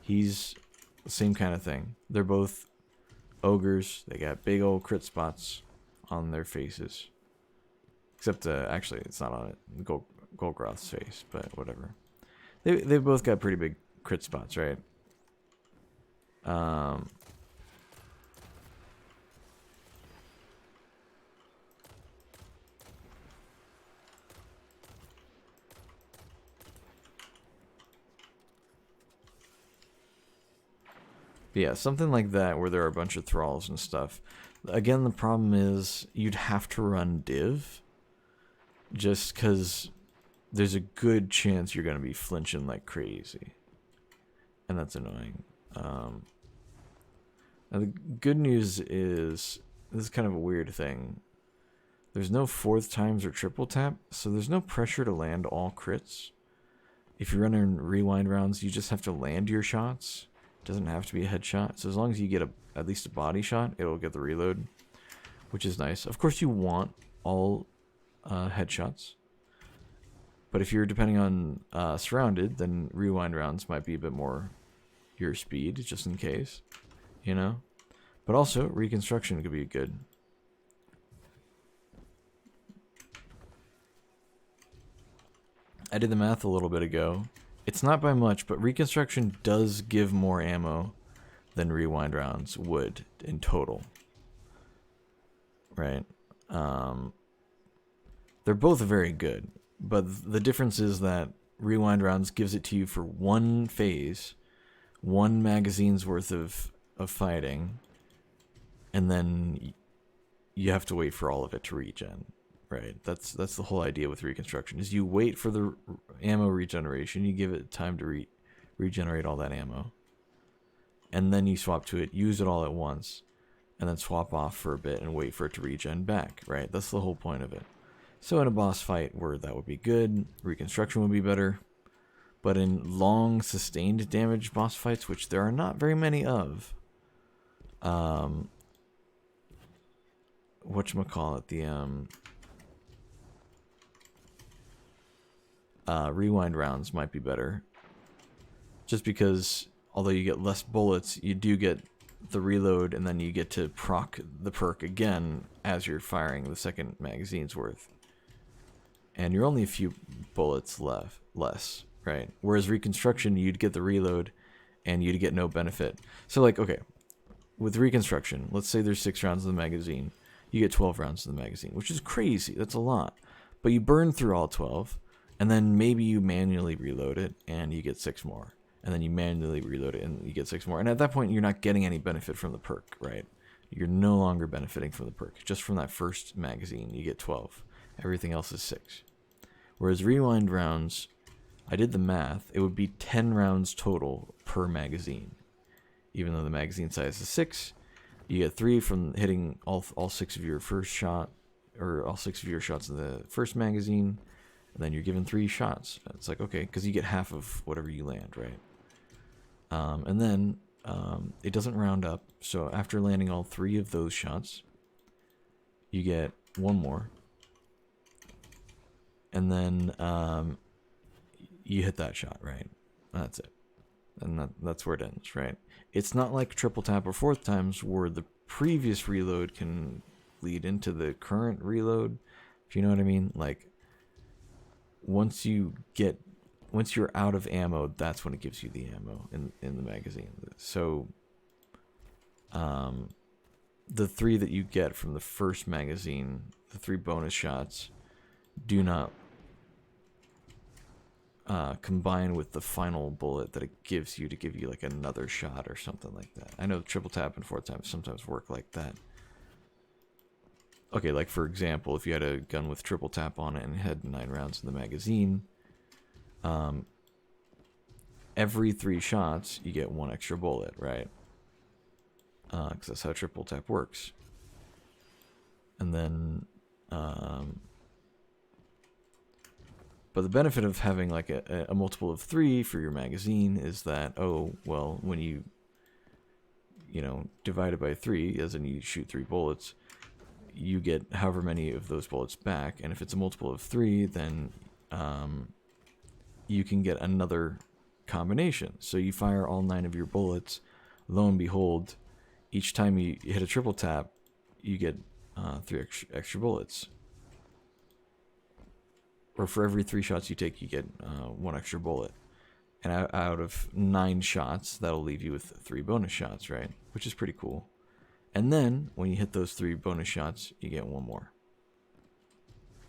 He's the same kind of thing. They're both ogres. They got big old crit spots on their faces. Except, actually, it's not on it. Golgoroth's face, but whatever. They've both got pretty big crit spots, right? But yeah, something like that where there are a bunch of thralls and stuff. Again, the problem is you'd have to run div just because there's a good chance you're going to be flinching like crazy. And that's annoying. Now the good news is, this is kind of a weird thing. There's no fourth times or triple tap, so there's no pressure to land all crits. If you're running rewind rounds, you just have to land your shots. It doesn't have to be a headshot. So as long as you get at least a body shot, it'll get the reload, which is nice. Of course, you want all headshots. But if you're depending on surrounded, then rewind rounds might be a bit more your speed, just in case, you know? But also, reconstruction could be good. I did the math a little bit ago. It's not by much, but reconstruction does give more ammo than rewind rounds would in total. Right? They're both very good, but the difference is that rewind rounds gives it to you for one phase, one magazine's worth of fighting, and then you have to wait for all of it to regen. Right, that's the whole idea with reconstruction, is you wait for the ammo regeneration, you give it time to regenerate all that ammo, and then you swap to it, use it all at once, and then swap off for a bit and wait for it to regen back, right? That's the whole point of it. So in a boss fight where that would be good, reconstruction would be better, but in long sustained damage boss fights, which there are not very many of, whatchamacallit, rewind rounds might be better. Just because, although you get less bullets, you do get the reload, and then you get to proc the perk again as you're firing the second magazine's worth. And you're only a few bullets less, right? Whereas reconstruction, you'd get the reload, and you'd get no benefit. So, like, okay, with reconstruction, let's say there's 6 rounds in the magazine. You get 12 rounds in the magazine, which is crazy. That's a lot. But you burn through all 12. And then maybe you manually reload it and you get 6 more. And then you manually reload it and you get 6 more. And at that point, you're not getting any benefit from the perk, right? You're no longer benefiting from the perk. Just from that first magazine, you get 12. Everything else is 6. Whereas rewind rounds, I did the math, it would be 10 rounds total per magazine. Even though the magazine size is 6, you get 3 from hitting all 6 of your first shot, or all 6 of your shots in the first magazine. And then you're given 3 shots. It's like, okay, because you get half of whatever you land, right? And then it doesn't round up. So after landing all 3 of those shots, you get 1 more. And then you hit that shot, right? That's it. And that's where it ends, right? It's not like triple tap or fourth times where the previous reload can lead into the current reload. If you know what I mean? Like, once you're out of ammo, that's when it gives you the ammo in the magazine. So the 3 that you get from the first magazine, the 3 bonus shots, do not combine with the final bullet that it gives you to give you like another shot or something like that. I know triple tap and fourth tap sometimes work like that. Okay, like for example, if you had a gun with triple tap on it and had 9 rounds in the magazine, every 3 shots you get 1 extra bullet, right? Because that's how triple tap works. And then, but the benefit of having like a multiple of 3 for your magazine is that, oh, well, when you divide it by 3, as in you shoot 3 bullets, you get however many of those bullets back, and if it's a multiple of 3, then you can get another combination. So you fire all 9 of your bullets, lo and behold, each time you hit a triple tap, you get 3 extra bullets. Or for every 3 shots you take, you get 1 extra bullet. And out of 9 shots, that'll leave you with 3 bonus shots, right? Which is pretty cool. And then, when you hit those 3 bonus shots, you get 1 more.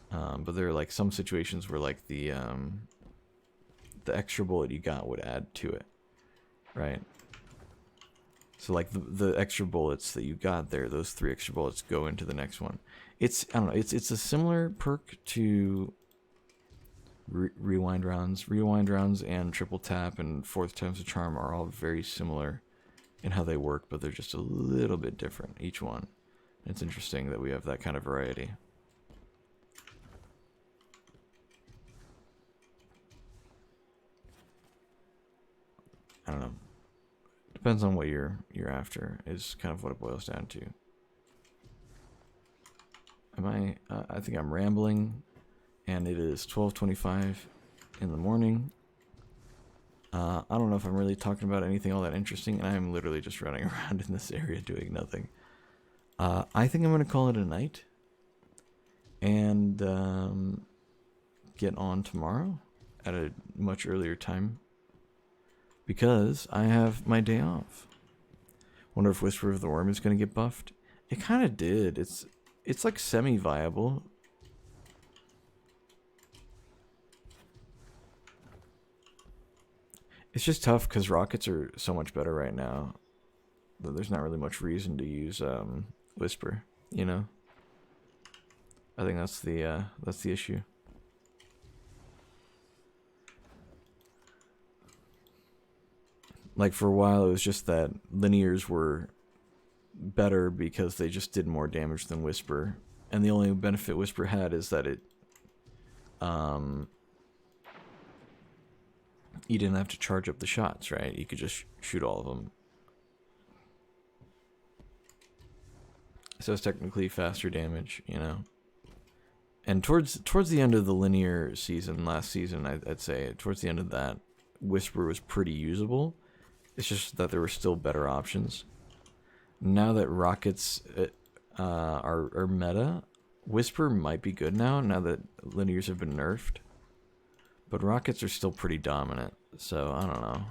But there are like some situations where like the extra bullet you got would add to it, right? So like the extra bullets that you got there, those 3 extra bullets go into the next one. It's I don't know. It's a similar perk to rewind rounds. Rewind rounds and triple tap and 4th time's a charm are all very similar in how they work, but they're just a little bit different each one. It's interesting that we have that kind of variety. I don't know. Depends on what you're after is kind of what it boils down to. Am I? I think I'm rambling, and it is 12:25 in the morning. I don't know if I'm really talking about anything all that interesting, and I'm literally just running around in this area doing nothing. I think I'm gonna call it a night, and get on tomorrow at a much earlier time because I have my day off. Wonder if Whisper of the Worm is gonna get buffed. It kind of did. It's like semi-viable. It's just tough because rockets are so much better right now. There's not really much reason to use Whisper, you know. I think that's the issue. Like for a while, it was just that linears were better because they just did more damage than Whisper, and the only benefit Whisper had is that it, you didn't have to charge up the shots, right? You could just shoot all of them. So it's technically faster damage, you know. And towards the end of the linear season, last season, I'd say, towards the end of that, Whisper was pretty usable. It's just that there were still better options. Now that rockets are meta, Whisper might be good now that linears have been nerfed. But rockets are still pretty dominant, so I don't know.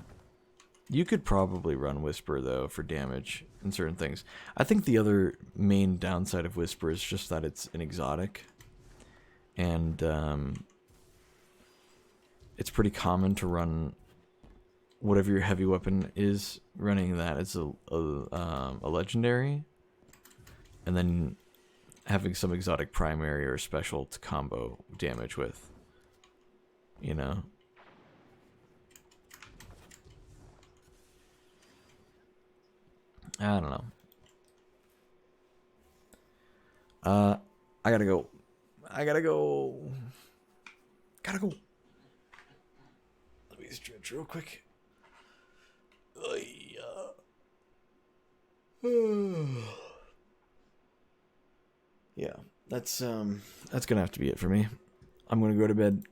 You could probably run Whisper, though, for damage in certain things. I think the other main downside of Whisper is just that it's an exotic. And it's pretty common to run whatever your heavy weapon is, running that as a legendary. And then having some exotic primary or special to combo damage with. You know? I don't know. I gotta go. Gotta go. Let me stretch real quick. Yeah, that's gonna have to be it for me. I'm gonna go to bed.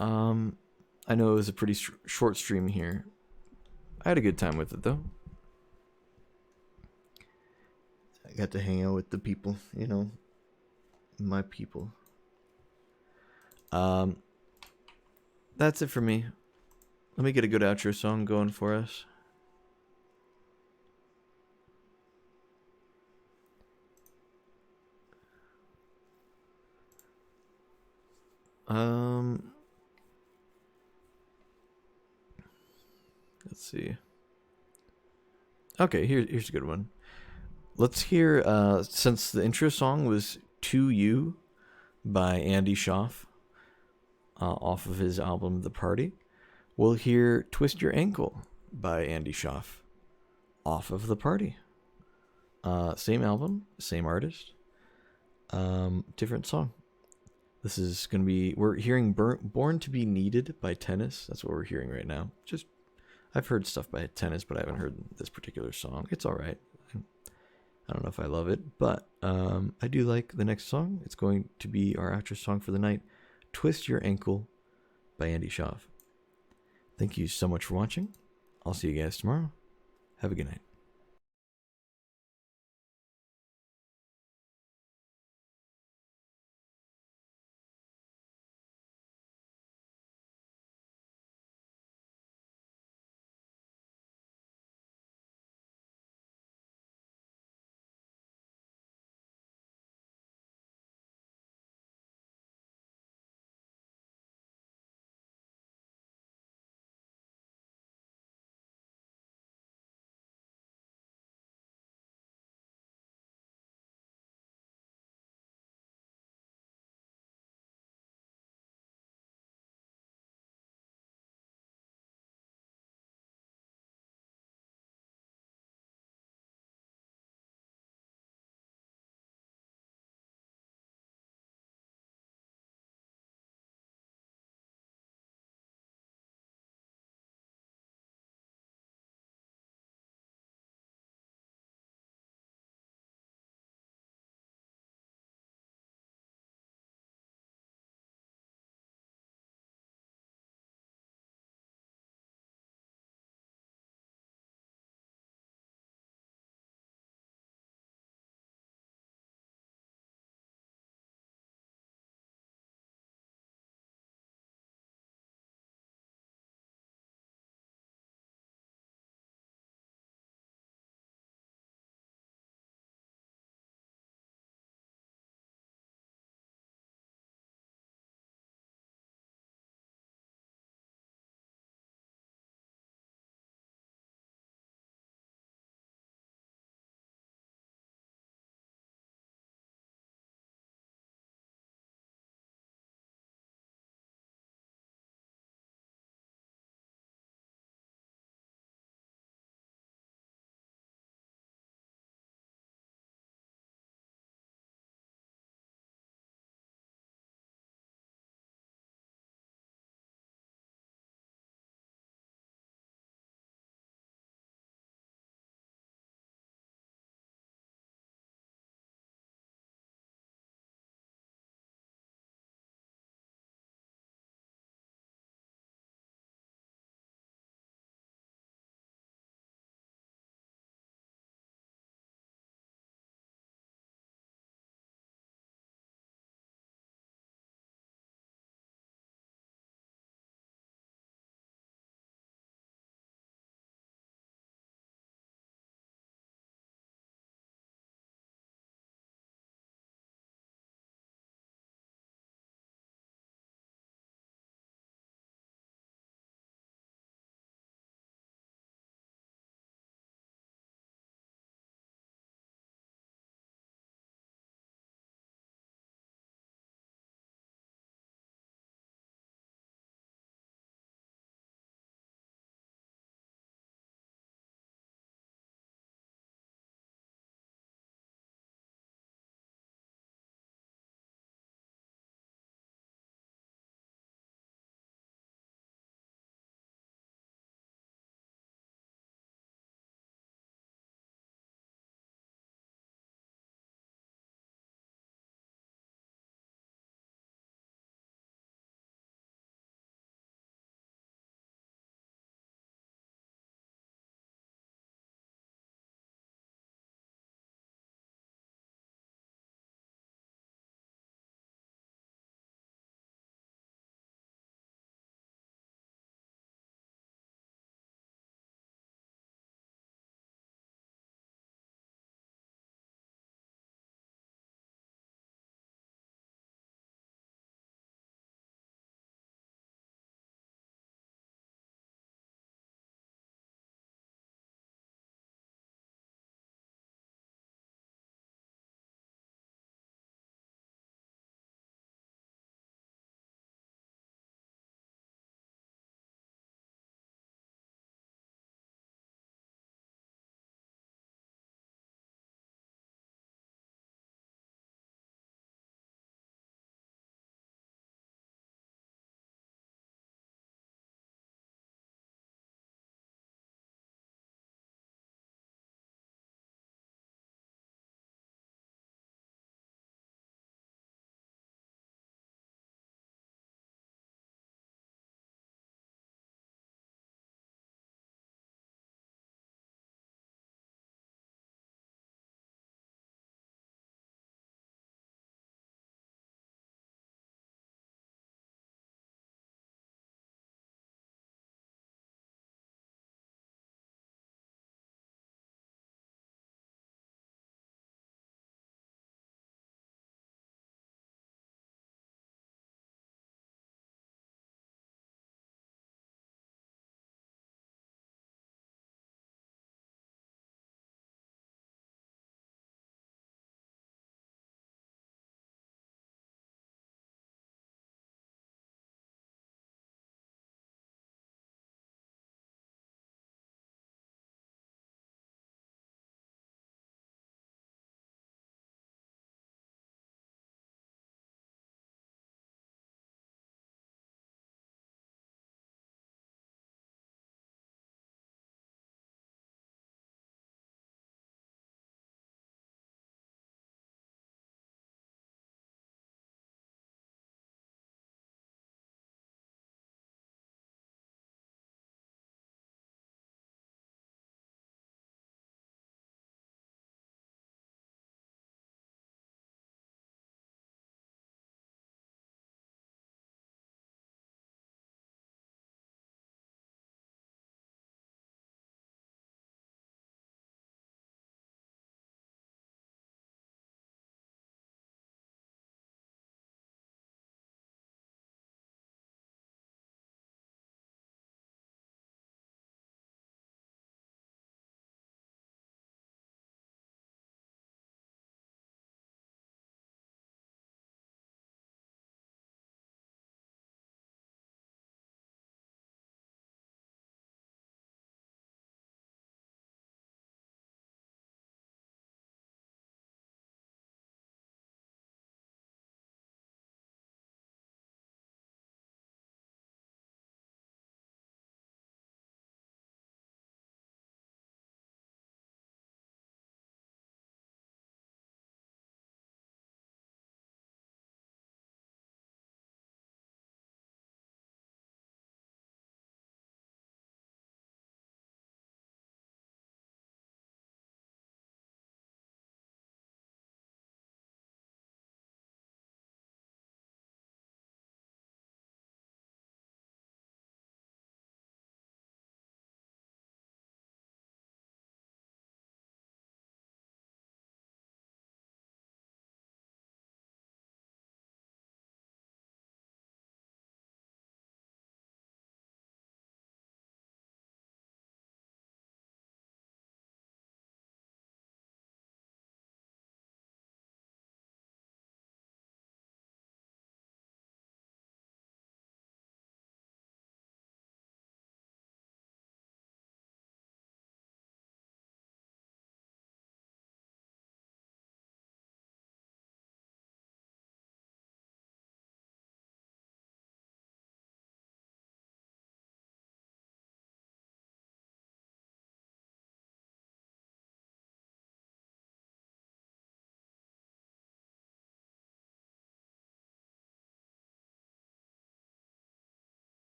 I know it was a pretty short stream here. I had a good time with it, though. I got to hang out with the people, you know, my people. That's it for me. Let me get a good outro song going for us. Let's see. Okay, here's a good one. Let's hear, since the intro song was To You by Andy Schaaf, off of his album The Party, we'll hear Twist Your Ankle by Andy Schaaf, off of The Party. Same album, same artist, different song. This is going to be, we're hearing Born to Be Needed by Tennis. That's what we're hearing right now. Just, I've heard stuff by Tennis, but I haven't heard this particular song. It's all right. I don't know if I love it, but I do like the next song. It's going to be our outro song for the night, Twist Your Ankle by Andy Schaaf. Thank you so much for watching. I'll see you guys tomorrow. Have a good night.